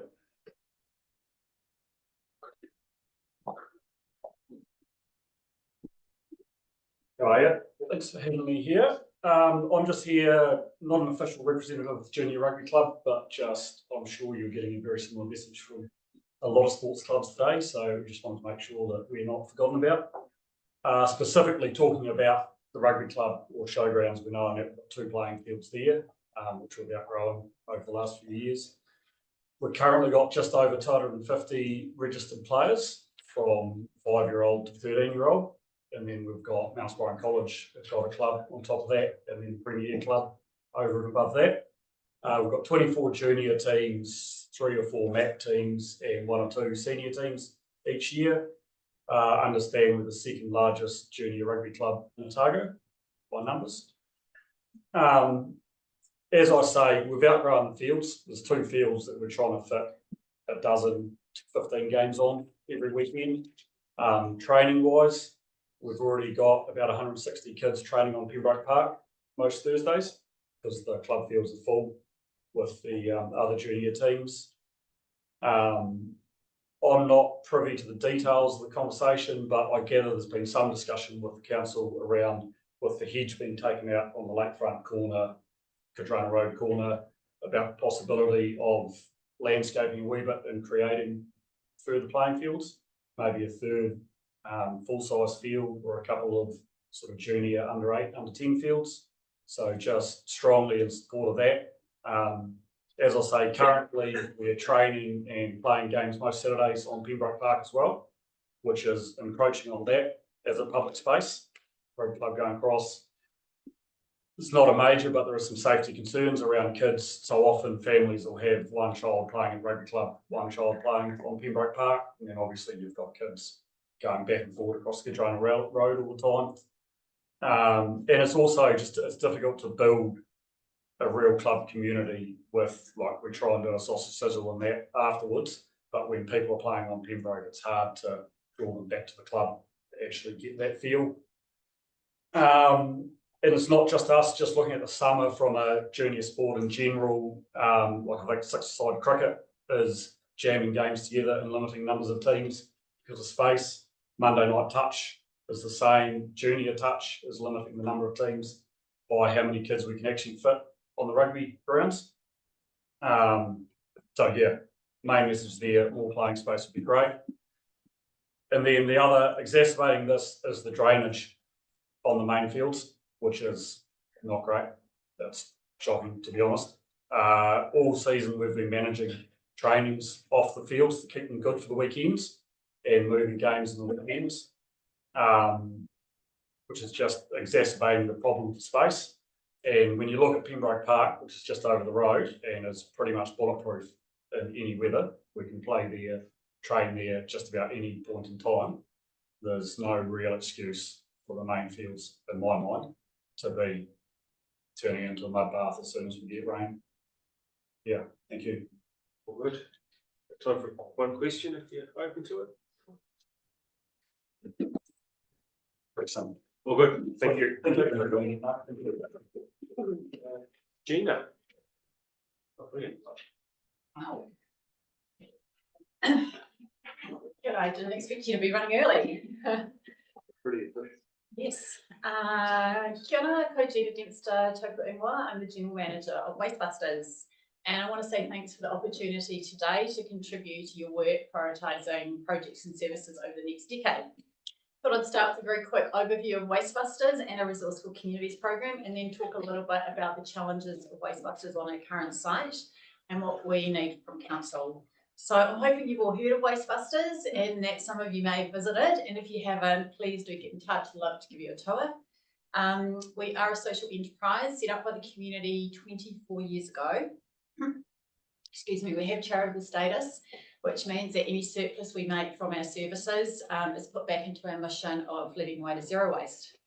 How are you? Thanks for having me here. I'm just here, not an official representative of the Junior Rugby Club, but just I'm sure you're getting a very similar message from a lot of sports clubs today. So we just want to make sure that we're not forgotten about. Specifically talking about the rugby club or showgrounds, we know I've got 2 playing fields there, which we've outgrown over the last few years. We've currently got just over 250 registered players from 5-year-old to 13-year-old. And then we've got Mount Sparring College, it's got a club on top of that, and then Premier Club over and above that. We've got 24 junior teams, 3 or 4 MAC teams, and 1 or 2 senior teams each year. Understand we're the 2nd largest junior rugby club in Otago by numbers. As I say, we've outgrown the fields. There's 2 fields that we're trying to fit 12 to 15 games on every weekend. Training wise, we've already got about 160 kids training on Pembroke Park most Thursdays because the club fields are full with the other junior teams. I'm not privy to the details of the conversation, but I gather there's been some discussion with the council around with the hedge being taken out on the lakefront corner, Katrana Road corner, about the possibility of landscaping a wee bit and creating further playing fields, maybe a 3rd full-size field or a couple of sort of junior under 8, under 10 fields. So just strongly in support of that. As I say, currently we're training and playing games most Saturdays on Pembroke Park as well, which is encroaching on that as a public space. Rugby club going across. It's not a major, but there are some safety concerns around kids. So often families will have 1 child playing at rugby club, 1 child playing on Pembroke Park, and then obviously you've got kids going back and forward across the Katrana Road all the time. And it's also just, it's difficult to build a real club community with, like, we try and do a sausage sizzle and that afterwards, but when people are playing on Pembroke, it's hard to draw them back to the club to actually get that feel. And it's not just us, just looking at the summer from a junior sport in general, like I think 6-a-side cricket is jamming games together and limiting numbers of teams because of space. Monday night touch is the same. Junior touch is limiting the number of teams by how many kids we can actually fit on the rugby grounds. So yeah, main message there, more playing space would be great. And then the other exacerbating this is the drainage on the main fields, which is not great. That's shocking, to be honest. All season we've been managing trainings off the fields to keep them good for the weekends and moving games in the weekends, which is just exacerbating the problem for space. And when you look at Pembroke Park, which is just over the road and is pretty much bulletproof in any weather, we can play there, train there just about any point in time. There's no real excuse for the main fields, in my mind, to be turning into a mud bath as soon as we get rain. Yeah, thank you. All good. Time for 1 question if you're open to it. Excellent. All good. Thank you. Thank you. Gina. Oh, brilliant. Wow. Good, I didn't expect you to be running early. Brilliant. Yes. Kia ora, ko Gina Dempster Taupu Ingoa. I'm the General Manager of Wastebusters. And I want to say thanks for the opportunity today to contribute to your work prioritising projects and services over the next decade. Thought I'd start with a very quick overview of Wastebusters and our Resourceful Communities program, and then talk a little bit about the challenges of Wastebusters on our current site and what we need from council. So I'm hoping you've all heard of Wastebusters and that some of you may have visited, and if you haven't, please do get in touch. I'd love to give you a tour. We are a social enterprise set up by the community 24 years ago. Excuse me, we have charitable status, which means that any surplus we make from our services is put back into our mission of living away to zero waste.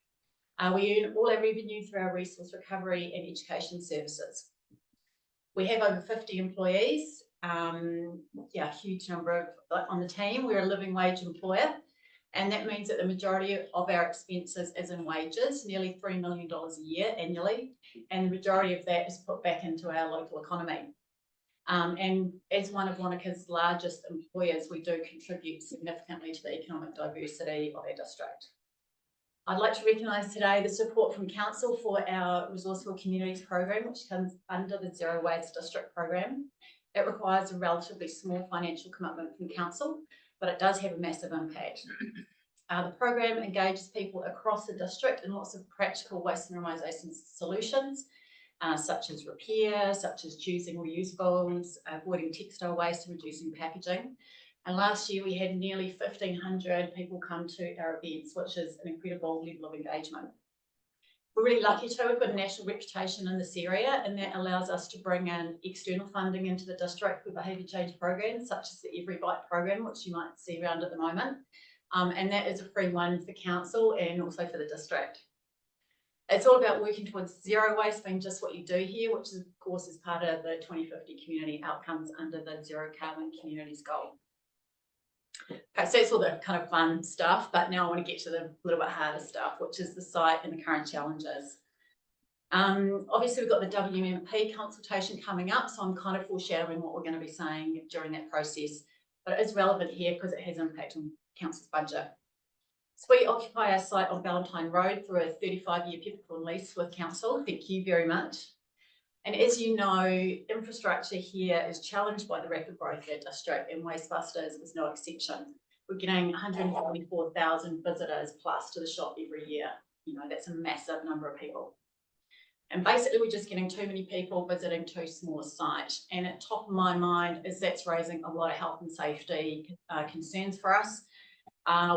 We earn all our revenue through our resource recovery and education services. We have over 50 employees, yeah, huge number on the team. We're a living wage employer, and that means that the majority of our expenses is in wages, nearly $3 million a year annually, and the majority of that is put back into our local economy. And as one of Wānaka's largest employers, we do contribute significantly to the economic diversity of our district. I'd like to recognise today the support from Council for our Resourceful Communities program, which comes under the Zero Waste District program. It requires a relatively small financial commitment from Council, but it does have a massive impact. The program engages people across the district in lots of practical waste minimisation solutions, such as repair, such as choosing reusables, avoiding textile waste and reducing packaging. And last year we had nearly 1,500 people come to our events, which is an incredible level of engagement. We're really lucky to have got a national reputation in this area, and that allows us to bring in external funding into the district for behaviour change programs, such as the Every Bite program, which you might see around at the moment. And that is a free one for Council and also for the district. It's all about working towards zero waste being just what you do here, which is, of course, is part of the 2050 community outcomes under the Zero Carbon Communities goal. Okay, so that's all the kind of fun stuff, but now I want to get to the little bit harder stuff, which is the site and the current challenges. Obviously, we've got the WMP consultation coming up, so I'm kind of foreshadowing what we're going to be saying during that process, but it is relevant here because it has impact on Council's budget. So we occupy our site on Valentine Road through a 35-year peppercorn lease with Council. Thank you very much. And as you know, infrastructure here is challenged by the rapid growth of our district, and Wastebusters is no exception. We're getting 144,000 visitors plus to the shop every year. You know, that's a massive number of people. And basically, we're just getting too many people visiting too small a site. And at top of my mind is that's raising a lot of health and safety concerns for us.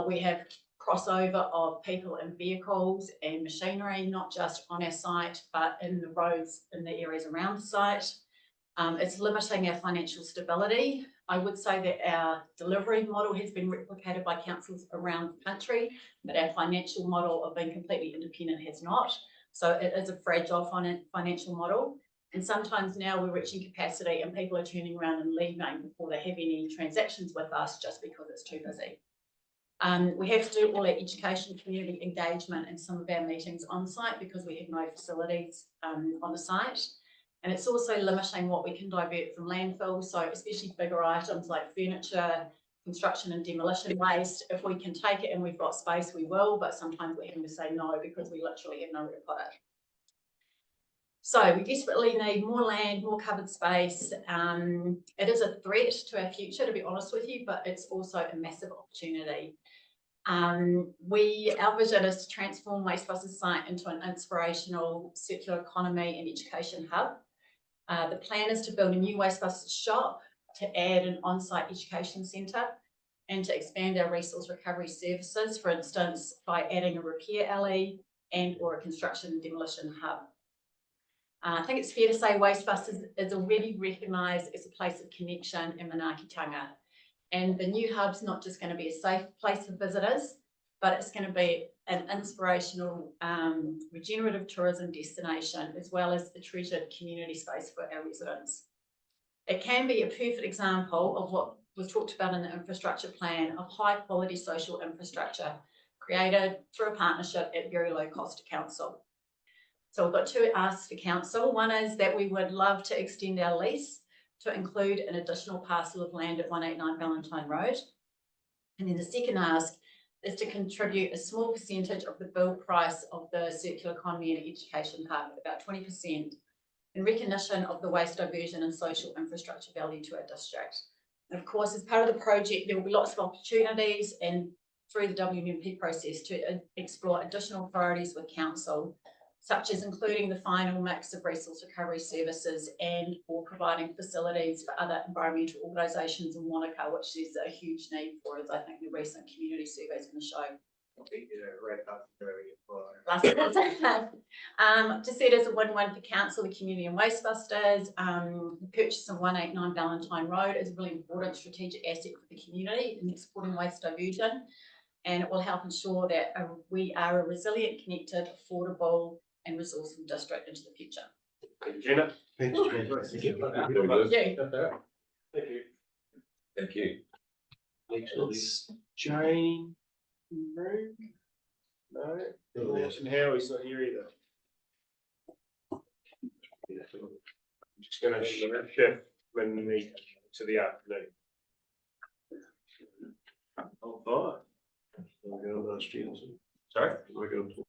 We have crossover of people and vehicles and machinery, not just on our site, but in the roads in the areas around the site. It's limiting our financial stability. I would say that our delivery model has been replicated by councils around the country, but our financial model of being completely independent has not. So it is a fragile financial model. And sometimes now we're reaching capacity and people are turning around and leaving before they have any transactions with us just because it's too busy. We have to do all our education, community engagement and some of our meetings on site because we have no facilities on the site. And it's also limiting what we can divert from landfill. So especially bigger items like furniture, construction and demolition waste. If we can take it and we've got space, we will, but sometimes we're having to say no because we literally have nowhere to put it. So we desperately need more land, more covered space. It is a threat to our future, to be honest with you, but it's also a massive opportunity. Our vision is to transform Wastebusters site into an inspirational circular economy and education hub. The plan is to build a new Wastebusters shop, to add an on-site education centre, and to expand our resource recovery services, for instance, by adding a repair alley and or a construction and demolition hub. I think it's fair to say Wastebusters is already recognised as a place of connection and manaakitanga. And the new hub's not just going to be a safe place for visitors, but it's going to be an inspirational regenerative tourism destination, as well as a treasured community space for our residents. It can be a perfect example of what was talked about in the infrastructure plan of high quality social infrastructure created through a partnership at very low cost to council. So we've got two asks for council. One is that we would love to extend our lease to include an additional parcel of land at 189 Valentine Road. And then the second ask is to contribute a small percentage of the build price of the circular economy and education hub, about 20%, in recognition of the waste diversion and social infrastructure value to our district. And of course, as part of the project, there will be lots of opportunities and through the WMP process to explore additional priorities with council, such as including the final mix of resource recovery services and or providing facilities for other environmental organisations in Wānaka, which there's a huge need for, as I think the recent community survey is going to show. To see it as a win-win for council, the community and Wastebusters. The purchase of 189 Valentine Road is a really important strategic asset for the community in exporting waste diversion, and it will help ensure that we are a resilient, connected, affordable and resourceful district into the future. Thank you, Gina. Thanks, Jane. Thank you. Thank you. Thank you. Next is Jane. No, and Howie's not here either. I'm just gonna shift when we meet to the afternoon. Oh, fine. We're going to students. Sorry? We're going to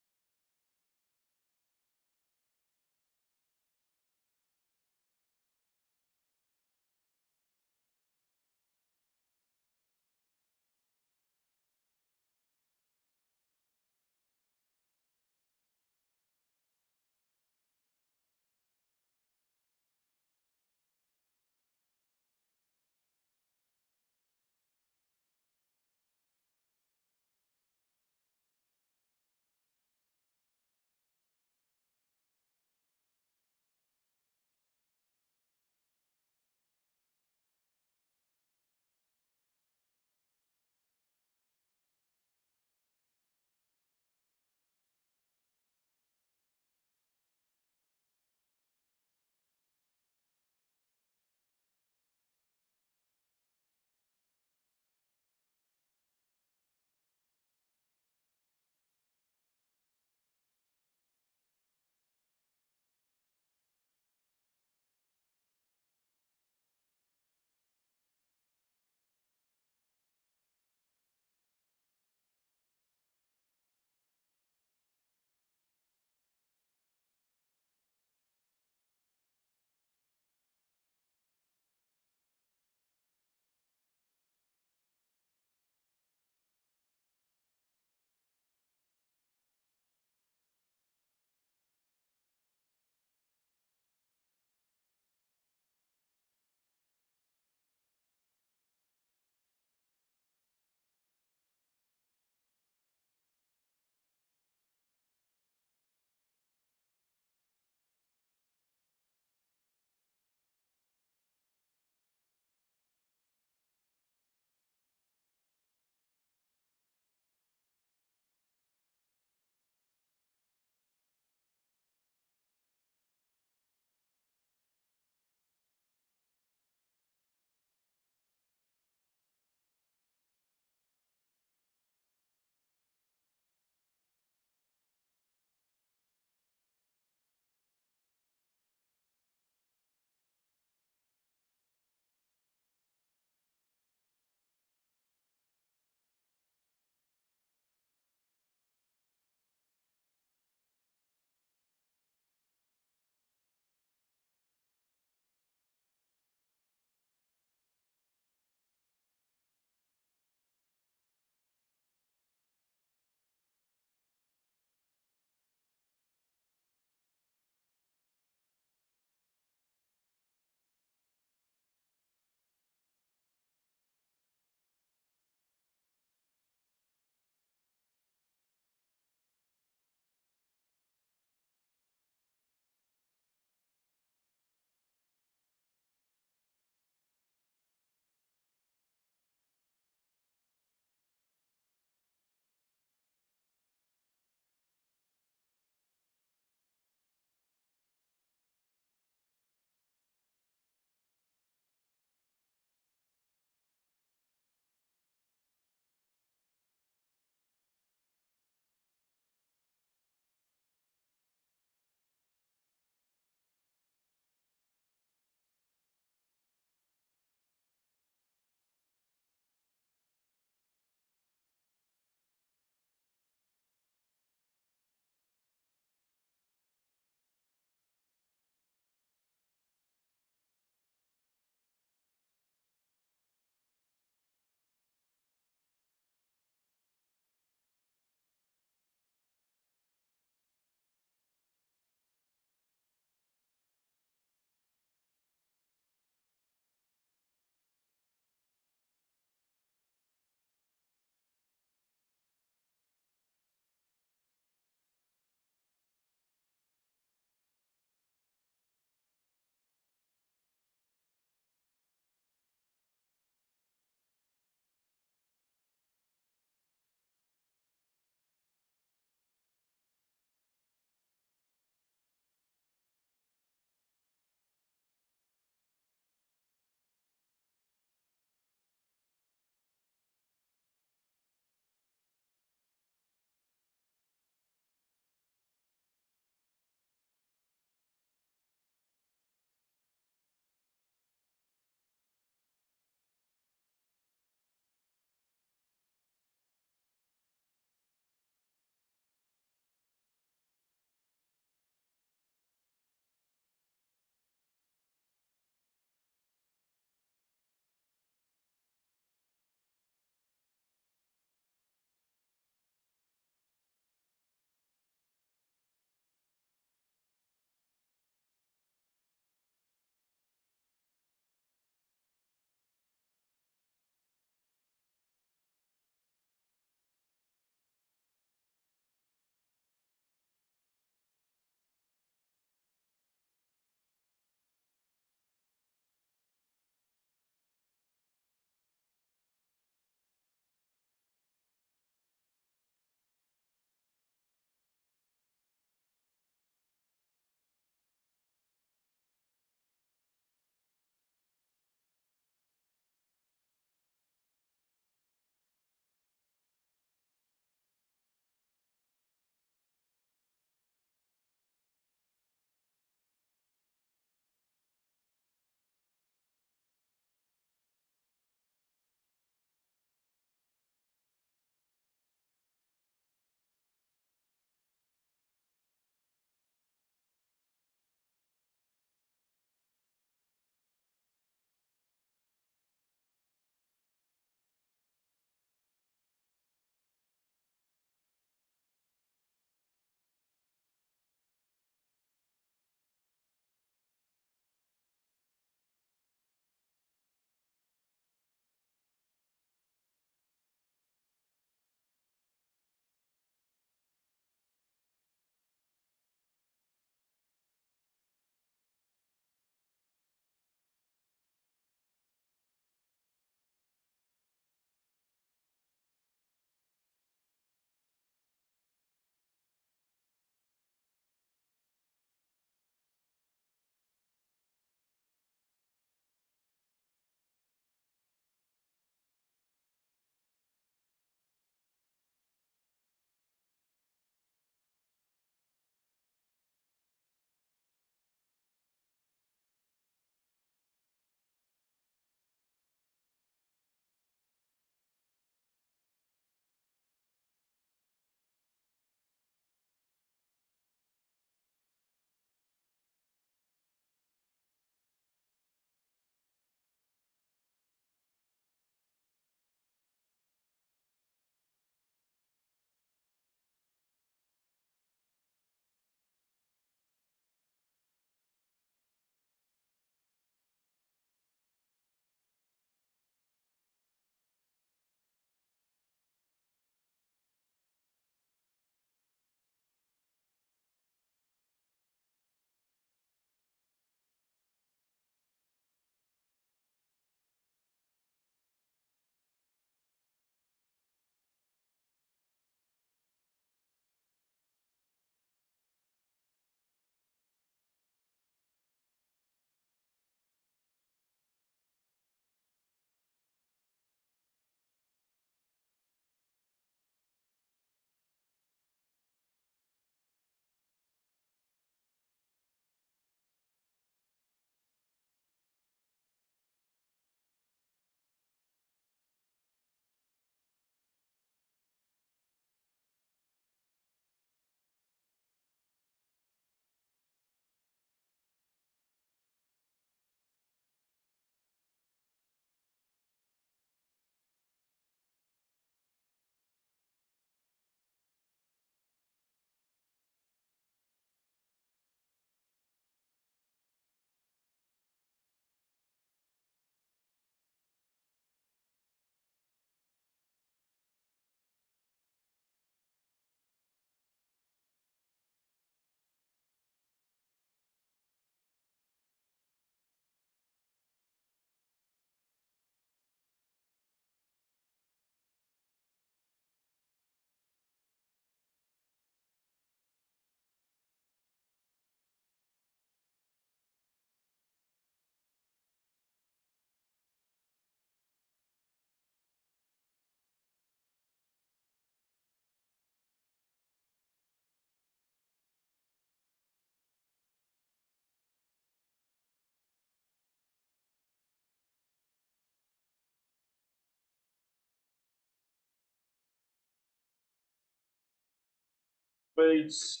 concludes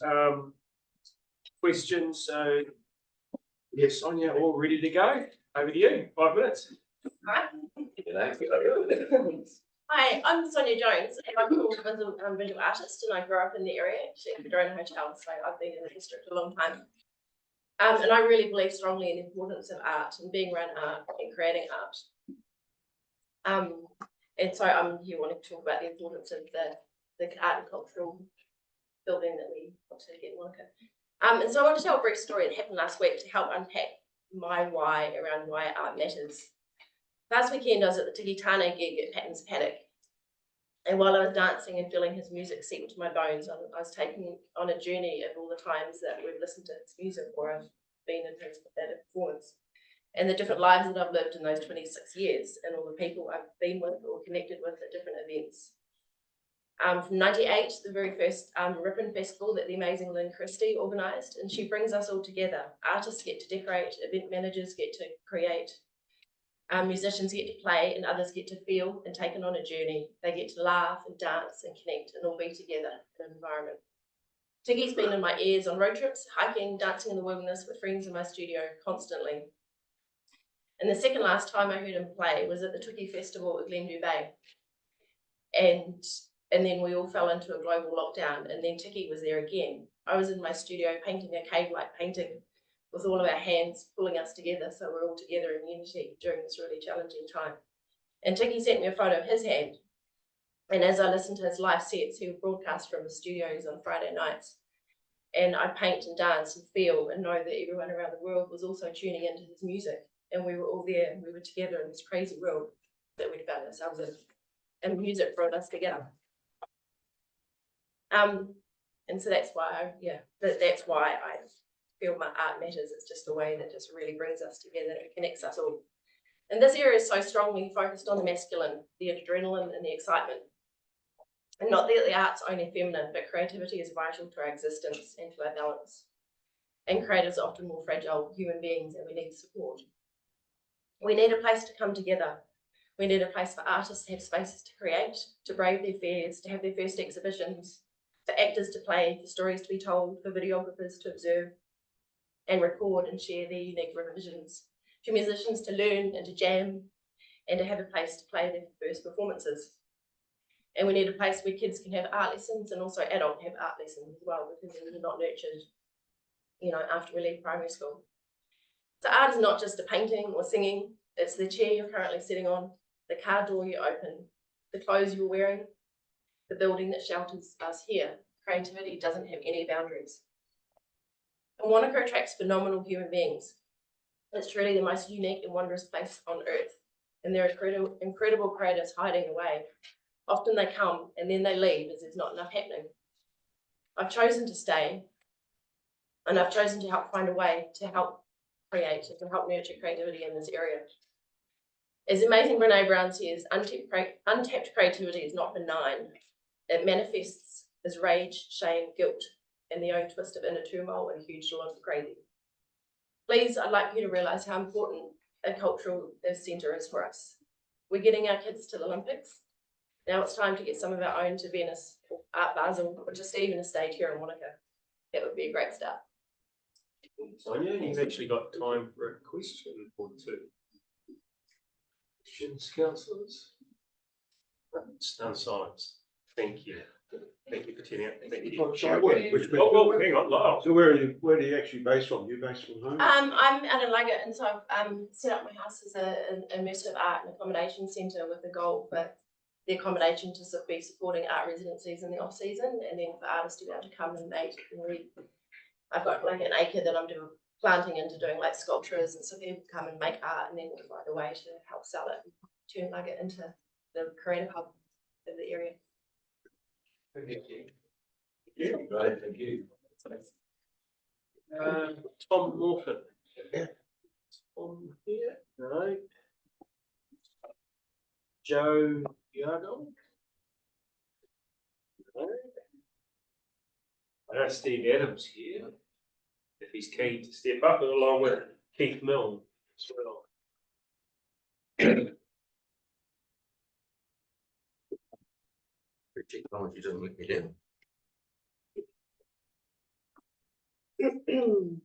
questions. So yes, Sonia, all ready to go. Over to you. 5 minutes. Hi. Hi, I'm Sonia Jones, and I'm a visual artist, and I grew up in the area, actually at the Drone Hotel, so I've been in the district a long time. And I really believe strongly in the importance of art and being around art and creating art. And so I'm here wanting to talk about the importance of the art and cultural building that we want to get in Wānaka. And so I want to tell a brief story that happened last week to help unpack my why around why art matters. Last weekend I was at the Tiki Tāne gig at Patton's Paddock. And while I was dancing and feeling his music seep into my bones, I was taken on a journey of all the times that we've listened to his music or I've been in his performance. And the different lives that I've lived in those 26 years and all the people I've been with or connected with at different events. From 98, the very first Ribbon Festival that the amazing Lynn Christie organised, and she brings us all together. Artists get to decorate, event managers get to create, musicians get to play, and others get to feel and taken on a journey. They get to laugh and dance and connect and all be together in an environment. Tiki's been in my ears on road trips, hiking, dancing in the wilderness with friends in my studio constantly. And the second last time I heard him play was at the Tuki Festival at Glenview Bay. And then we all fell into a global lockdown, and then Tiki was there again. I was in my studio painting a cave-like painting with all of our hands pulling us together, so we're all together in unity during this really challenging time. And Tiki sent me a photo of his hand, and as I listened to his live sets, he would broadcast from the studios on Friday nights, and I paint and dance and feel and know that everyone around the world was also tuning into his music, and we were all there, and we were together in this crazy world that we'd found ourselves in, and music brought us together. And so that's why, that's why I feel my art matters. It's just a way that just really brings us together and connects us all. And this area is so strongly focused on the masculine, the adrenaline and the excitement. And not that the art's only feminine, but creativity is vital to our existence and to our balance. And creators are often more fragile human beings, and we need support. We need a place to come together. We need a place for artists to have spaces to create, to brave their fears, to have their first exhibitions, for actors to play, for stories to be told, for videographers to observe and record and share their unique revisions, for musicians to learn and to jam and to have a place to play their first performances. And we need a place where kids can have art lessons and also adults have art lessons as well, because they're not nurtured, after we leave primary school. So art is not just a painting or singing, it's the chair you're currently sitting on, the car door you open, the clothes you're wearing, the building that shelters us here. Creativity doesn't have any boundaries. And Wānaka attracts phenomenal human beings. It's truly the most unique and wondrous place on earth. And there are incredible creators hiding away. Often they come and then they leave as there's not enough happening. I've chosen to stay, and I've chosen to help find a way to help create and to help nurture creativity in this area. As amazing Brene Brown says, untapped creativity is not benign. It manifests as rage, shame, guilt, and the own twist of inner turmoil and huge lot of crazy. Please, I'd like you to realise how important a cultural centre is for us. We're getting our kids to the Olympics. Now it's time to get some of our own to Venice, Art Basel, or just even a stage here in Wānaka. That would be a great start. Sonia, you've actually got time for a question or two. Questions, councillors? Stunned silence. Thank you. Thank you for tuning out. Thank you. Well, hang on, Lyle. So where do you actually based from? You based from home? I'm out in Wānaka, and so I've set up my house as an immersive art and accommodation centre with the goal for the accommodation to be supporting art residencies in the off season, and then for artists to be able to come and make and read. I've got like an acre that I'm doing planting into doing like sculptures, and so people come and make art, and then we'll find a way to help sell it and turn Nugget into the creative hub of the area. Thank you. Yeah, great, thank you. Tom Morton. Tom here, no. Joe Yago. No. I know Steve Adams here, if he's keen to step up, and along with Keith Milne as well. Technology doesn't let me down. Mr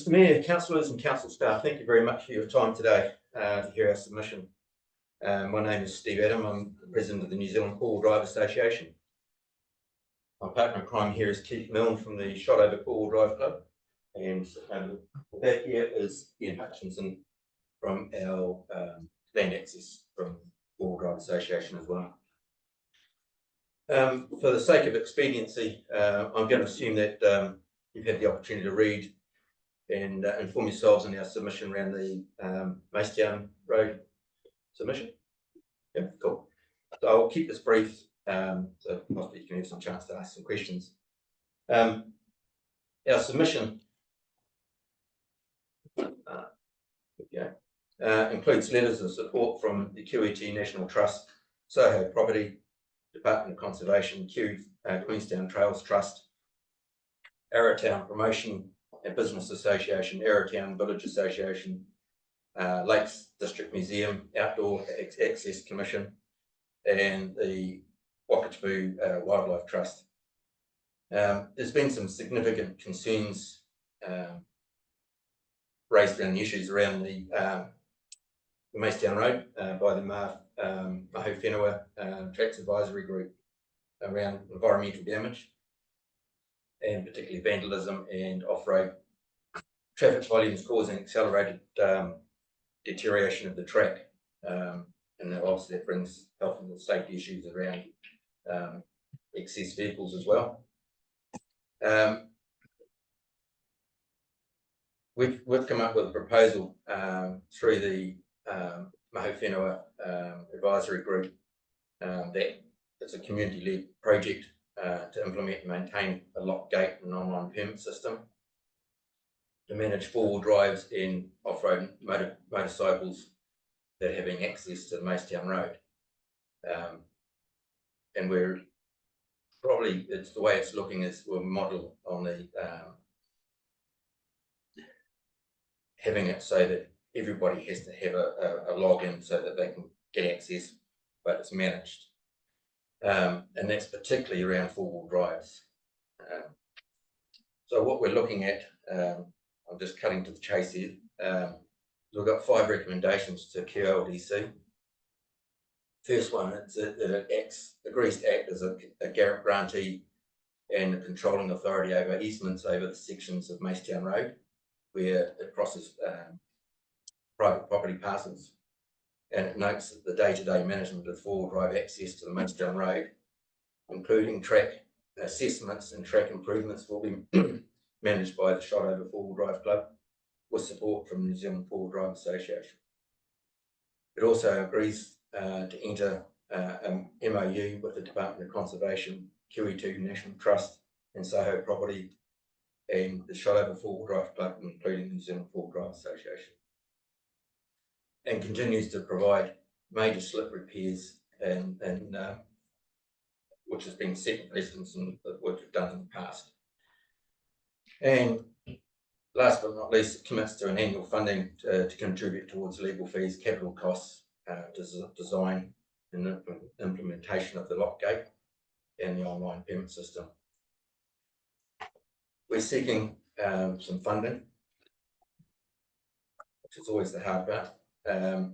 Mayor, councillors and council staff, thank you very much for your time today to hear our submission. My name is Steve Adam. I'm the president of the New Zealand Four-Wheel Drive Association. My partner in crime here is Keith Milne from the Shot Over Four-Wheel Drive Club, and back here is Ian Hutchinson from our Land Access from Four-Wheel Drive Association as well. For the sake of expediency, I'm going to assume that you've had the opportunity to read and inform yourselves on our submission around the Macetown Road submission. Yeah, cool. So I'll keep this brief, so possibly you can have some chance to ask some questions. Our submission includes letters of support from the QET National Trust, Soho Property, Department of Conservation, Queenstown Trails Trust, Arrowtown Promotion and Business Association, Arrowtown Village Association, Lakes District Museum, Outdoor Access Commission, and the Wakatipu Wildlife Trust. There's been some significant concerns raised around the issues around the Macetown Road by the Mahu Whenua Tracks Advisory Group around environmental damage, and particularly vandalism and off-road traffic volumes causing accelerated deterioration of the track. And obviously that brings health and safety issues around excess vehicles as well. We've come up with a proposal through the Mahu Whenua Advisory Group that it's a community-led project to implement and maintain a lock gate and online permit system to manage four-wheel drives in off-road motorcycles that are having access to the Macetown Road. And we're probably, it's the way it's looking is we'll model on the having it so that everybody has to have a login so that they can get access, but it's managed. And that's particularly around four-wheel drives. So what we're looking at, I'm just cutting to the chase here. We've got 5 recommendations to QLDC. First one, it agrees to act as a grantee and a controlling authority over easements over the sections of Macetown Road where it crosses private property parcels. And it notes that the day-to-day management of four-wheel drive access to the Macetown Road, including track assessments and track improvements, will be managed by the Shot Over Four-Wheel Drive Club with support from the New Zealand Four-Wheel Drive Association. It also agrees to enter an MOU with the Department of Conservation, QE2 National Trust and Soho Property and the Shot Over Four-Wheel Drive Club, including the New Zealand Four-Wheel Drive Association. And continues to provide major slip repairs and which has been second precedence in the work we've done in the past. And last but not least, it commits to an annual funding to contribute towards legal fees, capital costs, design and implementation of the lock gate and the online payment system. We're seeking some funding, which is always the hard part. The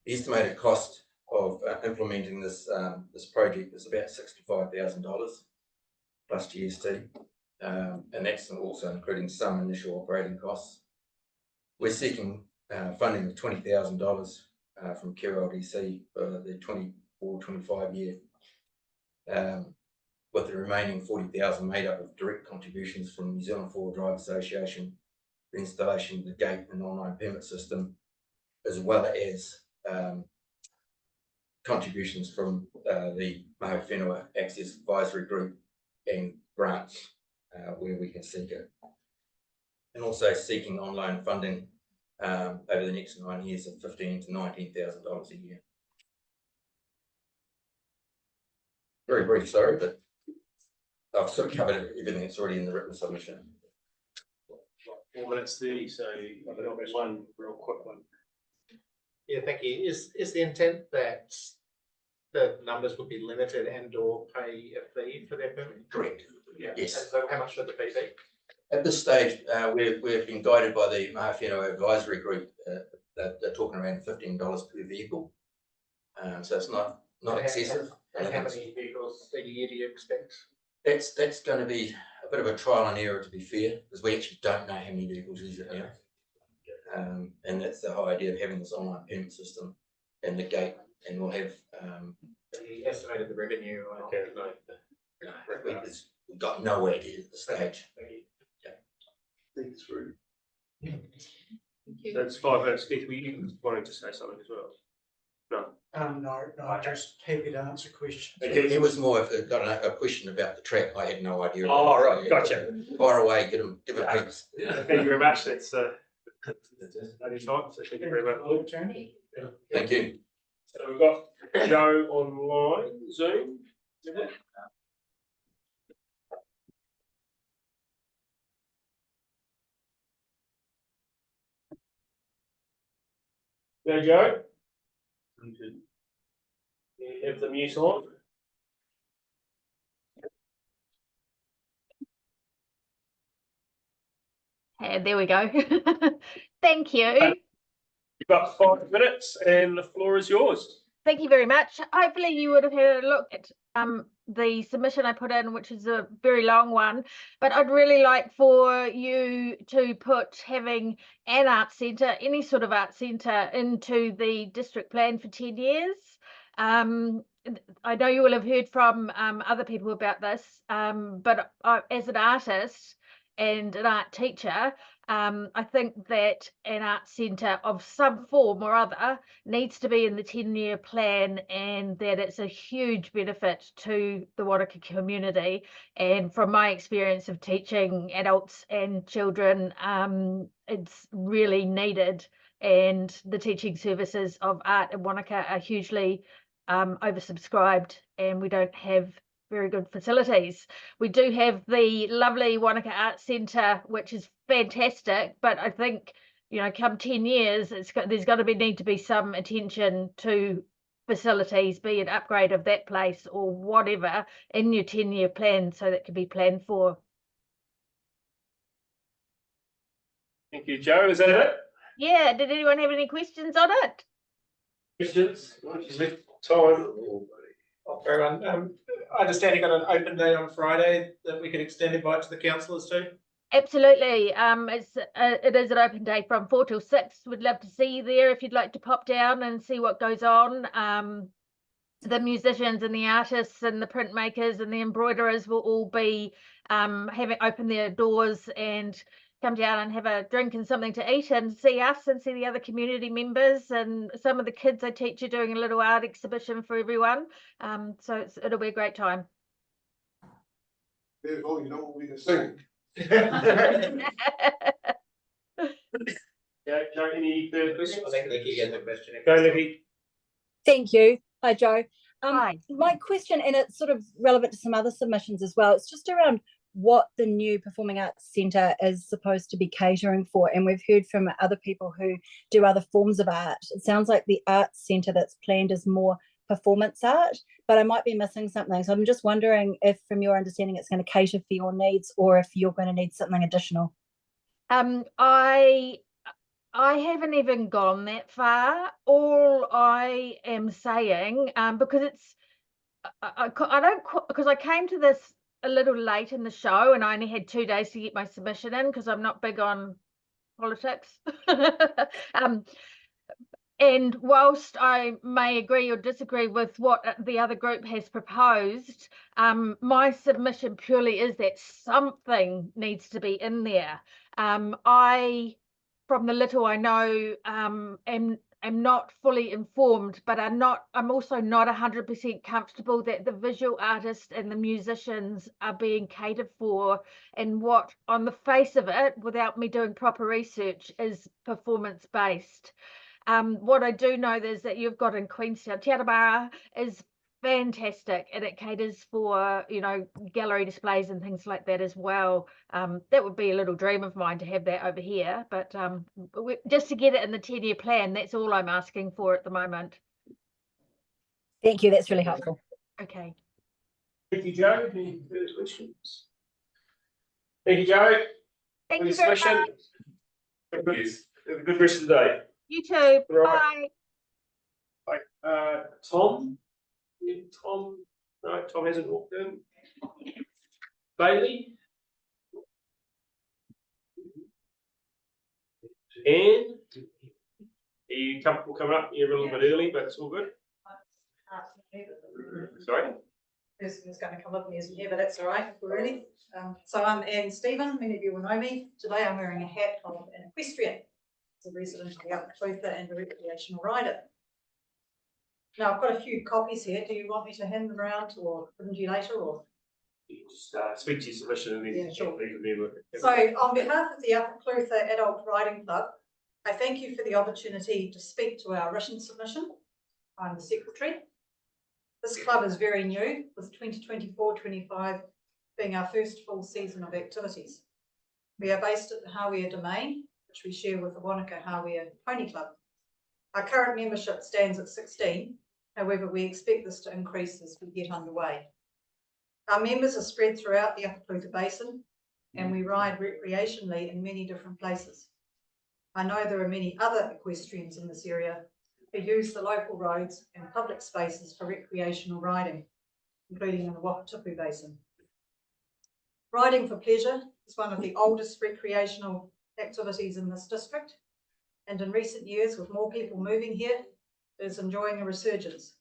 estimated cost of implementing this project is about $65,000 plus GST, and that's also including some initial operating costs. We're seeking funding of $20,000 from QLDC for the 24-25 year, with the remaining $40,000 made up of direct contributions from New Zealand Four-Wheel Drive Association, the installation of the gate and online permit system, as well as contributions from the Mahu Whenua Access Advisory Group and grants where we can seek it. And also seeking online funding over the next 9 years of $15,000 to $19,000 a year. Very brief, sorry, but I've sort of covered everything that's already in the written submission. 4 minutes 30, so I've got one real quick one. Yeah, thank you. Is the intent that the numbers would be limited and or pay a fee for their permit? Correct. Yeah. Yes. And so how much would the fee be? At this stage, we've been guided by the Mawhenua Advisory Group. They're talking around $15 per vehicle. So it's not excessive. And how many vehicles a year do you expect? That's going to be a bit of a trial and error, to be fair, because we actually don't know how many vehicles use it now. And that's the whole idea of having this online payment system and the gate, and we'll have. You estimated the revenue. Okay, no. We've got no idea at this stage. Think through. That's 5 minutes. Keith, were you wanting to say something as well? No. No, just happy to answer questions. It was more if they've got a question about the track. I had no idea. Oh, right, gotcha. Fire away, give them heaps. Thank you very much. That's only time. So thank you very much. Thank you. So we've got Joe online, Zoom. There you go. You have the mute on. And there we go. Thank you. You've got 5 minutes and the floor is yours. Thank you very much. Hopefully you would have had a look at the submission I put in, which is a very long one, but I'd really like for you to put having an art centre, any sort of art centre, into the district plan for 10 years. I know you will have heard from other people about this, but as an artist and an art teacher, I think that an art centre of some form or other needs to be in the 10-year plan, and that it's a huge benefit to the Wānaka community. And from my experience of teaching adults and children, it's really needed, and the teaching services of art in Wānaka are hugely oversubscribed, and we don't have very good facilities. We do have the lovely Wānaka Art Centre, which is fantastic, but I think, you know, come 10 years, there's going to need to be some attention to facilities, be it upgrade of that place or whatever, in your 10-year plan, so that can be planned for. Thank you, Joe. Is that it? Yeah, did anyone have any questions on it? Questions? Time. Everyone, I understand you got an open day on Friday that we could extend invite to the councillors too. Absolutely. It is an open day from 4 till 6. We'd love to see you there if you'd like to pop down and see what goes on. The musicians and the artists and the printmakers and the embroiderers will all be having open their doors and come down and have a drink and something to eat and see us and see the other community members, and some of the kids I teach are doing a little art exhibition for everyone. So it'll be a great time. As long as you don't want me to sing. Joe, any further questions? I think Nikki has a question. Go, Nikki. Thank you. Hi, Joe. Hi. My question, and it's sort of relevant to some other submissions as well, it's just around what the new Performing Arts Centre is supposed to be catering for. And we've heard from other people who do other forms of art. It sounds like the arts centre that's planned is more performance art, but I might be missing something. So I'm just wondering if, from your understanding, it's going to cater for your needs, or if you're going to need something additional. I haven't even gone that far. All I am saying, because it's, because I came to this a little late in the show, and I only had 2 days to get my submission in because I'm not big on politics. And whilst I may agree or disagree with what the other group has proposed, my submission purely is that something needs to be in there. From the little I know, am not fully informed, but I'm also not 100% comfortable that the visual artists and the musicians are being catered for, and what, on the face of it, without me doing proper research, is performance based. What I do know is that you've got in Queenstown, Te Aramara is fantastic, and it caters for, you know, gallery displays and things like that as well. That would be a little dream of mine to have that over here, but just to get it in the 10-year plan, that's all I'm asking for at the moment. Thank you, that's really helpful. Okay. Thank you, Joe. Any further questions? Thank you, Joe. Thank For you your very submission. much. Have a good rest of the day. You too. Right. Bye. Right, Tom? Yeah, Tom? No, Tom hasn't walked in. Bailey? Anne? Are you comfortable coming up? You're a little bit early, but it's all good. Sorry? Person who's going to come with me isn't here, but that's all right, we're early. So I'm Anne Stephen, many of you will know me. Today I'm wearing a hat of an equestrian. As a resident of the Upper Clutha and a recreational rider. Now I've got a few copies here. Do you want me to hand them around or give them to you later, or? You can just speak to your submission and then Yeah, sure. leave them with it. So on behalf of the Upper Clutha Adult Riding Club, I thank you for the opportunity to speak to our written submission. I'm the secretary. This club is very new, with 2024-25 being our first full season of activities. We are based at the Hawea Domain, which we share with the Wānaka Hawea Pony Club. Our current membership stands at 16, however we expect this to increase as we get underway. Our members are spread throughout the Upper Clutha Basin and we ride recreationally in many different places. I know there are many other equestrians in this area who use the local roads and public spaces for recreational riding, including in the Whakatupu Basin. Riding for pleasure is one of the oldest recreational activities in this district, and in recent years, with more people moving here, it is enjoying a resurgence.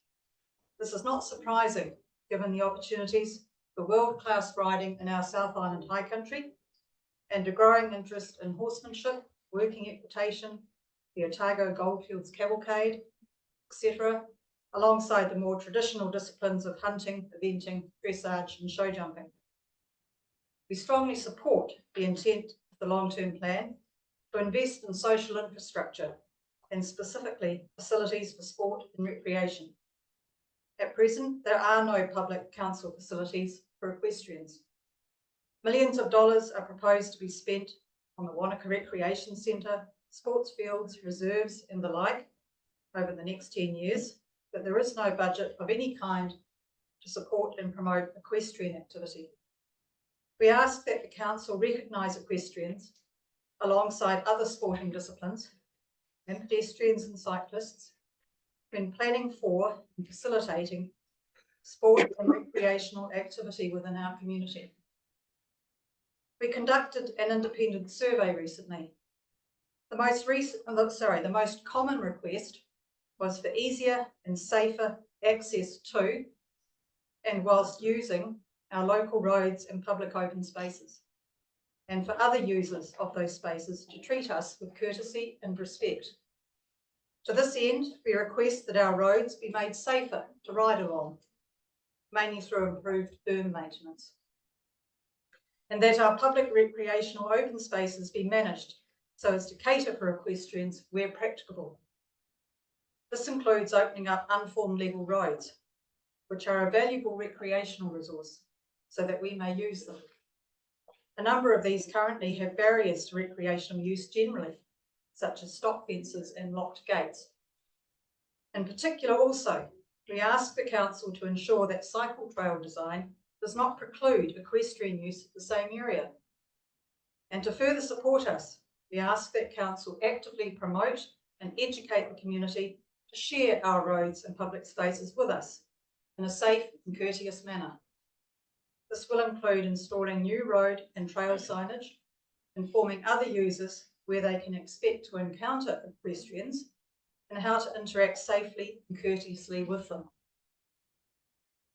This is not surprising, given the opportunities for world-class riding in our South Island high country, and a growing interest in horsemanship, working equitation, the Otago Goldfields Cavalcade, etc., alongside the more traditional disciplines of hunting, eventing, dressage, and show jumping. We strongly support the intent of the long-term plan to invest in social infrastructure and specifically facilities for sport and recreation. At present, there are no public council facilities for equestrians. Millions of dollars are proposed to be spent on the Wānaka Recreation Centre, sports fields, reserves and the like over the next 10 years, but there is no budget of any kind to support and promote equestrian activity. We ask that the council recognise equestrians alongside other sporting disciplines and pedestrians and cyclists when planning for and facilitating sport and recreational activity within our community. We conducted an independent survey recently. The most common request was for easier and safer access to and whilst using our local roads and public open spaces, and for other users of those spaces to treat us with courtesy and respect. To this end, we request that our roads be made safer to ride along, mainly through improved berm maintenance, and that our public recreational open spaces be managed so as to cater for equestrians where practicable. This includes opening up unformed level roads, which are a valuable recreational resource, so that we may use them. A number of these currently have barriers to recreational use generally, such as stop fences and locked gates. In particular also, we ask the council to ensure that cycle trail design does not preclude equestrian use of the same area. And to further support us, we ask that council actively promote and educate the community to share our roads and public spaces with us in a safe and courteous manner. This will include installing new road and trail signage, informing other users where they can expect to encounter equestrians and how to interact safely and courteously with them.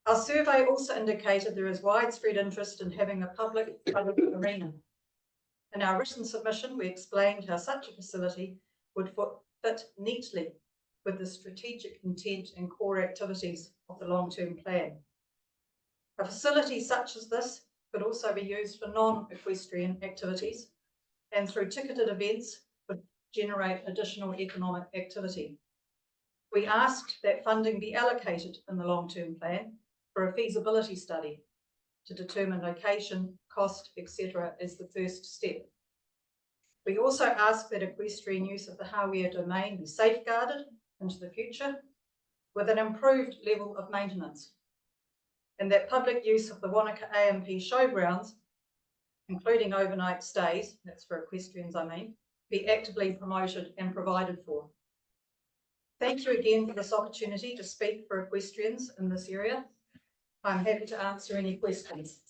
Our survey also indicated there is widespread interest in having a public arena. In our written submission, we explained how such a facility would fit neatly with the strategic intent and core activities of the long-term plan. A facility such as this could also be used for non-equestrian activities and through ticketed events would generate additional economic activity. We asked that funding be allocated in the long-term plan for a feasibility study to determine location, cost, etc. as the first step. We also asked that equestrian use of the Hawea domain be safeguarded into the future with an improved level of maintenance, and that public use of the Wānaka AMP showgrounds, including overnight stays, that's for equestrians I mean, be actively promoted and provided for. Thank you again for this opportunity to speak for equestrians in this area. I'm happy to answer any questions.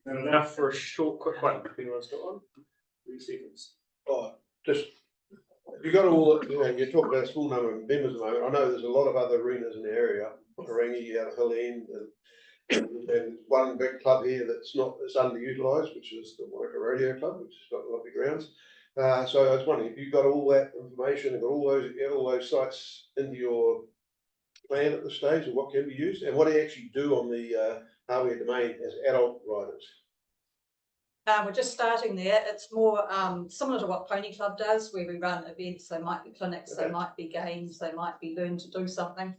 And now for a short, quick one. If anyone's got one, 3 seconds. Oh, just, you got all, you talk about a small number of members at the moment. I know there's a lot of other arenas in the area, Orangi, out of Hill End, and one big club here that's underutilised, which is the Wānaka Rodeo Club, which has got lovely grounds. So I was wondering if you've got all that information and got all those sites into your plan at this stage, and what can be used, and what do you actually do on the Hawea domain as adult riders? We're just starting there. It's more similar to what Pony Club does, where we run events. They might be clinics, they might be games, they might be learn to do something.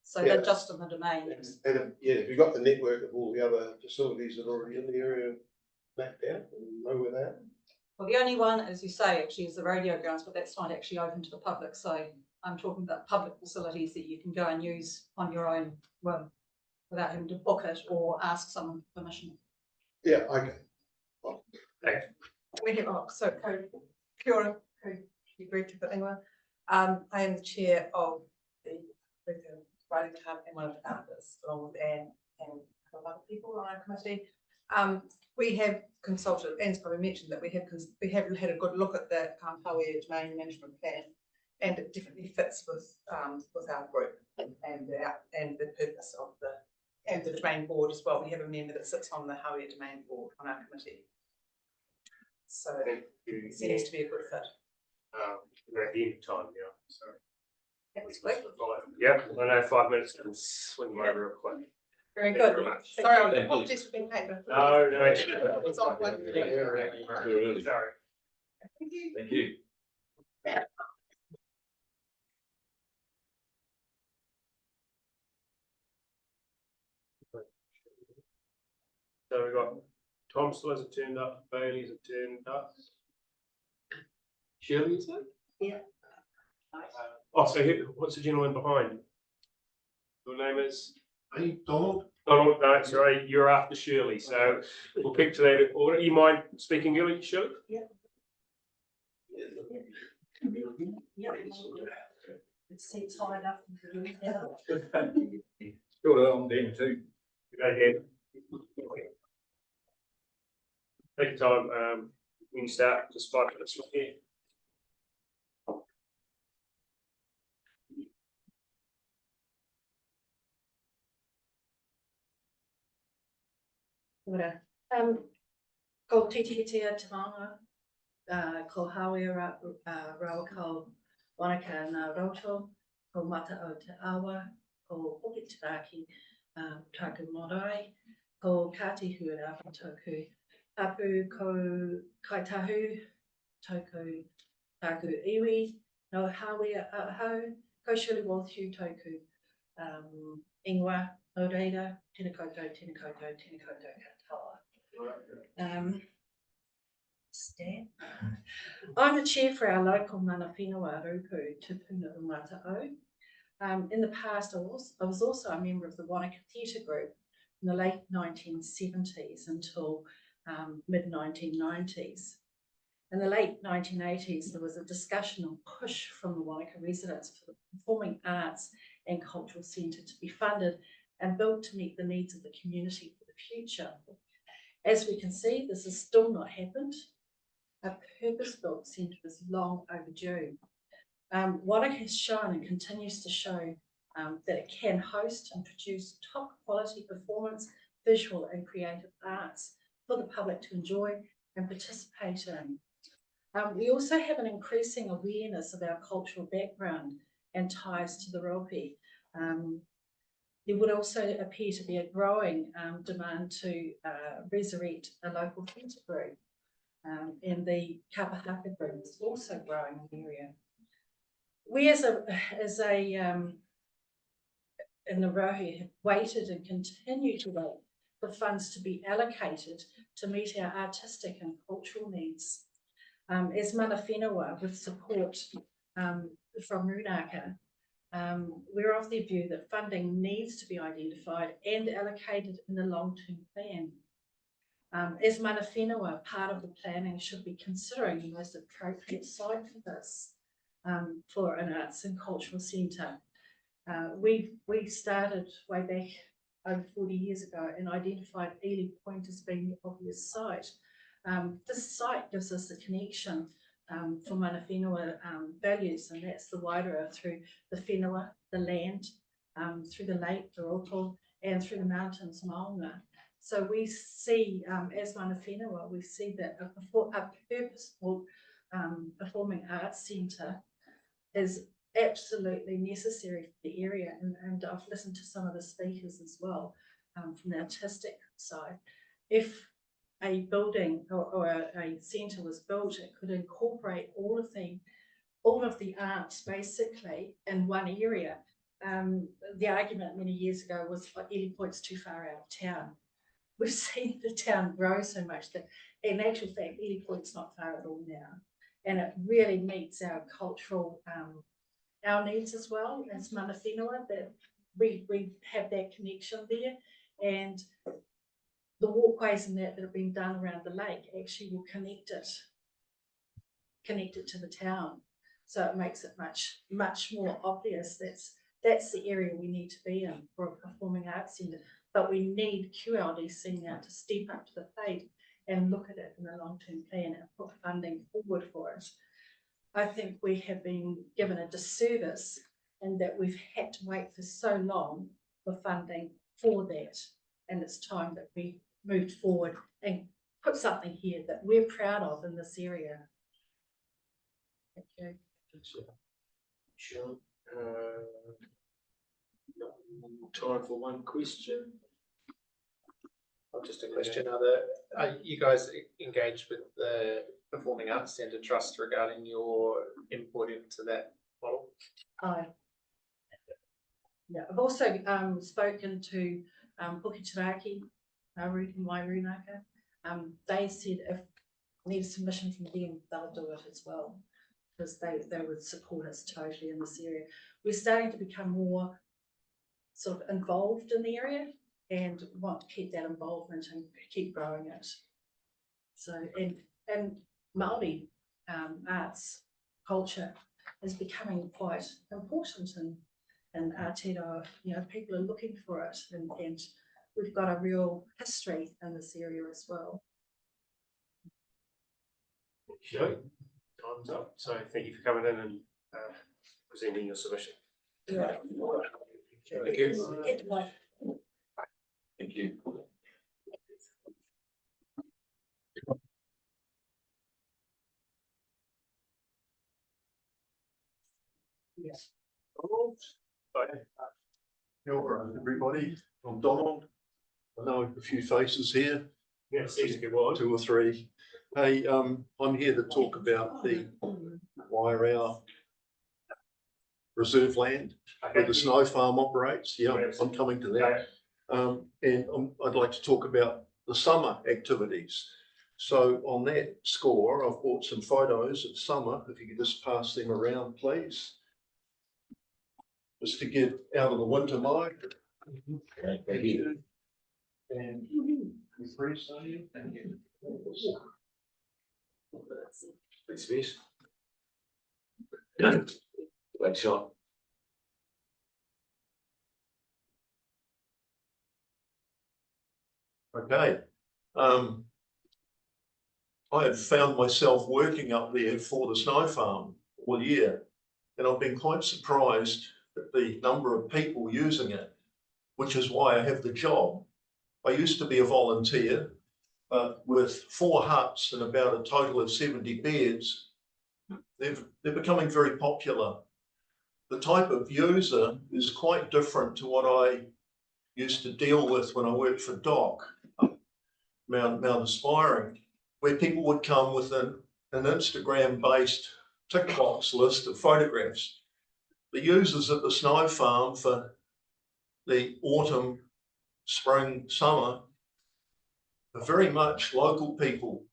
So they're just on the domain. And if you've got the network of all the other facilities that are already in the area mapped out and know where they are. Well, the only one, as you say, actually is the rodeo grounds, but that's not actually open to the public. So I'm talking about public facilities that you can go and use on your own whim without having to book it or ask someone for permission. Yeah, okay. Well, We have, kia ora, you agreed to put anyway. I am the chair of the Riding Club and one of the founders, along with Anne and a couple of other people on our committee. We have consulted, Anne's probably mentioned that we have had a good look at the Hawea domain management plan, and it definitely fits with our group and the purpose of the domain board as well. We have a member that sits on the Hawea domain board on our committee. So it seems to be a good fit. We're at the end of time now, so. That was quick. Yeah, I know 5 minutes can swing over real quick. Very Thank you good. very much. Sorry, I apologize for being late. No. It's on one. Sorry. Thank you. Thank you. So we've got Tom still hasn't turned up, Bailey hasn't turned up. Shirley, is it? Yeah. Oh, so what's the gentleman behind? Your name is? Hey, Donald. Donald, no, sorry, you're after Shirley, so we'll keep to that order. You mind speaking early, Shirley? Yeah. It's high enough. Sure, I'm Dan too. Good day, Dan. Take your time, when you start, just 5 minutes from here. Ko titihitia te maunga, ko Hawea rawa ko Wānaka nā roto, ko mata o te awa, ko hoki taraki, taku morai, ko kati hura toku, tapu ko kaitahu, toku taku iwi, no Hawea ahau, ko Shirley Walthu toku, ingoa, no reira, tēnā koutou, tēnā koutou, tēnā koutou katoa. Stan. I'm the chair for our local mana whenua Rupu Te Puna Umatao. In the past, I was also a member of the Wānaka Theatre Group in the late 1970s until mid-1990s. In the late 1980s, there was a discussion and push from the Wānaka residents for the Performing Arts and Cultural Centre to be funded and built to meet the needs of the community for the future. As we can see, this has still not happened. A purpose-built centre is long overdue. Wānaka has shown and continues to show that it can host and produce top quality performance, visual and creative arts for the public to enjoy and participate in. We also have an increasing awareness of our cultural background and ties to the Ropi. There would also appear to be a growing demand to resurrect a local theatre group, and the Kapahaka group is also growing in the area. We as a in the Rohi have waited and continue to wait for funds to be allocated to meet our artistic and cultural needs. As mana whenua, with support from Wānaka, we're of the view that funding needs to be identified and allocated in the long-term plan. As mana whenua, part of the planning should be considering the most appropriate site for this, for an arts and cultural centre. We started way back over 40 years ago and identified Ely Point as being the obvious site. This site gives us the connection for mana whenua values, and that's the Wairua through the whenua, the land, through the lake, the Roto, and through the mountains, Maunga. So we see, as mana whenua, we see that a purposeful performing arts centre is absolutely necessary for the area, and I've listened to some of the speakers as well from the artistic side. If a building or a centre was built, it could incorporate all of the arts basically in one area. The argument many years ago was Ely Point's too far out of town. We've seen the town grow so much that in actual fact Ely Point's not far at all now, and it really meets our cultural our needs as well as mana whenua, that we have that connection there, and the walkways and that have been done around the lake actually will connect it to the town. So it makes it much more obvious that's the area we need to be in for a performing arts centre. But we need QLDC now to step up to the plate and look at it in a long-term plan and put funding forward for it. I think we have been given a disservice in that we've had to wait for so long for funding for that, and it's time that we moved forward and put something here that we're proud of in this area. Thank you. Sure. Time for one question. Just a question, are you guys engaged with the Performing Arts Centre Trust regarding your input into that model? Yeah, I've also spoken to Puketaraki, Wānaka. They said if we need a submission from them, they'll do it as well, because they would support us totally in this area. We're starting to become more sort of involved in the area and want to keep that involvement and keep growing it. So, and Māori arts culture is becoming quite important in Aotearoa. You know, people are looking for it, and we've got a real history in this area as well. Okay, time's up. So thank you for coming in and presenting your submission. Yeah. Thank you. Thank you. Yes. Kia ora, everybody. I'm Donald. I know a few faces here. Yes, good one. 2 or 3. Hey, I'm here to talk about the Wairau reserve land where the snow farm operates. Yeah, I'm coming to that. And I'd like to talk about the summer activities. So on that score, I've brought some photos of summer. If you could just pass them around, please. Just to get out of the winter mode. Thank you. And you freeze, don't you? Thank you. Thanks, Miss. Great shot. Okay. I have found myself working up there for the snow farm all year, and I've been quite surprised at the number of people using it, which is why I have the job. I used to be a volunteer, but with 4 huts and about a total of 70 beds, they're becoming very popular. The type of user is quite different to what I used to deal with when I worked for DOC, Mount Aspiring, where people would come with an Instagram-based tick box list of photographs. the users at the snow farm for the autumn, spring, summer are very much local people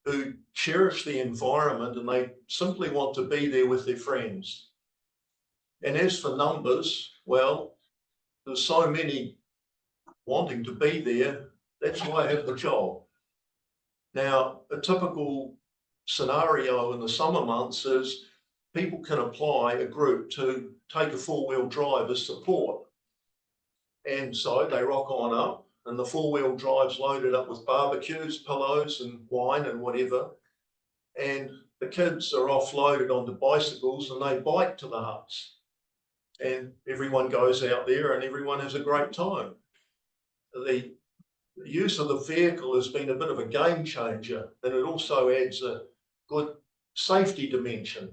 who cherish the environment and they simply want to be there with their friends. And as for numbers, well, there's so many wanting to be there. That's why I have the job. Now, a typical scenario in the summer months is people can apply a group to take a four-wheel drive as support. And so they rock on up and the four-wheel drive's loaded up with barbecues, pillows and wine and whatever. And the kids are offloaded onto bicycles and they bike to the huts. And everyone goes out there and everyone has a great time. The use of the vehicle has been a bit of a game changer, and it also adds a good safety dimension,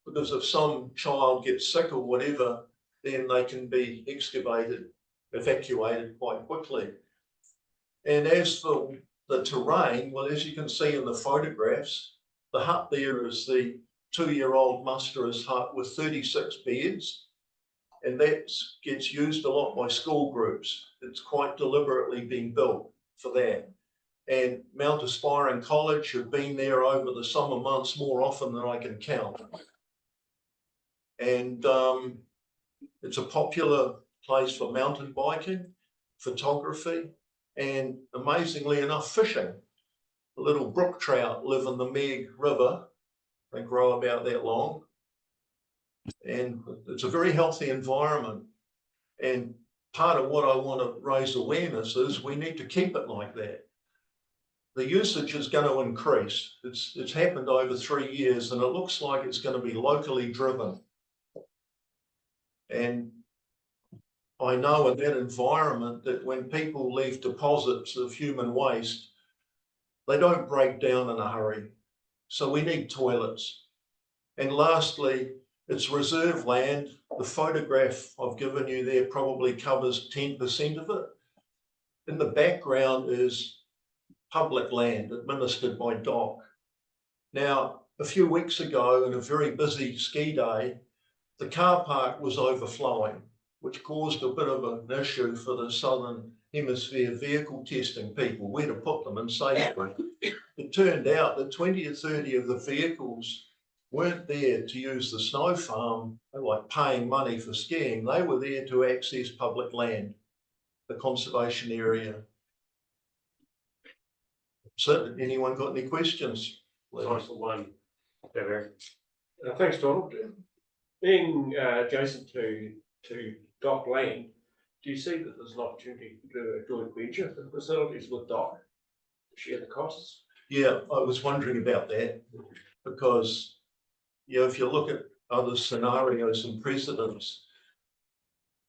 because if some child gets sick or whatever, then they can be evacuated quite quickly. And as for the terrain, well, as you can see in the photographs, the hut there is the 2-year-old musterer's hut with 36 beds. And that gets used a lot by school groups. It's quite deliberately been built for that. And Mount Aspiring College have been there over the summer months more often than I can count. And it's a popular place for mountain biking, photography, and amazingly enough, fishing. The little brook trout live in the Meg River. They grow about that long. And it's a very healthy environment. And part of what I want to raise awareness is we need to keep it like that. The usage is going to increase. It's happened over 3 years and it looks like it's going to be locally driven. And I know in that environment that when people leave deposits of human waste, they don't break down in a hurry. So we need toilets. And lastly, it's reserve land. The photograph I've given you there probably covers 10% of it. In the background is public land administered by DOC. Now, a few weeks ago, in a very busy ski day, the car park was overflowing, which caused a bit of an issue for the Southern Hemisphere vehicle testing people, where to put them in safely. It turned out that 20 or 30 of the vehicles weren't there to use the snow farm, like paying money for skiing. They were there to access public land, the conservation area. So, anyone got any questions? Nice one. Thanks, Donald. Being adjacent to DOC land, do you see that there's an opportunity to do a joint venture for facilities with DOC to share the costs? Yeah, I was wondering about that because, you know, if you look at other scenarios and precedents,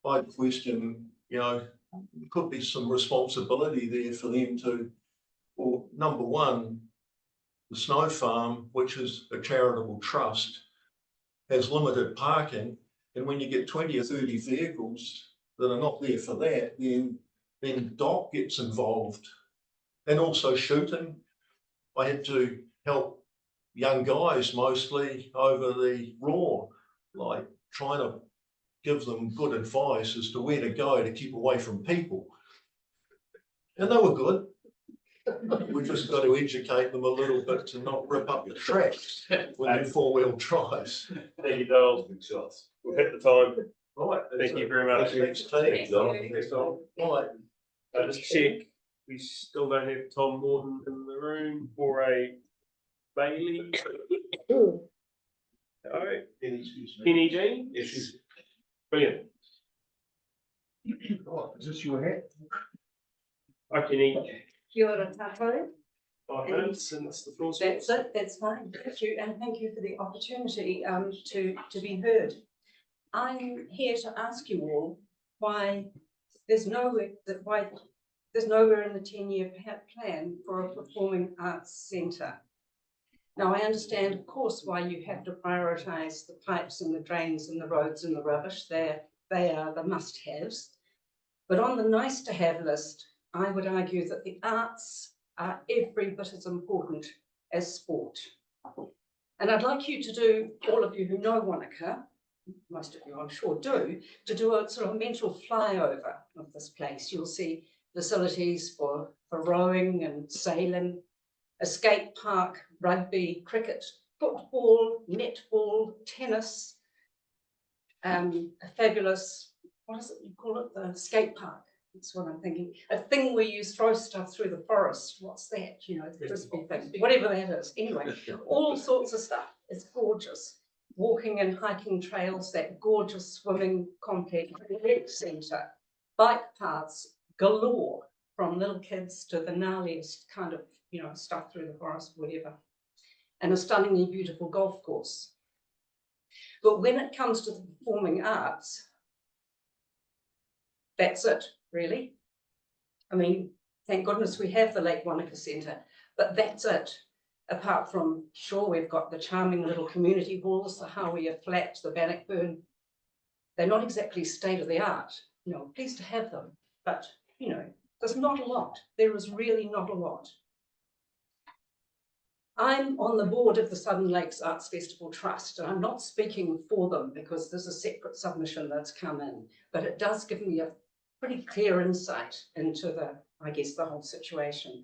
I question, you know, there could be some responsibility there for them to, well, number one, the snow farm, which is a charitable trust, has limited parking. And when you get 20 or 30 vehicles that are not there for that, then DOC gets involved. And also shooting. I had to help young guys mostly over the raw, like trying to give them good advice as to where to go to keep away from people. And they were good. We just got to educate them a little bit to not rip up the tracks with their four-wheel drives. Thank you, Donald. Good shots. We've hit the time. Right. Thank you very much. Thanks, team. Thanks, Donald. Right. Just check. We still don't have Tom Morton in the room for a Bailey. No. Penny Jean? Yes. Brilliant. Oh, is this your hat? I can eat Kia ora tātou. 5 minutes and it's the floor. That's it, that's fine. Thank you, and thank you for the opportunity to be heard. I'm here to ask you all why there's nowhere in the 10-year plan for a performing arts centre. Now, I understand, of course, why you have to prioritise the pipes and the drains and the roads and the rubbish. They are the must-haves. But on the nice-to-have list, I would argue that the arts are every bit as important as sport. And I'd like you to do, all of you who know Wānaka, most of you I'm sure to do a sort of mental flyover of this place. You'll see facilities for rowing and sailing, a skate park, rugby, cricket, football, netball, tennis, a fabulous, what is it you call it, the skate park. That's what I'm thinking. A thing where you throw stuff through the forest. What's that? You know, the frisbee thing, whatever that is. Anyway, all sorts of stuff. It's gorgeous. Walking and hiking trails, that gorgeous swimming complex, rec centre, bike paths galore, from little kids to the gnarliest kind of, you know, stuff through the forest, whatever. And a stunningly beautiful golf course. But when it comes to the performing arts, that's it, really. I mean, thank goodness we have the Lake Wānaka Centre, but that's it. Apart from, sure, we've got the charming little community halls, the Hawea Flat, the Bannockburn. They're not exactly state of the art. You know, pleased to have them, but, you know, there's not a lot. There is really not a lot. I'm on the board of the Southern Lakes Arts Festival Trust, and I'm not speaking for them because there's a separate submission that's come in, but it does give me a pretty clear insight into the, I guess, the whole situation.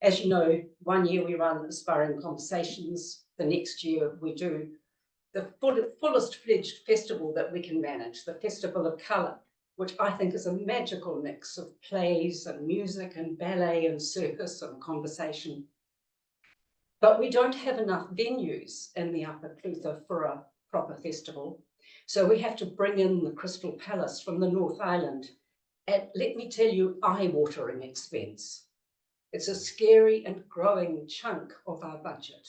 As you know, one year we run Aspiring Conversations, the next year we do the fullest fledged festival that we can manage, the Festival of Colour, which I think is a magical mix of plays and music and ballet and circus and conversation. But we don't have enough venues in the Upper Clutha for a proper festival. So we have to bring in the Crystal Palace from the North Island at, let me tell you, eye-watering expense. It's a scary and growing chunk of our budget.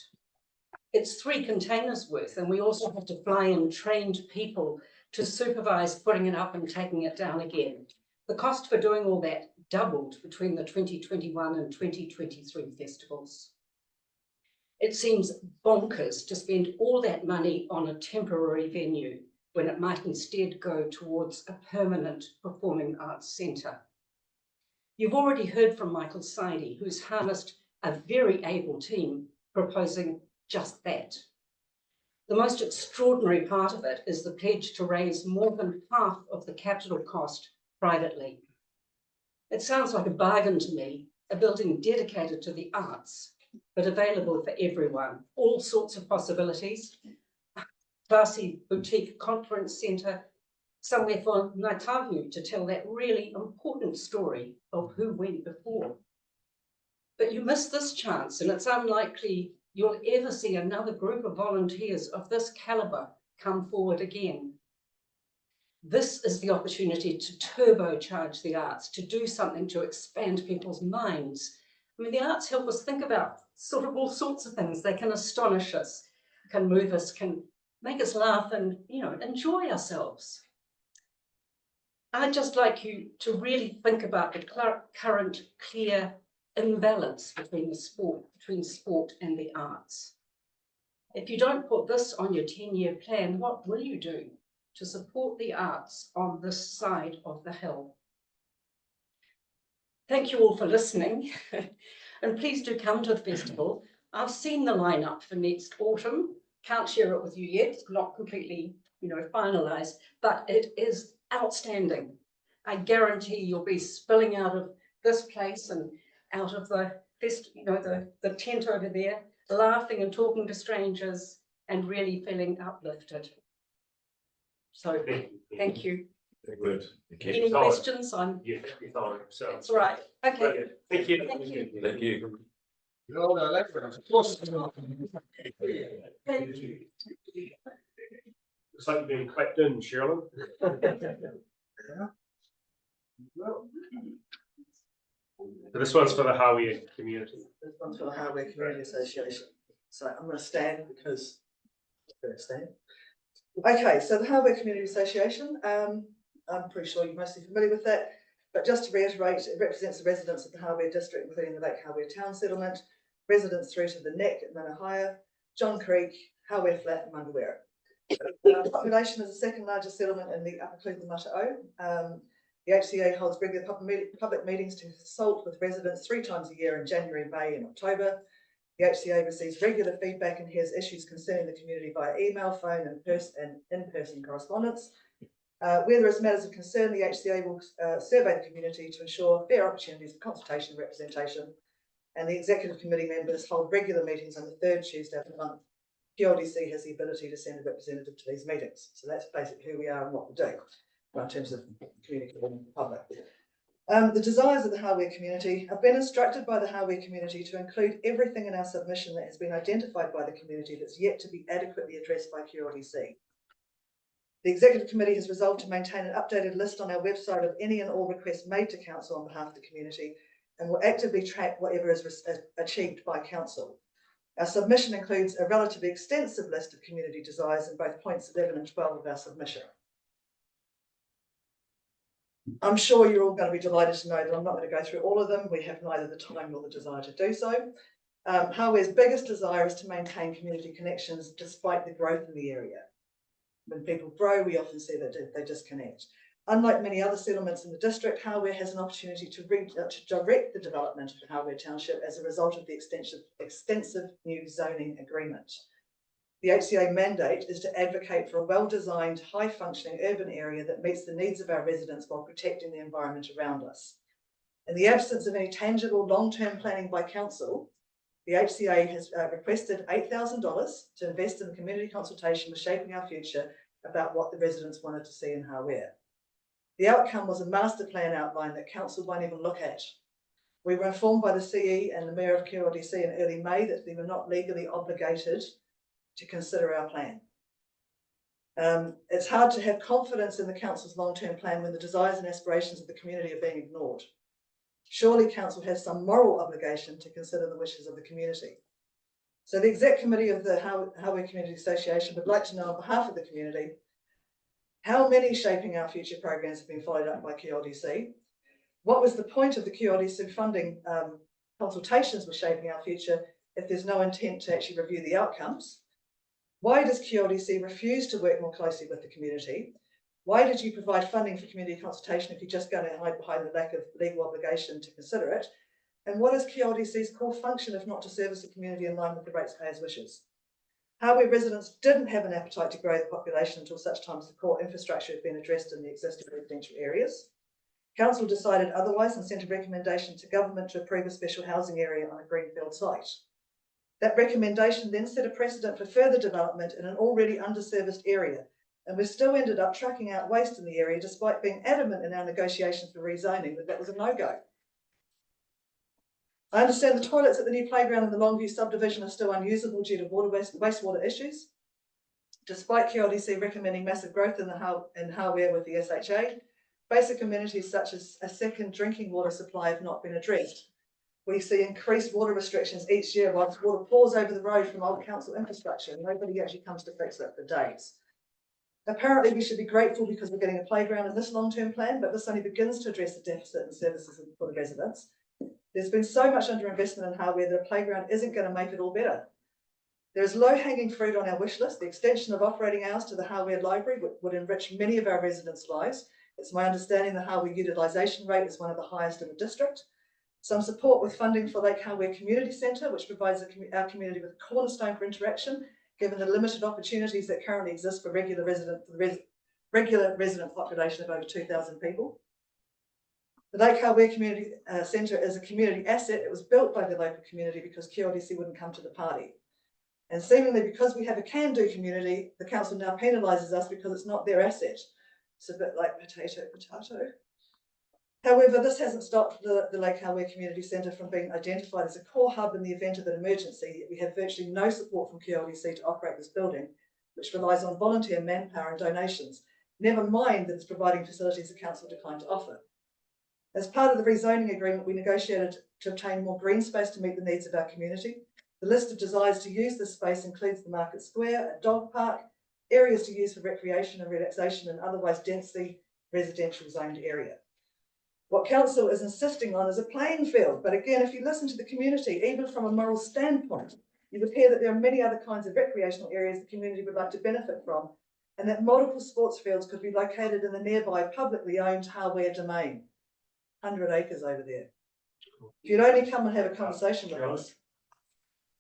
It's 3 containers worth, and we also have to fly in trained people to supervise putting it up and taking it down again. The cost for doing all that doubled between the 2021 and 2023 festivals. It seems bonkers to spend all that money on a temporary venue when it might instead go towards a permanent performing arts centre. You've already heard from Michael Sidey, who's harnessed a very able team proposing just that. The most extraordinary part of it is the pledge to raise more than half of the capital cost privately. It sounds like a bargain to me, a building dedicated to the arts, but available for everyone. All sorts of possibilities. Classy boutique conference centre, somewhere for Ngāi to tell that really important story of who went before. But you miss this chance, and it's unlikely you'll ever see another group of volunteers of this calibre come forward again. This is the opportunity to turbocharge the arts, to do something to expand people's minds. I mean, the arts help us think about sort of all sorts of things. They can astonish us, can move us, can make us laugh and, you know, enjoy ourselves. I'd just like you to really think about the current clear imbalance between sport and the arts. If you don't put this on your 10-year plan, what will you do to support the arts on this side of the hill? Thank you all for listening, and please do come to the festival. I've seen the lineup for next autumn. Can't share it with you yet, it's not completely, you know, finalised, but it is outstanding. I guarantee you'll be spilling out of this place and out of the tent over there, laughing and talking to strangers and really feeling uplifted. So thank you. Good. Any questions? Yeah, so That's all right. Okay. brilliant. Thank you. Thank you. Thank you. Looks like you've been clapped in, Sherilyn. So this one's for the Hawea community. This one's for the Hawea Community Association. So I'm going to stand because I'm going to stand. Okay, so the Hawea Community Association, I'm pretty sure you're mostly familiar with that, but just to reiterate, it represents the residents of the Hawea district, including the Lake Hawea town settlement, residents through to the Neck at Manahia, John Creek, Hawea Flat and Mangawera. The population is the second largest settlement in the Upper Clutha Mata'o. The HCA holds regular public meetings to consult with residents 3 times a year in January, May and October. The HCA receives regular feedback and hears issues concerning the community via email, phone, and in-person correspondence. Where there is matters of concern, the HCA will survey the community to ensure fair opportunities for consultation and representation, and the executive committee members hold regular meetings on the third Tuesday of the month. QLDC has the ability to send a representative to these meetings. So that's basically who we are and what we do in terms of communicating with the public. The desires of the Hāwea community have been instructed by the Hāwea community to include everything in our submission that has been identified by the community that's yet to be adequately addressed by QLDC. The Executive Committee has resolved to maintain an updated list on our website of any and all requests made to Council on behalf of the community, and will actively track whatever is achieved by Council. Our submission includes a relatively extensive list of community desires in both points 11 and 12 of our submission. I'm sure you're all going to be delighted to know that I'm not going to go through all of them. We have neither the time nor the desire to do so. Hāwea's biggest desire is to maintain community connections despite the growth in the area. When people grow, we often see that they disconnect. Unlike many other settlements in the district, Hāwea has an opportunity to direct the development of Hāwea Township as a result of the extensive new zoning agreement. The HCA mandate is to advocate for a well-designed, high-functioning urban area that meets the needs of our residents while protecting the environment around us. In the absence of any tangible long-term planning by Council, the HCA has requested $8,000 to invest in community consultation with Shaping Our Future about what the residents wanted to see in Hāwea. The outcome was a master plan outline that Council won't even look at. We were informed by the CE and the Mayor of QLDC in early May that they were not legally obligated to consider our plan. It's hard to have confidence in the Council's long-term plan when the desires and aspirations of the community are being ignored. Surely Council has some moral obligation to consider the wishes of the community. So the Exec Committee of the Hāwea Community Association would like to know on behalf of the community, how many Shaping Our Future programs have been followed up by QLDC? What was the point of the QLDC funding consultations with Shaping Our Future if there's no intent to actually review the outcomes? Why does QLDC refuse to work more closely with the community? Why did you provide funding for community consultation if you're just going to hide behind the lack of legal obligation to consider it? And what is QLDC's core function if not to service the community in line with the ratepayers' wishes? Hāwea residents didn't have an appetite to grow the population until such time as the core infrastructure had been addressed in the existing residential areas. Council decided otherwise and sent a recommendation to government to approve a special housing area on a greenfield site. That recommendation then set a precedent for further development in an already underserviced area, and we still ended up trucking out waste in the area despite being adamant in our negotiations for rezoning that was a no-go. I understand the toilets at the new playground in the Longview subdivision are still unusable due to wastewater issues. Despite QLDC recommending massive growth in Hāwea with the SHA, basic amenities such as a second drinking water supply have not been addressed. We see increased water restrictions each year whilst water pours over the road from old council infrastructure and nobody actually comes to fix it for days. Apparently we should be grateful because we're getting a playground in this long-term plan, but this only begins to address the deficit in services for the residents. There's been so much underinvestment in Hāwea that a playground isn't going to make it all better. There's low-hanging fruit on our wish list. The extension of operating hours to the Hāwea Library would enrich many of our residents' lives. It's my understanding the Hāwea utilisation rate is one of the highest in the district. Some support with funding for Lake Hāwea Community Centre, which provides our community with a cornerstone for interaction, given the limited opportunities that currently exist for regular resident population of over 2,000 people. The Lake Hāwea Community Centre is a community asset. It was built by the local community because QLDC wouldn't come to the party. And seemingly because we have a can-do community, the council now penalises us because it's not their asset. It's a bit like potato, potato. However, this hasn't stopped the Lake Hāwea Community Centre from being identified as a core hub in the event of an emergency. We have virtually no support from QLDC to operate this building, which relies on volunteer manpower and donations, never mind that it's providing facilities the council declined to offer. As part of the rezoning agreement, we negotiated to obtain more green space to meet the needs of our community. The list of desires to use this space includes the Market Square, a dog park, areas to use for recreation and relaxation, and otherwise densely residential zoned area. What council is insisting on is a playing field, but again, if you listen to the community, even from a moral standpoint, you would hear that there are many other kinds of recreational areas the community would like to benefit from, and that multiple sports fields could be located in the nearby publicly owned Hāwea domain. 100 acres over there. If you'd only come and have a conversation with us,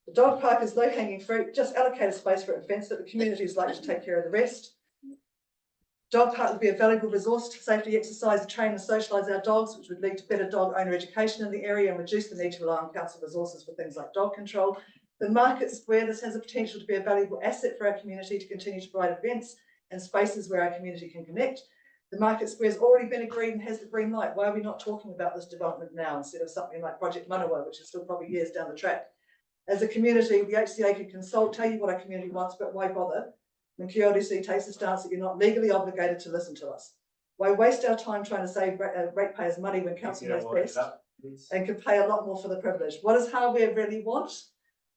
The dog park is low hanging fruit, just allocate a space for it and fence it. The community is likely to take care of the rest. Dog park would be a valuable resource to safely exercise, train and socialise our dogs, which would lead to better dog owner education in the area and reduce the need to rely on council resources for things like dog control. The market square, this has the potential to be a valuable asset for our community to continue to provide events and spaces where our community can connect. The market square has already been agreed and has the green light. Why are we not talking about this development now instead of something like Project Manawa, which is still probably years down the track? As a community, the HCA can consult, tell you what our community wants, but why bother? When QLDC takes the stance that you're not legally obligated to listen to us. Why waste our time trying to save ratepayers' money when council knows best and can pay a lot more for the privilege? What does hardware really want?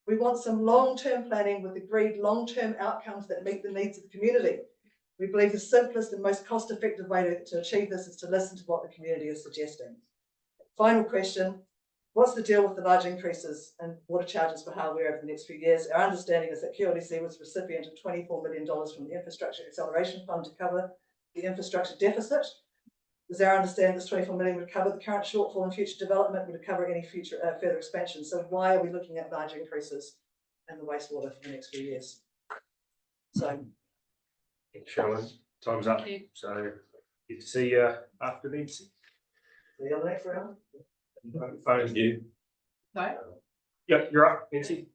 We want some long-term planning with agreed long-term outcomes that meet the needs of the community. We believe the simplest and most cost-effective way to achieve this is to listen to what the community is suggesting. Final question. What's the deal with the large increases in water charges for hardware over the next few years? Our understanding is that QLDC was recipient of $24 million from the Infrastructure Acceleration Fund to cover the infrastructure deficit. Is our understanding this $24 million would cover the current shortfall in future development, would cover any future further expansion? So why are we looking at large increases in the wastewater for the next few years? So, Sharon, time's up. So good to see you after then. See you on the next round. Thank you. No. Yep, you're up, Nancy.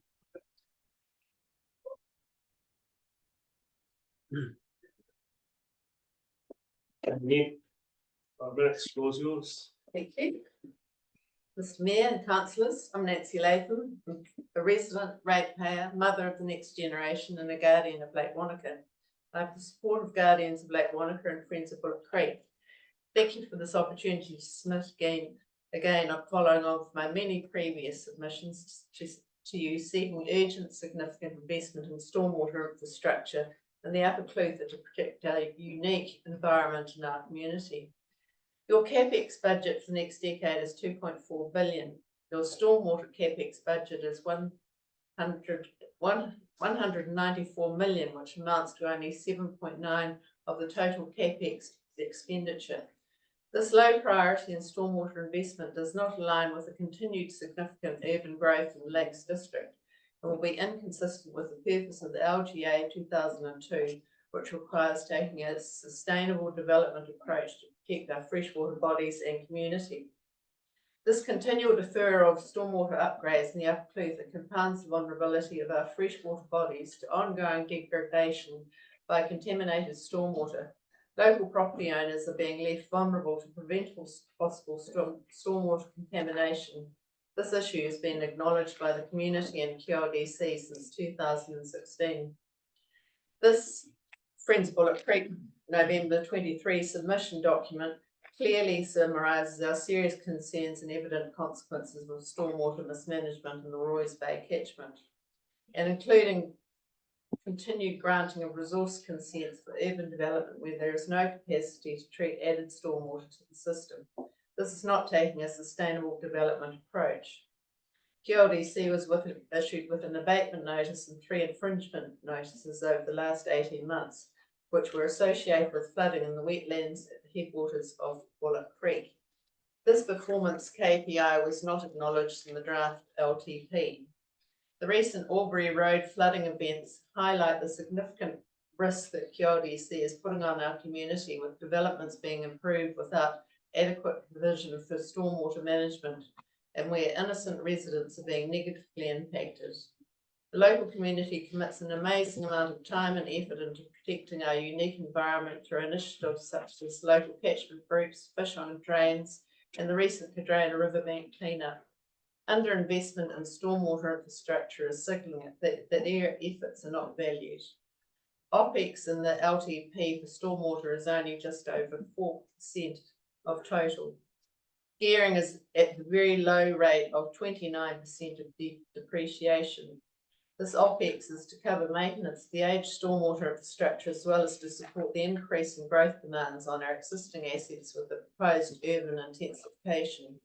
And then 5 minutes, floor's yours. Thank you. Mr. Mayor and councillors, I'm Nancy Latham, a resident, ratepayer, mother of the next generation and a guardian of Lake Wānaka. I have the support of Guardians of Lake Wānaka and Friends of Bullock Creek. Thank you for this opportunity to submit again, I'm following on from my many previous submissions to you seeking urgent significant investment in stormwater infrastructure in the Upper Clutha to protect our unique environment in our community. Your CapEx budget for the next decade is $2.4 billion. Your stormwater CapEx budget is $194 million, which amounts to only 7.9% of the total CapEx expenditure. This low priority in stormwater investment does not align with the continued significant urban growth in the Lakes District and will be inconsistent with the purpose of the LGA 2002, which requires taking a sustainable development approach to protect our freshwater bodies and community. This continual deferral of stormwater upgrades in the Upper Clutha compounds the vulnerability of our freshwater bodies to ongoing degradation by contaminated stormwater. Local property owners are being left vulnerable to preventable possible stormwater contamination. This issue has been acknowledged by the community and QLDC since 2016. This Friends Bullock Creek November 23 submission document clearly summarises our serious concerns and evident consequences of stormwater mismanagement in the Roy's Bay catchment, and including continued granting of resource consents for urban development where there is no capacity to treat added stormwater to the system. This is not taking a sustainable development approach. QLDC was issued with an abatement notice and 3 infringement notices over the last 18 months, which were associated with flooding in the wetlands at the headwaters of Bullock Creek. This performance KPI was not acknowledged in the draft LTP. The recent Albury Road flooding events highlight the significant risk that QLDC is putting on our community, with developments being improved without adequate provision for stormwater management and where innocent residents are being negatively impacted. The local community commits an amazing amount of time and effort into protecting our unique environment through initiatives such as local catchment groups, fish on drains, and the recent Cadrona Riverbank cleanup. Underinvestment in stormwater infrastructure is signalling that their efforts are not valued. OPEX in the LTP for stormwater is only just over 4% of total. Gearing is at the very low rate of 29% of depreciation. This OPEX is to cover maintenance of the aged stormwater infrastructure as well as to support the increase in growth demands on our existing assets with the proposed urban intensification.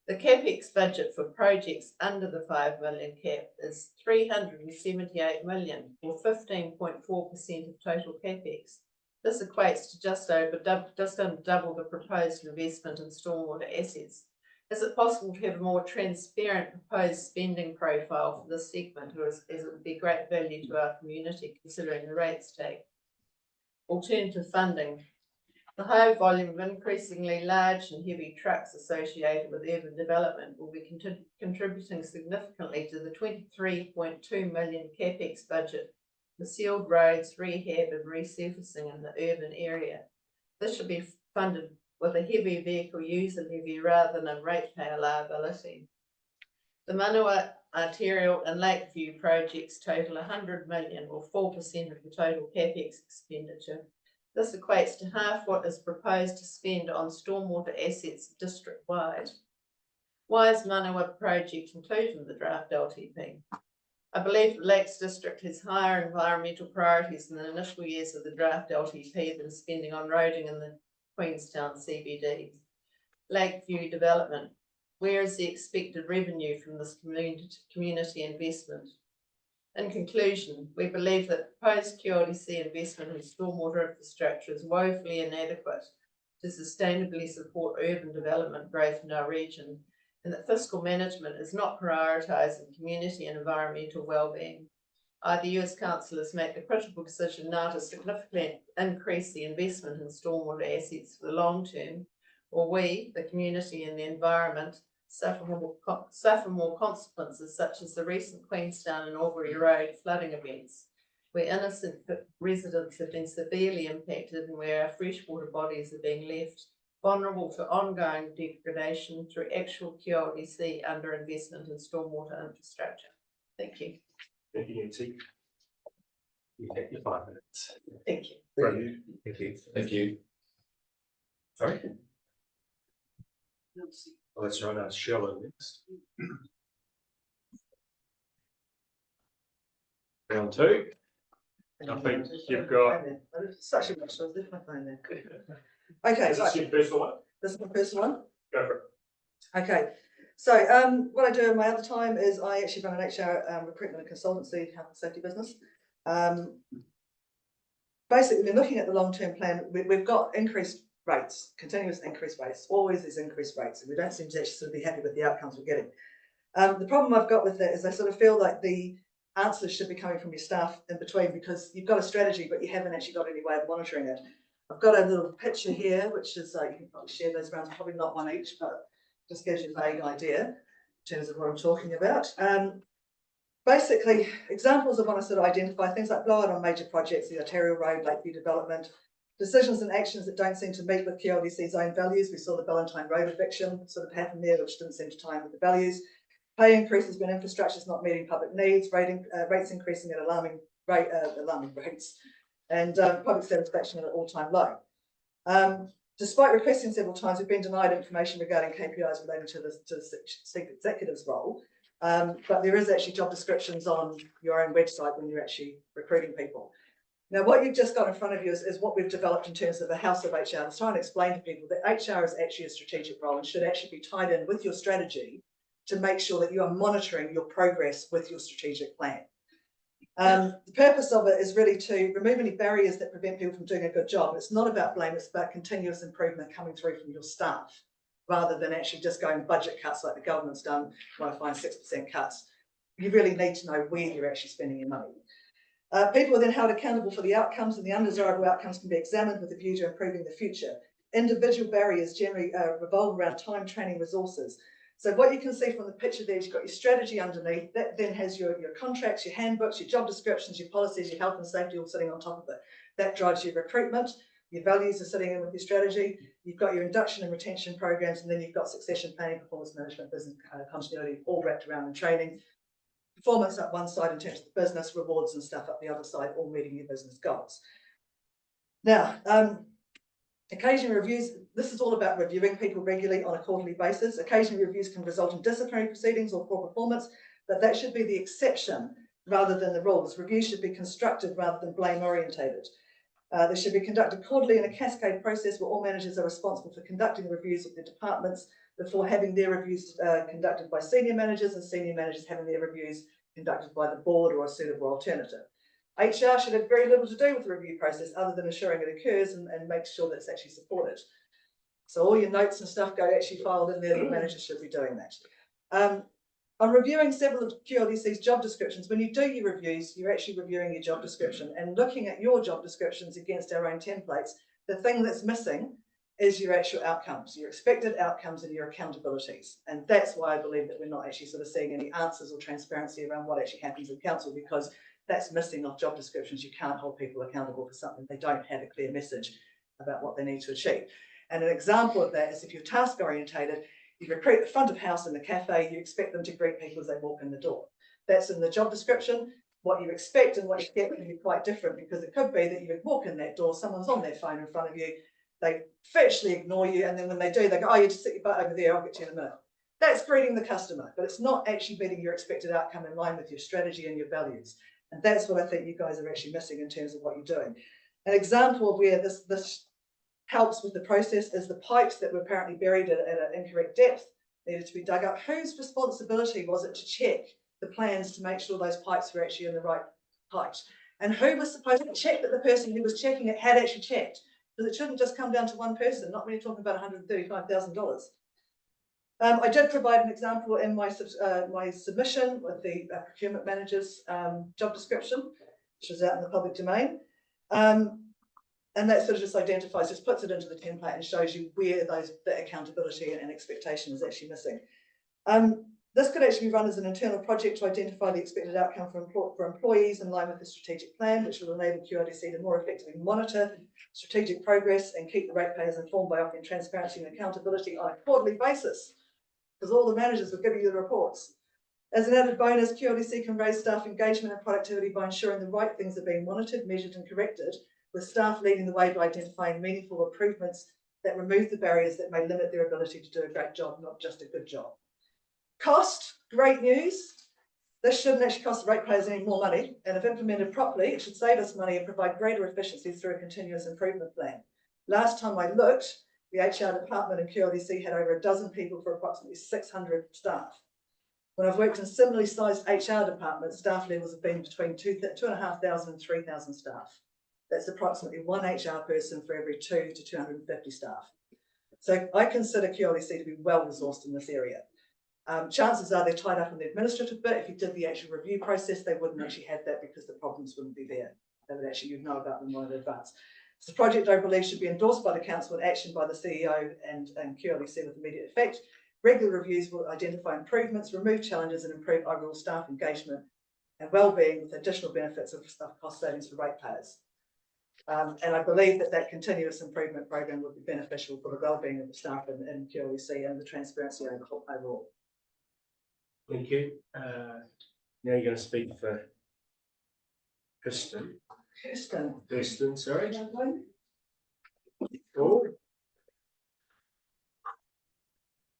The CapEx budget for projects under the 5 million cap is $378 million, or 15.4% of total CapEx. This equates to just under double the proposed investment in stormwater assets. Is it possible to have a more transparent proposed spending profile for this segment, as it would be great value to our community considering the rates take? Alternative funding. The high volume of increasingly large and heavy trucks associated with urban development will be contributing significantly to the 23.2 million capex budget for sealed roads, rehab and resurfacing in the urban area. This should be funded with a heavy vehicle user levy rather than a ratepayer liability. The Manawa Arterial and Lakeview projects total 100 million or 4% of the total capex expenditure. This equates to half what is proposed to spend on stormwater assets district-wide. Why is Manawa project included in the draft LTP? I believe the Lakes District has higher environmental priorities in the initial years of the draft LTP than spending on roading in the Queenstown CBD. Lakeview development. Where is the expected revenue from this community investment? In conclusion, we believe that proposed QLDC investment in stormwater infrastructure is woefully inadequate to sustainably support urban development growth in our region, and that fiscal management is not prioritising community and environmental well-being. Either you as councillors make the critical decision now to significantly increase the investment in stormwater assets for the long term, or we, the community and the environment, suffer more consequences such as the recent Queenstown and Albury Road flooding events, where innocent residents have been severely impacted and where our freshwater bodies are being left vulnerable to ongoing degradation through actual QLDC underinvestment in stormwater infrastructure. Thank you. Thank you, Nancy. You have your 5 minutes. Thank you. Brilliant. Thank you. Thank you. Sorry? Oh, that's right, that's Shelley next. Round two. I think you've got. Such a much, I left my phone there. Okay, Is this your personal one? This is my personal one. Go for it. Okay, so what I do in my other time is I actually run an HR recruitment and consultancy health and safety business. Basically, we're looking at the long-term plan. We've got increased rates, continuous increased rates, always is increased rates, and we don't seem to actually sort of be happy with the outcomes we're getting. The problem I've got with that is I sort of feel like the answers should be coming from your staff in between, because you've got a strategy, but you haven't actually got any way of monitoring it. I've got a little picture here, which is, you can probably share those around, probably not one each, but just gives you a vague idea in terms of what I'm talking about. Basically, examples of when I sort of identify things like blowout on major projects, the Arterial Road, Lakeview development, decisions and actions that don't seem to meet with QLDC's own values. We saw the Ballantyne Road eviction sort of happen there, which didn't seem to time with the values. Pay increases when infrastructure is not meeting public needs, rates increasing at alarming rates, and public satisfaction at an all-time low. Despite requesting several times, we've been denied information regarding KPIs relating to the chief executive's role, but there is actually job descriptions on your own website when you're actually recruiting people. Now, what you've just got in front of you is what we've developed in terms of a house of HR. I was trying to explain to people that HR is actually a strategic role and should actually be tied in with your strategy to make sure that you are monitoring your progress with your strategic plan. The purpose of it is really to remove any barriers that prevent people from doing a good job. It's not about blame, it's about continuous improvement coming through from your staff, rather than actually just going budget cuts like the government's done, when I find 6% cuts. You really need to know where you're actually spending your money. People are then held accountable for the outcomes, and the undesirable outcomes can be examined with a view to improving the future. Individual barriers generally revolve around time, training, resources. So what you can see from the picture there is you've got your strategy underneath, that then has your contracts, your handbooks, your job descriptions, your policies, your health and safety all sitting on top of it. That drives your recruitment, your values are sitting in with your strategy, you've got your induction and retention programs, and then you've got succession planning, performance management, business continuity, all wrapped around in training. Performance up one side in terms of the business, rewards and stuff up the other side, all meeting your business goals. Now, occasional reviews, this is all about reviewing people regularly on a quarterly basis. Occasional reviews can result in disciplinary proceedings or poor performance, but that should be the exception rather than the rules. Reviews should be constructive rather than blame orientated. They should be conducted quarterly in a cascade process where all managers are responsible for conducting reviews of their departments before having their reviews conducted by senior managers, and senior managers having their reviews conducted by the board or a suitable alternative. HR should have very little to do with the review process other than ensuring it occurs and make sure that it's actually supported. So all your notes and stuff go actually filed in there. The manager should be doing that. I'm reviewing several of QLDC's job descriptions. When you do your reviews, you're actually reviewing your job description and looking at your job descriptions against our own templates. The thing that's missing is your actual outcomes, your expected outcomes and your accountabilities. And that's why I believe that we're not actually sort of seeing any answers or transparency around what actually happens in council, because that's missing off job descriptions. You can't hold people accountable for something they don't have a clear message about what they need to achieve. And an example of that is if you're task orientated, you recruit the front of house in the cafe, you expect them to greet people as they walk in the door. That's in the job description. What you expect and what you get can be quite different, because it could be that you would walk in that door, someone's on their phone in front of you, they virtually ignore you, and then when they do, they go, oh, you just sit your butt over there, I'll get to you in a minute. That's greeting the customer, but it's not actually meeting your expected outcome in line with your strategy and your values. And that's what I think you guys are actually missing in terms of what you're doing. An example of where this helps with the process is the pipes that were apparently buried at an incorrect depth needed to be dug up. Whose responsibility was it to check the plans to make sure those pipes were actually in the right height? And who was supposed to check that the person who was checking it had actually checked? Because it shouldn't just come down to one person, not when you're talking about $135,000. I did provide an example in my submission with the procurement manager's job description, which is out in the public domain. And that sort of just identifies, just puts it into the template and shows you where the accountability and expectation is actually missing. This could actually be run as an internal project to identify the expected outcome for employees in line with the strategic plan, which will enable QLDC to more effectively monitor strategic progress and keep the ratepayers informed by offering transparency and accountability on a quarterly basis, because all the managers will give you the reports. As an added bonus, QLDC can raise staff engagement and productivity by ensuring the right things are being monitored, measured and corrected, with staff leading the way by identifying meaningful improvements that remove the barriers that may limit their ability to do a great job, not just a good job. Cost, great news. This shouldn't actually cost the ratepayers any more money, and if implemented properly, it should save us money and provide greater efficiencies through a continuous improvement plan. Last time I looked, the HR department in QLDC had over a dozen people for approximately 600 staff. When I've worked in similarly sized HR departments, staff levels have been between 2,500 and 3,000 staff. That's approximately one HR person for every 2 to 250 staff. So I consider QLDC to be well resourced in this area. Chances are they're tied up in the administrative bit. If you did the actual review process, they wouldn't actually have that because the problems wouldn't be there. They would actually, you'd know about them well in advance. This project, I believe, should be endorsed by the council and action by the CEO and QLDC with immediate effect. Regular reviews will identify improvements, remove challenges and improve overall staff engagement and well-being with additional benefits of cost savings for ratepayers. And I believe that continuous improvement program would be beneficial for the well-being of the staff in QLDC and the transparency overall. Thank you. Now you're going to speak for Kirsten. Kirsten, sorry. Cool.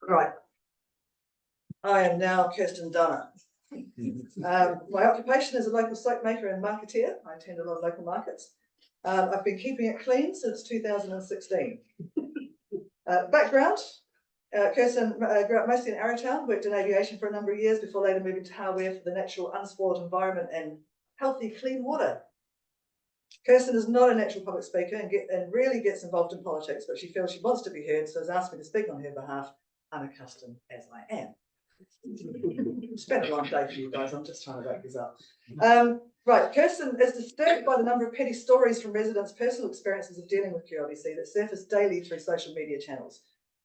Right. I am now Kirsten Dunner. My occupation is a local soap maker and marketeer. I attend a lot of local markets. I've been keeping it clean since 2016. Background, Kirsten grew up mostly in Arrowtown, worked in aviation for a number of years before later moving to hardware for the natural unspoiled environment and healthy clean water. Kirsten is not a natural public speaker and really gets involved in politics, but she feels she wants to be heard, so has asked me to speak on her behalf, unaccustomed as I am. It's been a long day for you guys, I'm just trying to wrap this up. Right, Kirsten is disturbed by the number of petty stories from residents' personal experiences of dealing with QLDC that surface daily through social media channels.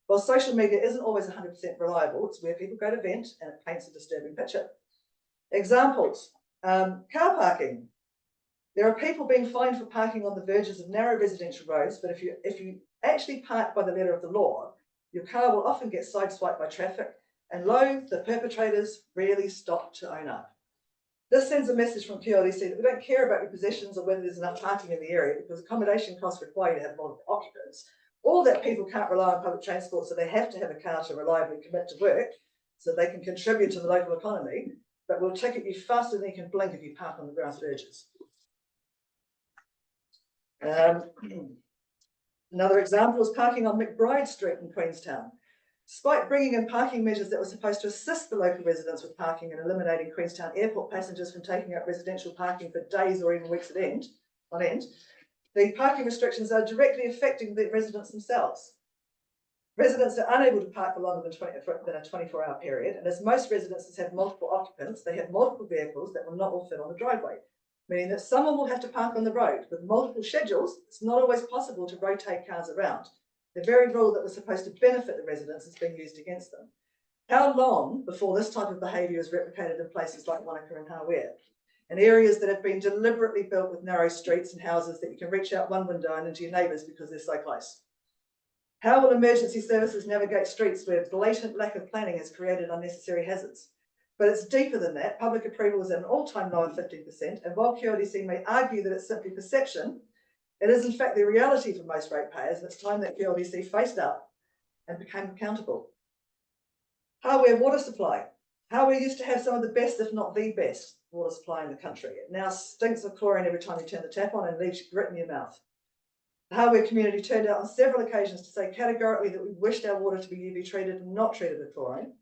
While social media isn't always 100% reliable, it's where people go to vent and it paints a disturbing picture. Examples, car parking. There are people being fined for parking on the verges of narrow residential roads, but if you actually park by the letter of the law, your car will often get sideswiped by traffic, and the perpetrators rarely stop to own up. This sends a message from QLDC that we don't care about your possessions or whether there's enough parking in the area, because accommodation costs require you to have multiple occupants, or that people can't rely on public transport, so they have to have a car to reliably commit to work so they can contribute to the local economy, but will ticket you faster than you can blink if you park on the grass verges. Another example is parking on McBride Street in Queenstown. Despite bringing in parking measures that were supposed to assist the local residents with parking and eliminating Queenstown Airport passengers from taking up residential parking for days or even weeks on end, the parking restrictions are directly affecting the residents themselves. Residents are unable to park for longer than a 24-hour period, and as most residences have multiple occupants, they have multiple vehicles that will not all fit on the driveway, meaning that someone will have to park on the road. With multiple schedules, it's not always possible to rotate cars around. The very rule that was supposed to benefit the residents is being used against them. How long before this type of behaviour is replicated in places like Wānaka and Hawea, in areas that have been deliberately built with narrow streets and houses that you can reach out one window and into your neighbours because they're so close? How will emergency services navigate streets where blatant lack of planning has created unnecessary hazards? But it's deeper than that. Public approval is at an all-time low of 15%, and while QLDC may argue that it's simply perception, it is in fact the reality for most ratepayers, and it's time that QLDC faced up and became accountable. Hawea water supply. Hawea used to have some of the best, if not the best, water supply in the country. It now stinks of chlorine every time you turn the tap on and leaves grit in your mouth. The Hawea community turned out on several occasions to say categorically that we wished our water to be UV treated and not treated with chlorine.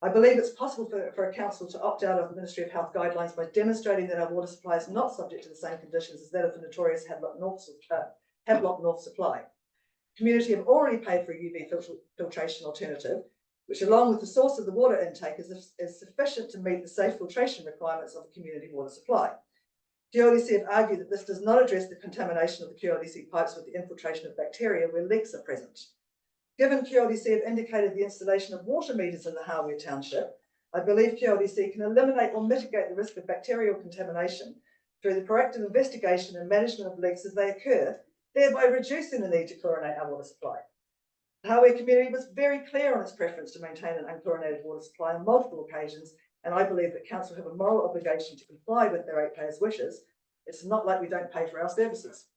I believe it's possible for a council to opt out of the Ministry of Health guidelines by demonstrating that our water supply is not subject to the same conditions as that of the notorious Havelock North supply. The community have already paid for a UV filtration alternative, which along with the source of the water intake is sufficient to meet the safe filtration requirements of the community water supply. QLDC have argued that this does not address the contamination of the QLDC pipes with the infiltration of bacteria where leaks are present. Given QLDC have indicated the installation of water meters in the Hawea township, I believe QLDC can eliminate or mitigate the risk of bacterial contamination through the proactive investigation and management of leaks as they occur, thereby reducing the need to chlorinate our water supply. The Hawea community was very clear on its preference to maintain an unchlorinated water supply on multiple occasions, and I believe that council have a moral obligation to comply with their ratepayers' wishes. It's not like we don't pay for our services.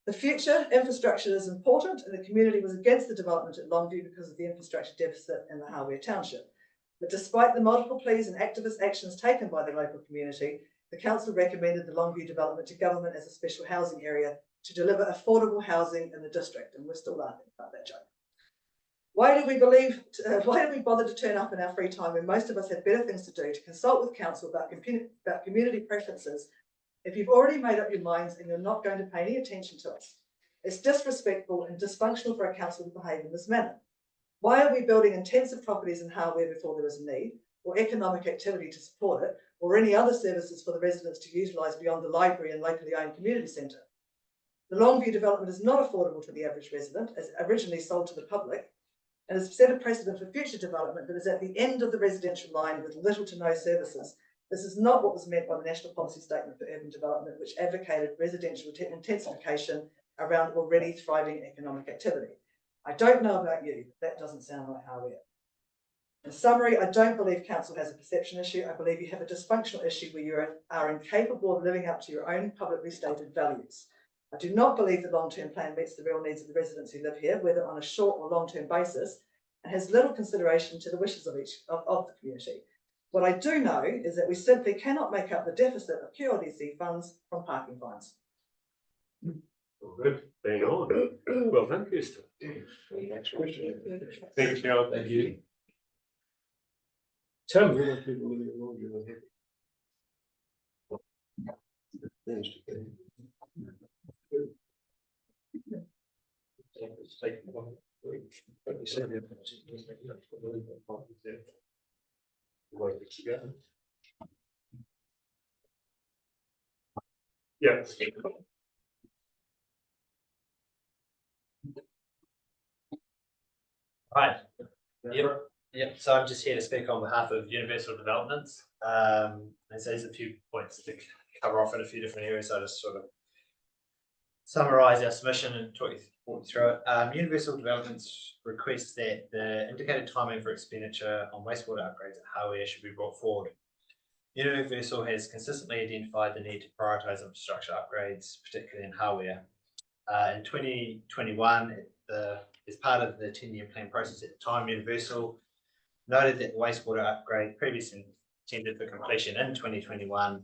The future infrastructure is important, and the community was against the development at Longview because of the infrastructure deficit in the Hawea township. But despite the multiple pleas and activist actions taken by the local community, the council recommended the Longview development to government as a special housing area to deliver affordable housing in the district, and we're still laughing about that joke. Why did we bother to turn up in our free time when most of us had better things to do to consult with council about community preferences if you've already made up your minds and you're not going to pay any attention to us? It's disrespectful and dysfunctional for a council to behave in this manner. Why are we building intensive properties in Hawea before there is a need, or economic activity to support it, or any other services for the residents to utilise beyond the library and locally owned community centre? The Longview development is not affordable to the average resident, as originally sold to the public, and has set a precedent for future development that is at the end of the residential line with little to no services. This is not what was meant by the National Policy Statement for Urban Development, which advocated residential intensification around already thriving economic activity. I don't know about you, but that doesn't sound like Hawea. In summary, I don't believe council has a perception issue. I believe you have a dysfunctional issue where you are incapable of living up to your own publicly stated values. I do not believe the long-term plan meets the real needs of the residents who live here, whether on a short or long-term basis, and has little consideration to the wishes of the community. What I do know is that we simply cannot make up the deficit of QLDC funds from parking fines. Good, bang on. Well done, Kirsten. Next question. Thanks, Carol. Thank you. Tim. Yeah. Right. Yep. So I'm just here to speak on behalf of Universal Developments. And so there's a few points to cover off in a few different areas. So I'll just sort of summarise our submission and talk you through it. Universal Developments requests that the indicated timing for expenditure on wastewater upgrades at Hawea should be brought forward. Universal has consistently identified the need to prioritise infrastructure upgrades, particularly in Hawea. In 2021, as part of the 10-year plan process at the time, Universal noted that the wastewater upgrade previously intended for completion in 2021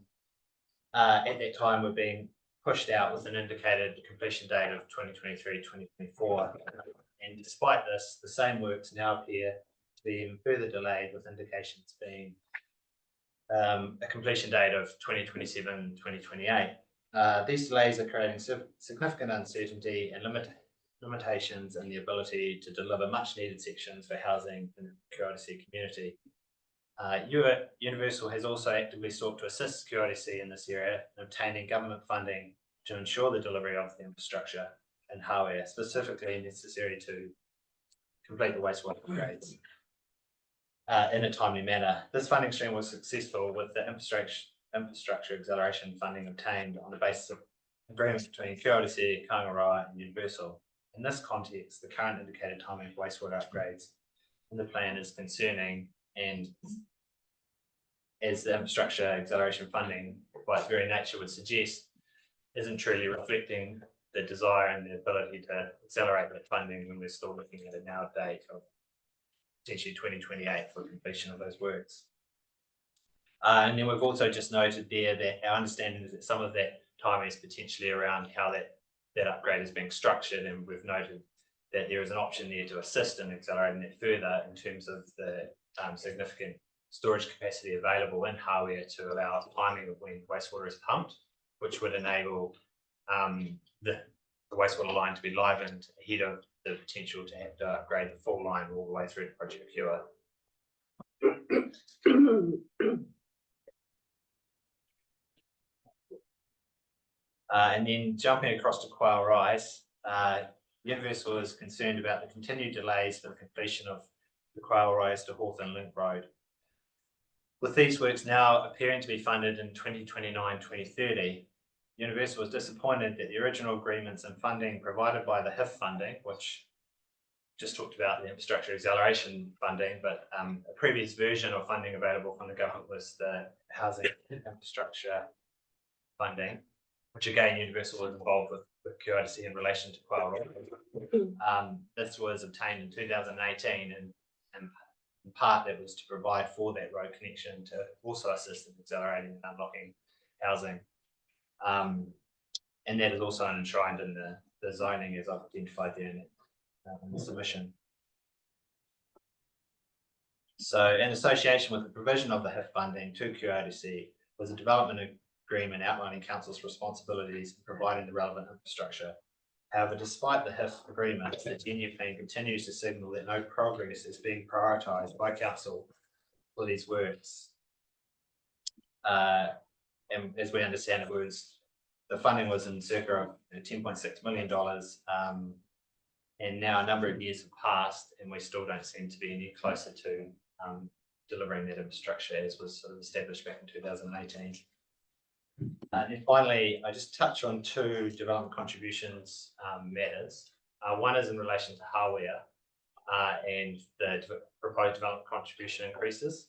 at that time were being pushed out with an indicated completion date of 2023-2024. And despite this, the same works now appear to be even further delayed, with indications being a completion date of 2027-2028. These delays are creating significant uncertainty and limitations in the ability to deliver much needed sections for housing in the QLDC community. Universal has also actively sought to assist QLDC in this area in obtaining government funding to ensure the delivery of the infrastructure and hardware specifically necessary to complete the wastewater upgrades in a timely manner. This funding stream was successful with the infrastructure acceleration funding obtained on the basis of agreements between QLDC, Kāinga and Universal. In this context, the current indicated timing of wastewater upgrades in the plan is concerning, and as the infrastructure acceleration funding by its very nature would suggest, isn't truly reflecting the desire and the ability to accelerate that funding when we're still looking at a now date of potentially 2028 for completion of those works. And then we've also just noted there that our understanding is that some of that timing is potentially around how that upgrade is being structured, and we've noted that there is an option there to assist in accelerating that further in terms of the significant storage capacity available in hardware to allow timing of when wastewater is pumped, which would enable the wastewater line to be livened ahead of the potential to have to upgrade the full line all the way through to Project Cure. And then jumping across to Quail Rise, Universal is concerned about the continued delays for the completion of the Quail Rise to Hawthorne Link Road. With these works now appearing to be funded in 2029-2030, Universal was disappointed that the original agreements and funding provided by the HIF funding, which just talked about the infrastructure acceleration funding, but a previous version of funding available from the government was the housing infrastructure funding, which again Universal was involved with QLDC in relation to Quail Road. This was obtained in 2018, and in part that was to provide for that road connection to also assist in accelerating and unlocking housing. And that is also enshrined in the zoning as I've identified there in the submission. So in association with the provision of the HIF funding to QLDC was a development agreement outlining council's responsibilities in providing the relevant infrastructure. However, despite the HIF agreement, the 10-year plan continues to signal that no progress is being prioritised by council for these works. And as we understand it, the funding was in circa $10.6 million, and now a number of years have passed, and we still don't seem to be any closer to delivering that infrastructure as was sort of established back in 2018. And then finally, I just touch on two development contributions matters. One is in relation to hardware and the proposed development contribution increases.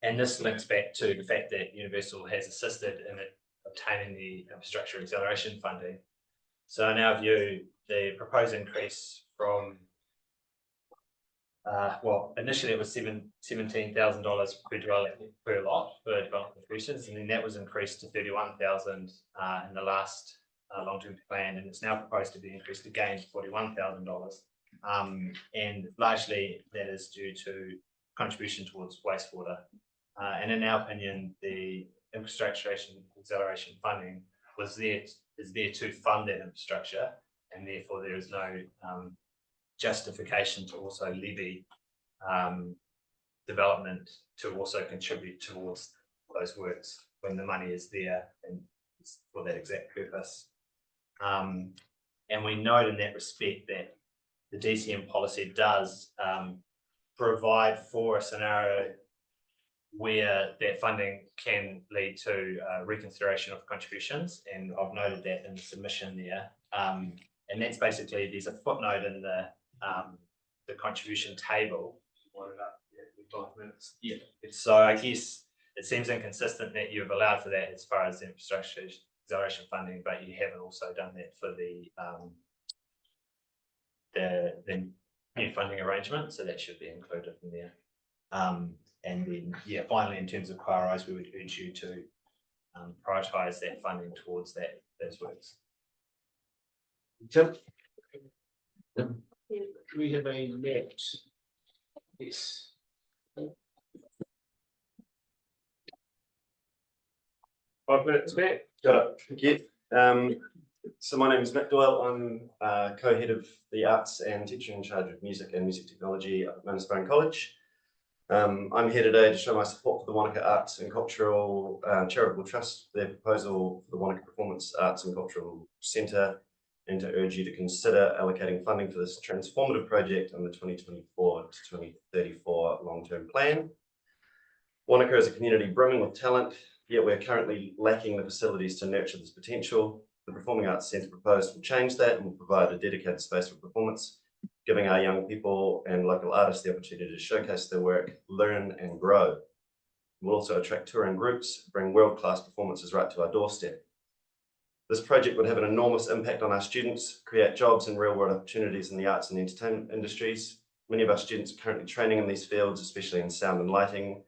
And this links back to the fact that Universal has assisted in obtaining the infrastructure acceleration funding. So in our view, the proposed increase from well, initially it was $17,000 per lot for development contributions, and then that was increased to $31,000 in the last long-term plan, and it's now proposed to be increased again to $41,000. And largely that is due to contribution towards wastewater. And in our opinion, the infrastructure acceleration funding is there to fund that infrastructure, and therefore there is no justification to also levy development to also contribute towards those works when the money is there and for that exact purpose. And we note in that respect that the DCM policy does provide for a scenario where that funding can lead to reconsideration of contributions, and I've noted that in the submission there. And that's basically, there's a footnote in the contribution table. Yeah. So I guess it seems inconsistent that you've allowed for that as far as the infrastructure acceleration funding, but you haven't also done that for the new funding arrangement, so that should be included in there. And then, yeah, finally, in terms of Quail Rise, we would urge you to prioritise that funding towards those works. We have a net. Yes. 5 minutes, Matt. Thank you. So my name is Mick Doyle. I'm co-head of the arts and teacher in charge of music and music technology at Manus College. I'm here today to show my support for the Wānaka Arts and Cultural Charitable Trust, their proposal for the Wānaka Performance Arts and Cultural Centre, and to urge you to consider allocating funding for this transformative project in the 2024 to 2034 long-term plan. Wānaka is a community brimming with talent, yet we're currently lacking the facilities to nurture this potential. The Performing Arts Centre proposed will change that and will provide a dedicated space for performance, giving our young people and local artists the opportunity to showcase their work, learn and grow. We'll also attract touring groups, bring world-class performances right to our doorstep. This project would have an enormous impact on our students, create jobs and real-world opportunities in the arts and entertainment industries. Many of our students are currently training in these fields, especially in sound and lighting,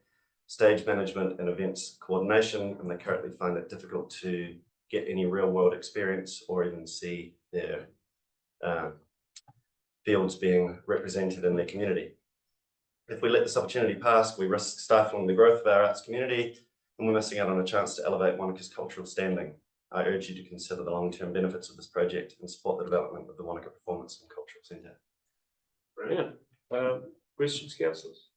stage management and events coordination, and they currently find it difficult to get any real-world experience or even see their fields being represented in their community. If we let this opportunity pass, we risk stifling the growth of our arts community, and we're missing out on a chance to elevate Wānaka's cultural standing. I urge you to consider the long-term benefits of this project and support the development of the Wānaka Performance and Cultural Centre. Brilliant. Questions, councillors?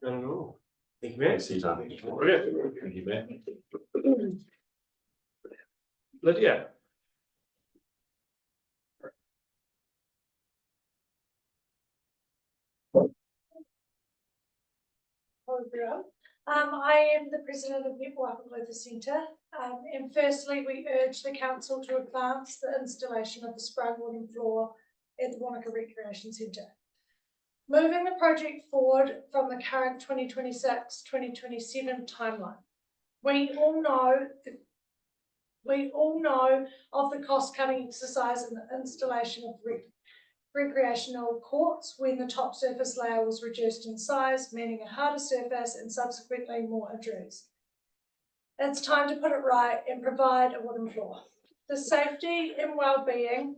None at all. Thank you, Matt. Brilliant. Thank you, Matt. Lydia. Hello everyone. I am the president of the Wānaka Centre, and firstly we urge the council to advance the installation of the sprung wooden floor at the Wānaka Recreation Centre. Moving the project forward from the current 2026-2027 timeline. We all know of the cost-cutting exercise in the installation of recreational courts when the top surface layer was reduced in size, meaning a harder surface and subsequently more injuries. It's time to put it right and provide a wooden floor. The safety and well-being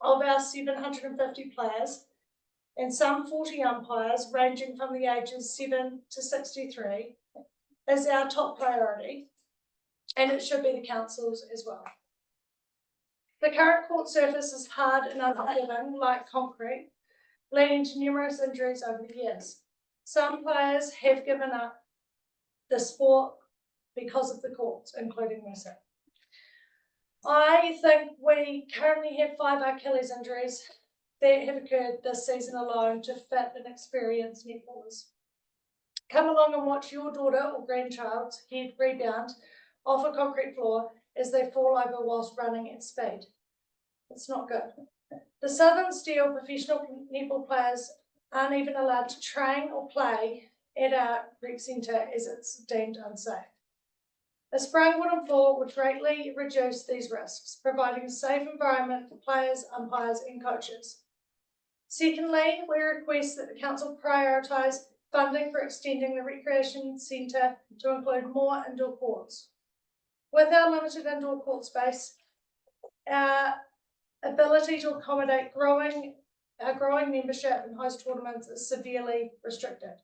of our 750 players and some 40 umpires ranging from the ages 7 to 63 is our top priority, and it should be the council's as well. The current court surface is hard and unforgiving like concrete, leading to numerous injuries over the years. Some players have given up the sport because of the courts, including myself. I think we currently have 5 Achilles injuries that have occurred this season alone to fit and experienced netballers. Come along and watch your daughter or grandchild's head rebound off a concrete floor as they fall over whilst running at speed. It's not good. The Southern Steel professional netball players aren't even allowed to train or play at our rec centre as it's deemed unsafe. A sprung wooden floor would greatly reduce these risks, providing a safe environment for players, umpires and coaches. Secondly, we request that the council prioritise funding for extending the recreation centre to include more indoor courts. With our limited indoor court space, our ability to accommodate our growing membership and host tournaments is severely restricted.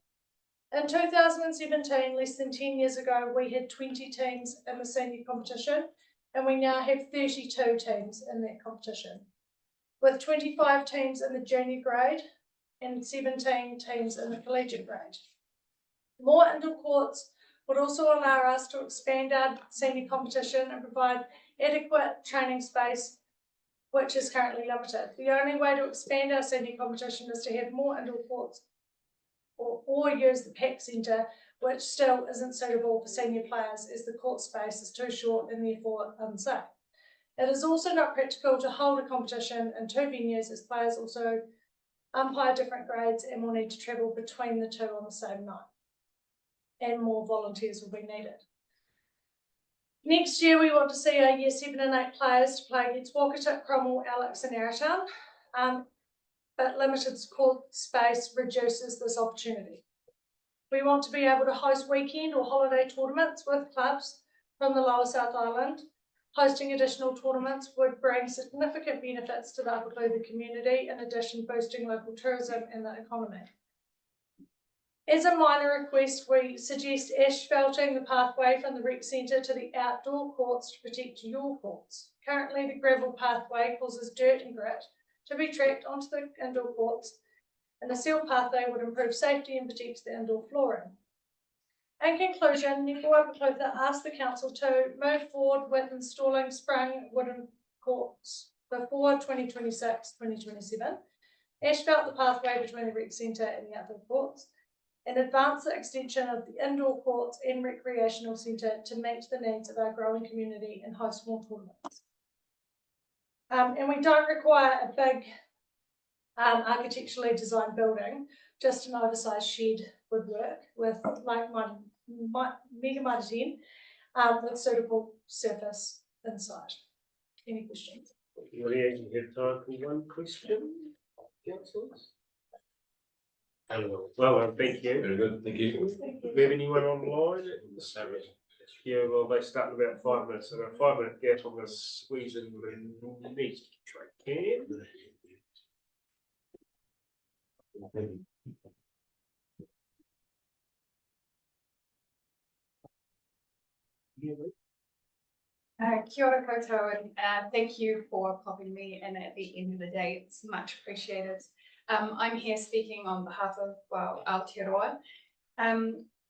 In 2017, less than 10 years ago, we had 20 teams in the senior competition, and we now have 32 teams in that competition, with 25 teams in the junior grade and 17 teams in the collegiate grade. More indoor courts would also allow us to expand our senior competition and provide adequate training space, which is currently limited. The only way to expand our senior competition is to have more indoor courts or use the PAC Centre, which still isn't suitable for senior players as the court space is too short and therefore unsafe. It is also not practical to hold a competition in 2 venues as players also umpire different grades and will need to travel between the 2 on the same night. And more volunteers will be needed. Next year, we want to see our year 7 and 8 players to play against Wānaka, Cromwell, Alex and Arrowtown, but limited court space reduces this opportunity. We want to be able to host weekend or holiday tournaments with clubs from the Lower South Island. Hosting additional tournaments would bring significant benefits to the Whakapū community, in addition boosting local tourism and the economy. As a minor request, we suggest asphalting the pathway from the rec centre to the outdoor courts to protect your courts. Currently, the gravel pathway causes dirt and grit to be tracked onto the indoor courts, and the sealed pathway would improve safety and protect the indoor flooring. In conclusion, Nicoa Clutha asked the council to move forward with installing sprung wooden courts before 2026-2027, asphalt the pathway between the rec centre and the outdoor courts, and advance the extension of the indoor courts and recreational centre to meet the needs of our growing community and host more tournaments. And we don't require a big architecturally designed building, just an oversized shed would work with like mega mitre 10 with suitable surface inside. Any questions? We only have time for one question, councillors. Well, thank you. Very good, thank you. Do we have anyone online? Yeah, well, they start in about 5 minutes, so a 5 minute gap. I'm going to squeeze in the next I can. Kia ora koutou, and thank you for popping me in at the end of the day. It's much appreciated. I'm here speaking on behalf of Aotearoa.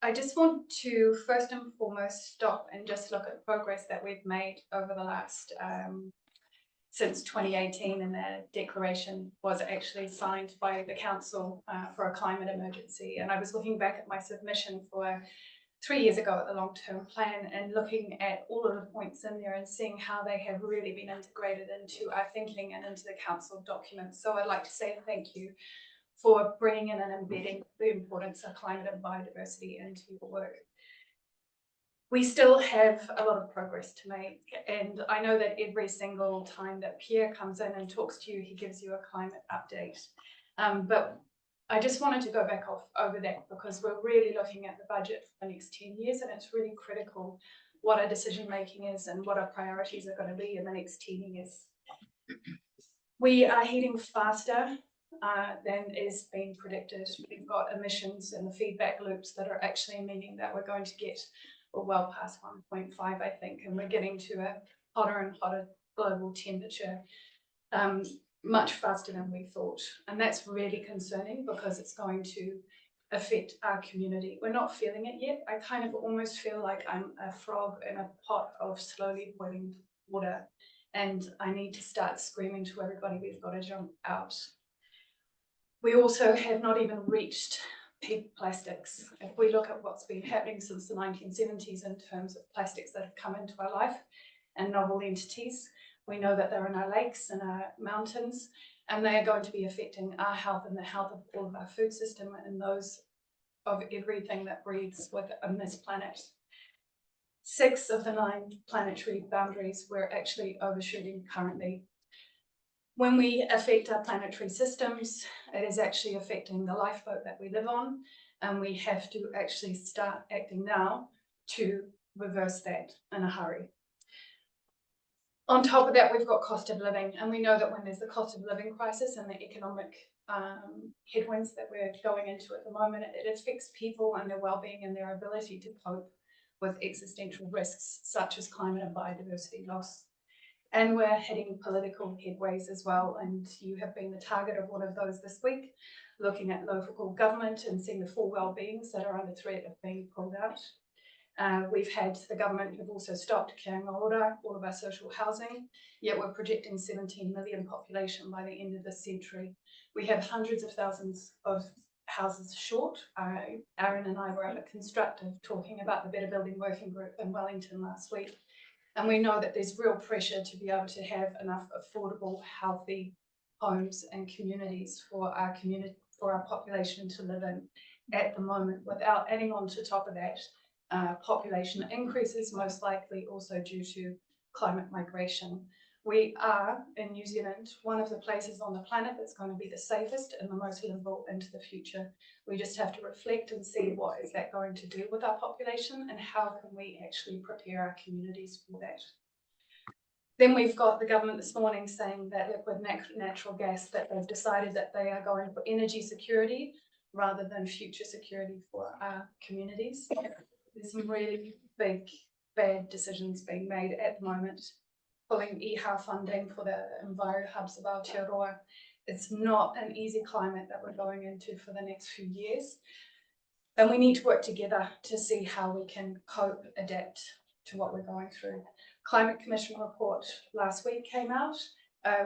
I just want to first and foremost stop and just look at progress that we've made over the last since 2018, and the declaration was actually signed by the council for a climate emergency. And I was looking back at my submission for 3 years ago at the long-term plan and looking at all of the points in there and seeing how they have really been integrated into our thinking and into the council documents. So I'd like to say thank you for bringing in and embedding the importance of climate and biodiversity into your work. We still have a lot of progress to make, and I know that every single time that Pierre comes in and talks to you, he gives you a climate update. But I just wanted to go back over that because we're really looking at the budget for the next 10 years, and it's really critical what our decision making is and what our priorities are going to be in the next 10 years. We are heading faster than is being predicted. We've got emissions and the feedback loops that are actually meaning that we're going to get well past 1.5, I think, and we're getting to a hotter and hotter global temperature much faster than we thought. And that's really concerning because it's going to affect our community. We're not feeling it yet. I kind of almost feel like I'm a frog in a pot of slowly boiling water, and I need to start screaming to everybody, we've got to jump out. We also have not even reached peak plastics. If we look at what's been happening since the 1970s in terms of plastics that have come into our life and novel entities, we know that they're in our lakes and our mountains, and they are going to be affecting our health and the health of all of our food system and those of everything that breathes on this planet. 6 of the 9 planetary boundaries we're actually overshooting currently. When we affect our planetary systems, it is actually affecting the lifeboat that we live on, and we have to actually start acting now to reverse that in a hurry. On top of that, we've got cost of living, and we know that when there's the cost of living crisis and the economic headwinds that we're going into at the moment, it affects people and their well-being and their ability to cope with existential risks such as climate and biodiversity loss. And we're hitting political headways as well, and you have been the target of one of those this week, looking at local government and seeing the full well-beings that are under threat of being pulled out. We've had the government have also stopped Kia Ora, all of our social housing, yet we're projecting 17 million population by the end of this century. We have hundreds of thousands of houses short. Aaron and I were at a constructive talking about the Better Building Working Group in Wellington last week. And we know that there's real pressure to be able to have enough affordable, healthy homes and communities for our population to live in at the moment, without adding on to top of that, population increases, most likely also due to climate migration. We are, in New Zealand, one of the places on the planet that's going to be the safest and the most livable into the future. We just have to reflect and see what is that going to do with our population and how can we actually prepare our communities for that. Then we've got the government this morning saying that liquid natural gas, that they've decided that they are going for energy security rather than future security for our communities. There's some really big, bad decisions being made at the moment, pulling EHA funding for the Enviro Hubs of Aotearoa. It's not an easy climate that we're going into for the next few years. And we need to work together to see how we can cope, adapt to what we're going through. Climate Commission report last week came out.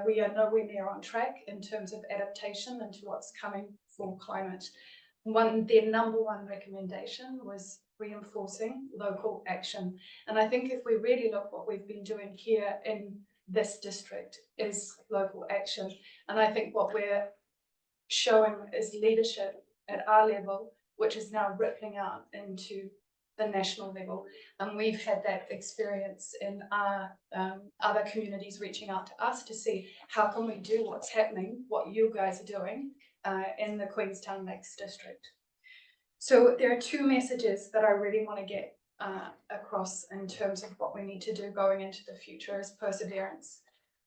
We are nowhere near on track in terms of adaptation into what's coming for climate. Their number one recommendation was reinforcing local action. And I think if we really look what we've been doing here in this district is local action. And I think what we're showing is leadership at our level, which is now rippling out into the national level. And we've had that experience in our other communities reaching out to us to see how can we do what's happening, what you guys are doing in the Queenstown Lakes district. So there are two messages that I really want to get across in terms of what we need to do going into the future is perseverance.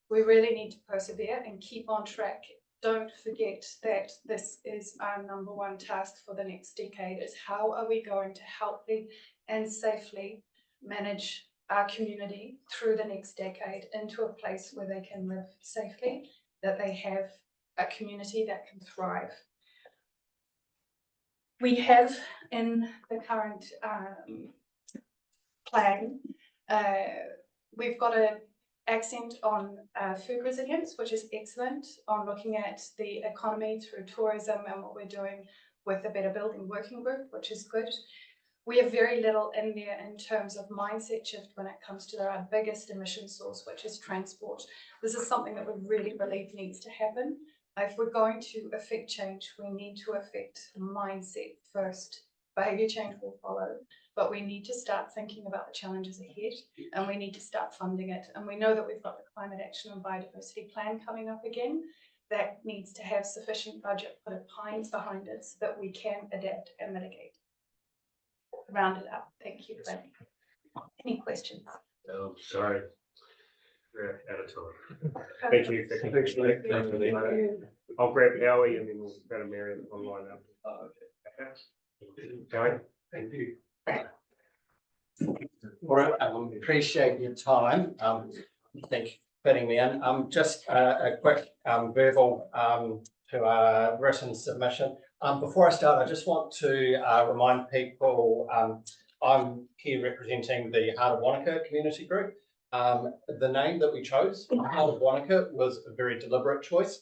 We really need to persevere and keep on track. Don't forget that this is our number one task for the next decade, is how are we going to healthily and safely manage our community through the next decade into a place where they can live safely, that they have a community that can thrive. We have in the current plan, we've got an accent on food resilience, which is excellent, on looking at the economy through tourism and what we're doing with the Better Building Working Group, which is good. We have very little in there in terms of mindset shift when it comes to our biggest emission source, which is transport. This is something that we really believe needs to happen. If we're going to affect change, we need to affect mindset first. Behaviour change will follow, but we need to start thinking about the challenges ahead and we need to start funding it. And we know that we've got the Climate Action and Biodiversity Plan coming up again. That needs to have sufficient budget put behind it so that we can adapt and mitigate. Round it up. Thank you. Any questions? Oh, sorry. We're out of time. Thank you. Thanks for that. I'll grab Howie and then we'll go to Marion online after. Howie, thank you. All right, appreciate your time. Thank you for fitting me in. Just a quick verbal to our written submission. Before I start, I just want to remind people I'm here representing the Heart of Wānaka community group. The name that we chose, Heart of Wānaka, was a very deliberate choice.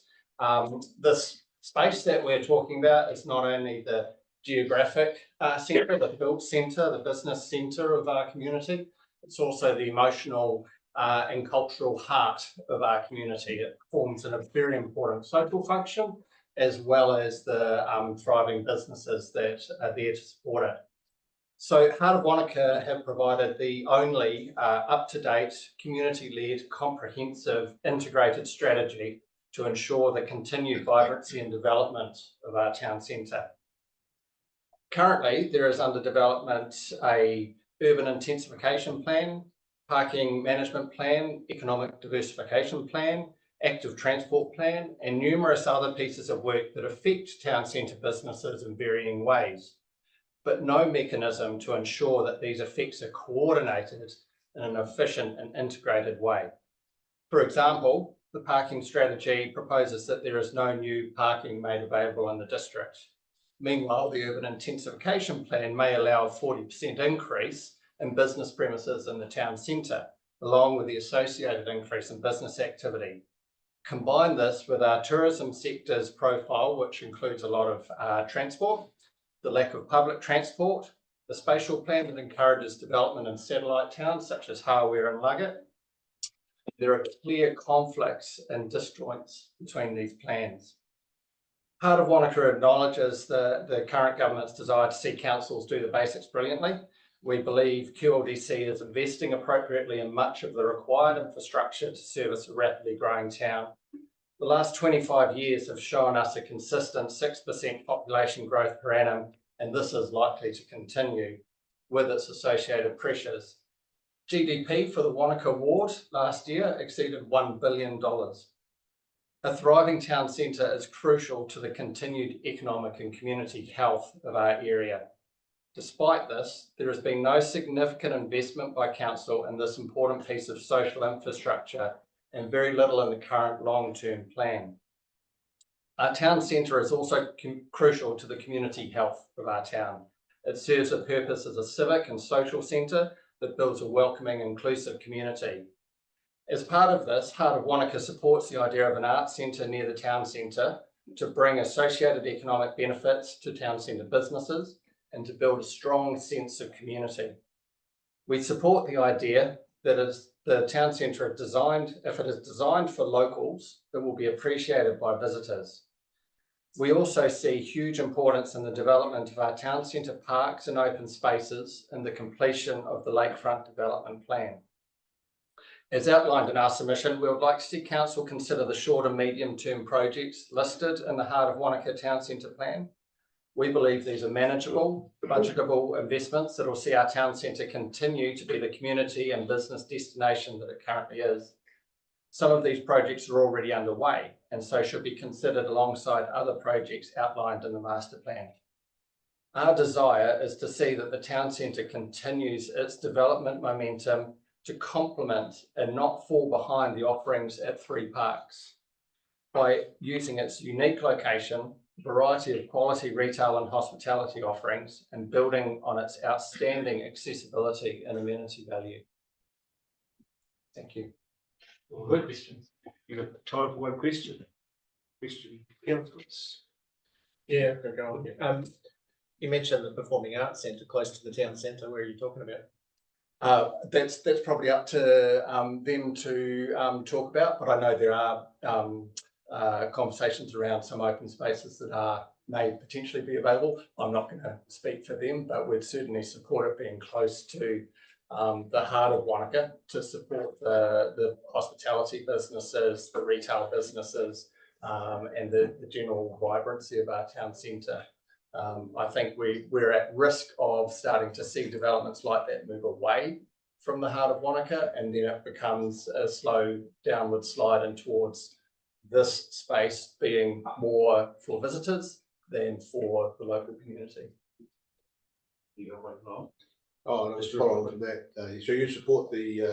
This space that we're talking about is not only the geographic centre, the built centre, the business centre of our community, it's also the emotional and cultural heart of our community. It forms a very important social function, as well as the thriving businesses that are there to support it. So Heart of Wānaka have provided the only up-to-date, community-led, comprehensive, integrated strategy to ensure the continued vibrancy and development of our town centre. Currently, there is under development a urban intensification plan, parking management plan, economic diversification plan, active transport plan, and numerous other pieces of work that affect town centre businesses in varying ways, but no mechanism to ensure that these effects are coordinated in an efficient and integrated way. For example, the parking strategy proposes that there is no new parking made available in the district. Meanwhile, the urban intensification plan may allow a 40% increase in business premises in the town centre, along with the associated increase in business activity. Combine this with our tourism sector's profile, which includes a lot of transport, the lack of public transport, the spatial plan that encourages development in satellite towns such as Hawera and Luggett. There are clear conflicts and disjoints between these plans. Heart of Wānaka acknowledges the current government's desire to see councils do the basics brilliantly. We believe QLDC is investing appropriately in much of the required infrastructure to service a rapidly growing town. The last 25 years have shown us a consistent 6% population growth per annum, and this is likely to continue with its associated pressures. GDP for the Wānaka ward last year exceeded $1 billion. A thriving town centre is crucial to the continued economic and community health of our area. Despite this, there has been no significant investment by council in this important piece of social infrastructure and very little in the current long-term plan. Our town centre is also crucial to the community health of our town. It serves a purpose as a civic and social centre that builds a welcoming, inclusive community. As part of this, Heart of Wānaka supports the idea of an arts centre near the town centre to bring associated economic benefits to town centre businesses and to build a strong sense of community. We support the idea that as the town centre is designed, if it is designed for locals, it will be appreciated by visitors. We also see huge importance in the development of our town centre parks and open spaces and the completion of the lakefront development plan. As outlined in our submission, we would like to see council consider the short and medium term projects listed in the Heart of Wānaka Town Centre plan. We believe these are manageable, budgetable investments that will see our town centre continue to be the community and business destination that it currently is. Some of these projects are already underway and so should be considered alongside other projects outlined in the master plan. Our desire is to see that the town centre continues its development momentum to complement and not fall behind the offerings at 3 parks by using its unique location, variety of quality retail and hospitality offerings, and building on its outstanding accessibility and amenity value. Thank you. Good questions. You got time for one question? Councillors? Yeah, go on. You mentioned the Performing Arts Centre close to the town centre. Where are you talking about? That's probably up to them to talk about, but I know there are conversations around some open spaces that may potentially be available. I'm not going to speak for them, but we'd certainly support it being close to the heart of Wānaka to support the hospitality businesses, the retail businesses, and the general vibrancy of our town centre. I think we're at risk of starting to see developments like that move away from the heart of Wānaka, and then it becomes a slow downward slide and towards this space being more for visitors than for the local community. Oh, and I was following on that. So you support we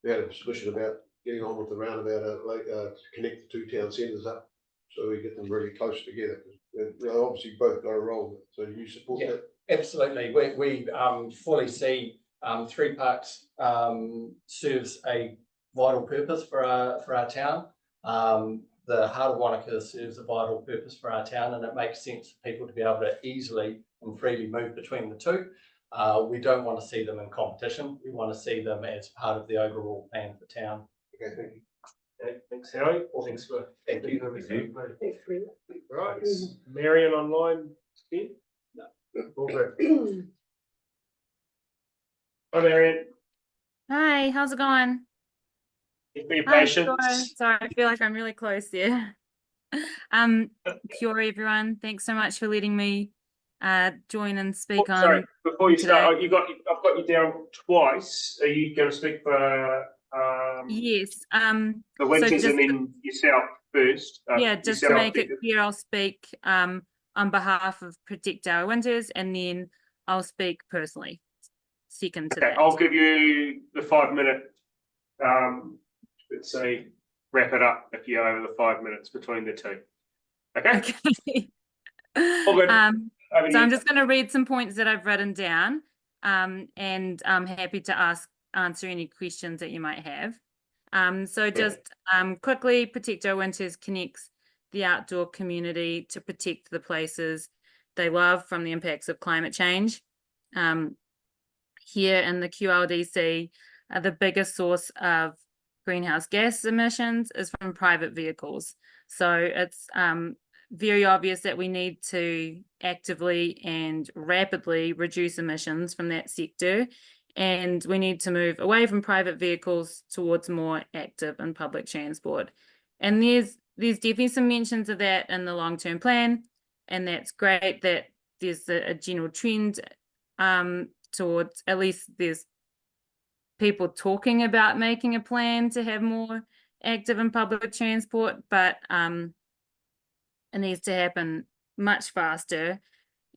had a submission about getting on with the roundabout to connect the 2 town centres up so we get them really close together. They obviously both got a role, so you support that? Absolutely. We fully see 3 parks serves a vital purpose for our town. The Heart of Wānaka serves a vital purpose for our town, and it makes sense for people to be able to easily and freely move between the 2. We don't want to see them in competition. We want to see them as part of the overall plan for town. Okay, thank you. Okay, thanks, Howie. Thanks for thank you. Right, Marion online? Ben? No. All good. Hi, Marion. Hi, how's it going? Thanks for your patience. Sorry, I feel like I'm really close there. Kia ora, everyone. Thanks so much for letting me join and speak on. Sorry, before you today. start, I've got you down twice. Are you going to speak for yes. the Winters and then yourself first? Yeah, just to make it clear, I'll speak on behalf of Protect Our Winters, and then I'll speak personally. Second to that. I'll give you the 5-minute. Let's say wrap it up if you're over the 5 minutes between the 2. Okay. All good. So I'm just going to read some points that I've written down, and I'm happy to answer any questions that you might have. So just quickly, Protect Our Winters connects the outdoor community to protect the places they love from the impacts of climate change. Here in the QLDC, the biggest source of greenhouse gas emissions is from private vehicles. So it's very obvious that we need to actively and rapidly reduce emissions from that sector, and we need to move away from private vehicles towards more active and public transport. And there's definitely some mentions of that in the long-term plan, and that's great that there's a general trend towards, at least there's people talking about making a plan to have more active in public transport, but it needs to happen much faster.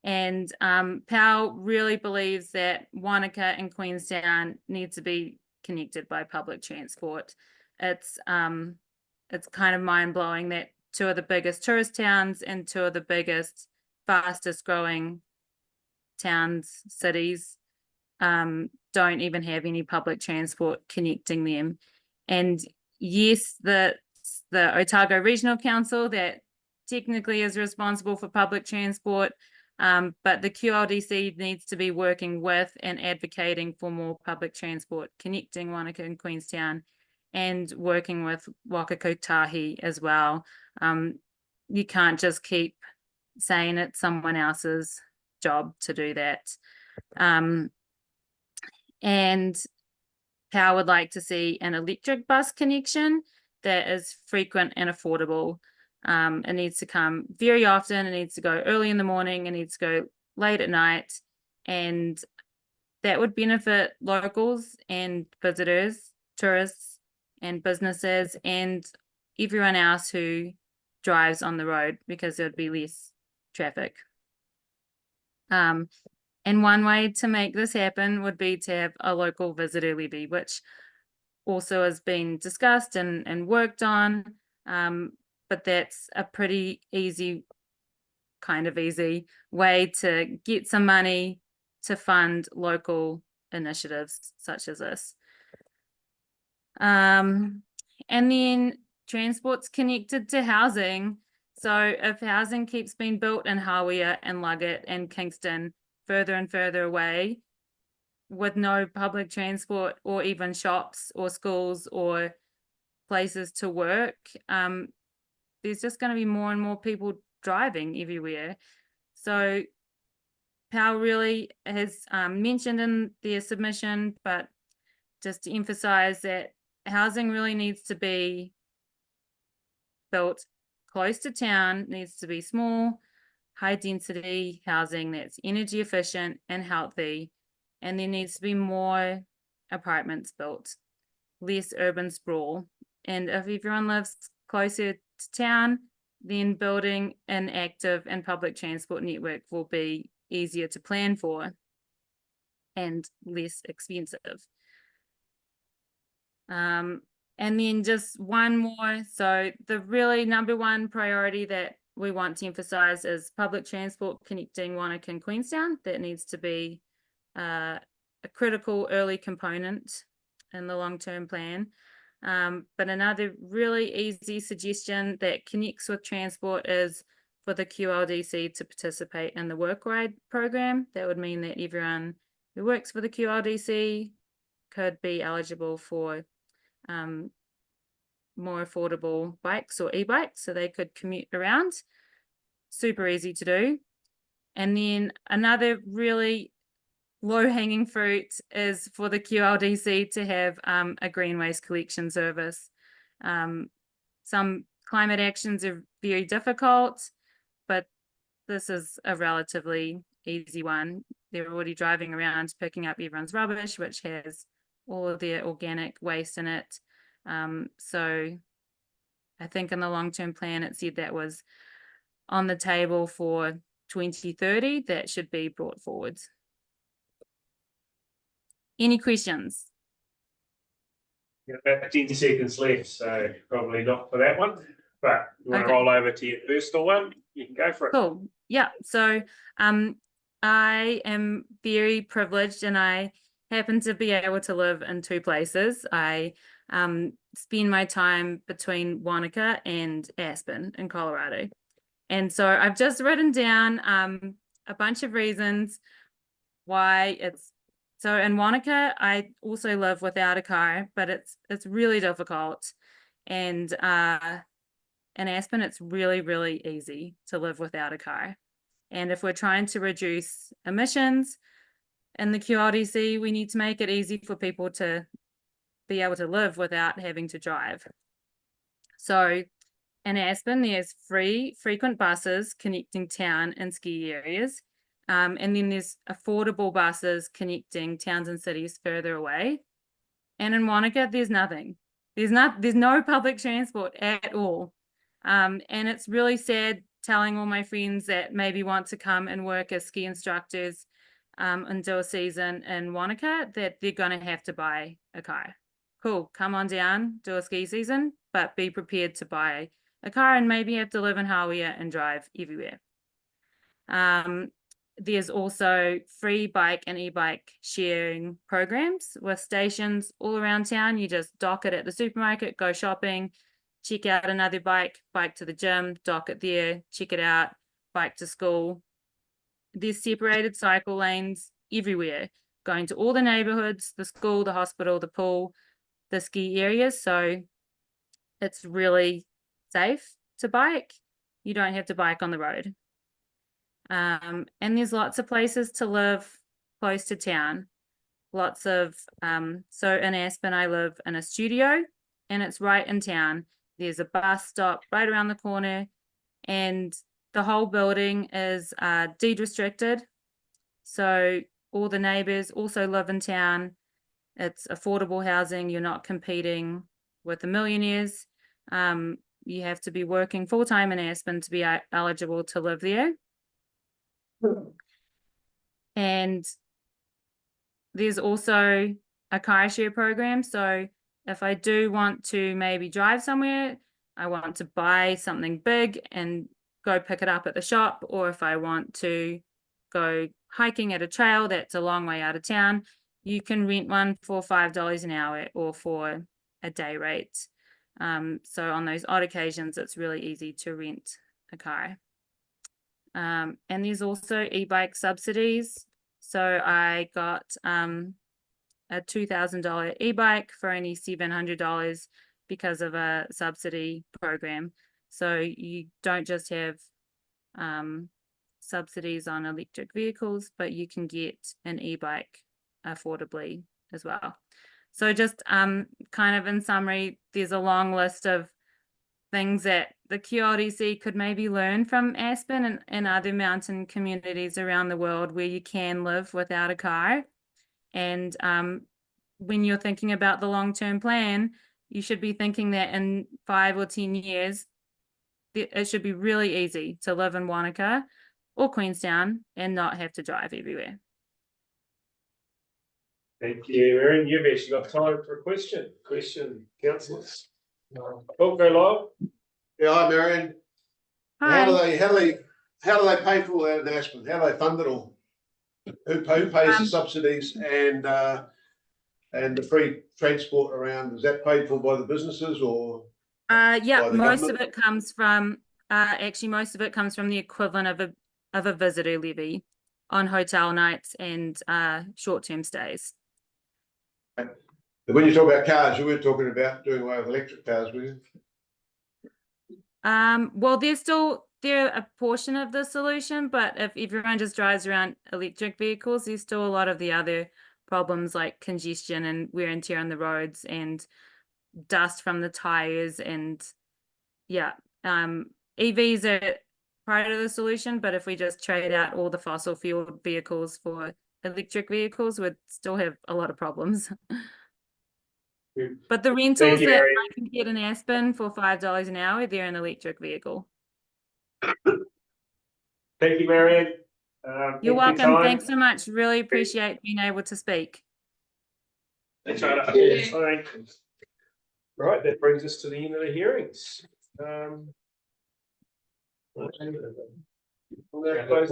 And PAL really believes that Wānaka and Queenstown need to be connected by public transport. It's kind of mind-blowing that two of the biggest tourist towns and two of the biggest, fastest growing towns, cities, don't even have any public transport connecting them. And yes, the Otago Regional Council that technically is responsible for public transport, but the QLDC needs to be working with and advocating for more public transport connecting Wānaka and Queenstown, and working with Waka Kotahi as well. You can't just keep saying it's someone else's job to do that. And PAL would like to see an electric bus connection that is frequent and affordable. It needs to come very often. It needs to go early in the morning. It needs to go late at night. And that would benefit locals and visitors, tourists and businesses, and everyone else who drives on the road, because there would be less traffic. And one way to make this happen would be to have a local visitor levy, which also has been discussed and worked on. But that's a pretty easy way to get some money to fund local initiatives such as this. And then transport's connected to housing. So if housing keeps being built in Hawea and Luggett and Kingston further and further away, with no public transport or even shops or schools or places to work, there's just going to be more and more people driving everywhere. So PAL really has mentioned in their submission, but just to emphasize that housing really needs to be built close to town, needs to be small, high density housing that's energy efficient and healthy, and there needs to be more apartments built, less urban sprawl. And if everyone lives closer to town, then building an active and public transport network will be easier to plan for and less expensive. And then just one more. So the really number one priority that we want to emphasize is public transport connecting Wānaka and Queenstown. That needs to be a critical early component in the long-term plan. But another really easy suggestion that connects with transport is for the QLDC to participate in the work ride program. That would mean that everyone who works for the QLDC could be eligible for more affordable bikes or e-bikes, so they could commute around. Super easy to do. And then another really low-hanging fruit is for the QLDC to have a green waste collection service. Some climate actions are very difficult, but this is a relatively easy one. They're already driving around picking up everyone's rubbish, which has all of their organic waste in it. So I think in the long-term plan, it said that was on the table for 2030. That should be brought forward. Any questions? About 10 seconds left, so probably not for that one. But you want to roll over to your personal one, you can go for it. Cool. Yeah. So I am very privileged, and I happen to be able to live in two places. I spend my time between Wānaka and Aspen in Colorado. And so I've just written down a bunch of reasons why it's so. In Wānaka, I also live without a car, but it's really difficult. And in Aspen, it's really, really easy to live without a car. And if we're trying to reduce emissions in the QLDC, we need to make it easy for people to be able to live without having to drive. So in Aspen, there's free frequent buses connecting town and ski areas. And then there's affordable buses connecting towns and cities further away. And in Wānaka, there's nothing. There's no public transport at all. And it's really sad telling all my friends that maybe want to come and work as ski instructors and do a season in Wānaka that they're going to have to buy a car. Cool, come on down, do a ski season, but be prepared to buy a car and maybe have to live in Hawea and drive everywhere. There's also free bike and e-bike sharing programs with stations all around town. You just dock it at the supermarket, go shopping, check out another bike to the gym, dock it there, check it out, bike to school. There's separated cycle lanes everywhere, going to all the neighborhoods, the school, the hospital, the pool, the ski areas. So it's really safe to bike. You don't have to bike on the road. And there's lots of places to live close to town. Lots of, so in Aspen, I live in a studio and it's right in town. There's a bus stop right around the corner and the whole building is deed restricted. So all the neighbors also live in town. It's affordable housing. You're not competing with the millionaires. You have to be working full-time in Aspen to be eligible to live there. And there's also a car share program. So if I do want to maybe drive somewhere, I want to buy something big and go pick it up at the shop, or if I want to go hiking at a trail that's a long way out of town, you can rent one for $5 an hour or for a day rate. So on those odd occasions, it's really easy to rent a car. And there's also e-bike subsidies. So I got a $2,000 e-bike for only $700 because of a subsidy program. So you don't just have subsidies on electric vehicles, but you can get an e-bike affordably as well. So just kind of in summary, there's a long list of things that the QLDC could maybe learn from Aspen and other mountain communities around the world where you can live without a car. And when you're thinking about the long-term plan, you should be thinking that in 5 or 10 years, it should be really easy to live in Wānaka or Queenstown and not have to drive everywhere. Thank you, Erin. You've actually got time for a question. Councillors. Oh, go live. Yeah, hi, Marion. Hi. How do they pay for all that in Aspen? How do they fund it all? Who pays the subsidies and the free transport around? Is that paid for by the businesses or? Yeah, most of it comes from actually most of it comes from the equivalent of a visitor levy on hotel nights and short-term stays. When you talk about cars, you weren't talking about doing away with electric cars, were you? Well, they're a portion of the solution, but if everyone just drives around electric vehicles, there's still a lot of the other problems like congestion and wear and tear on the roads and dust from the tires. And yeah, EVs are part of the solution, but if we just trade out all the fossil fuel vehicles for electric vehicles, we'd still have a lot of problems. But the rentals that I can get in Aspen for $5 an hour, they're an electric vehicle. Thank you, Marianne. You're welcome. Thanks so much. Really appreciate being able to speak. Thanks, Right, that brings us to the end of the hearings. We'll now close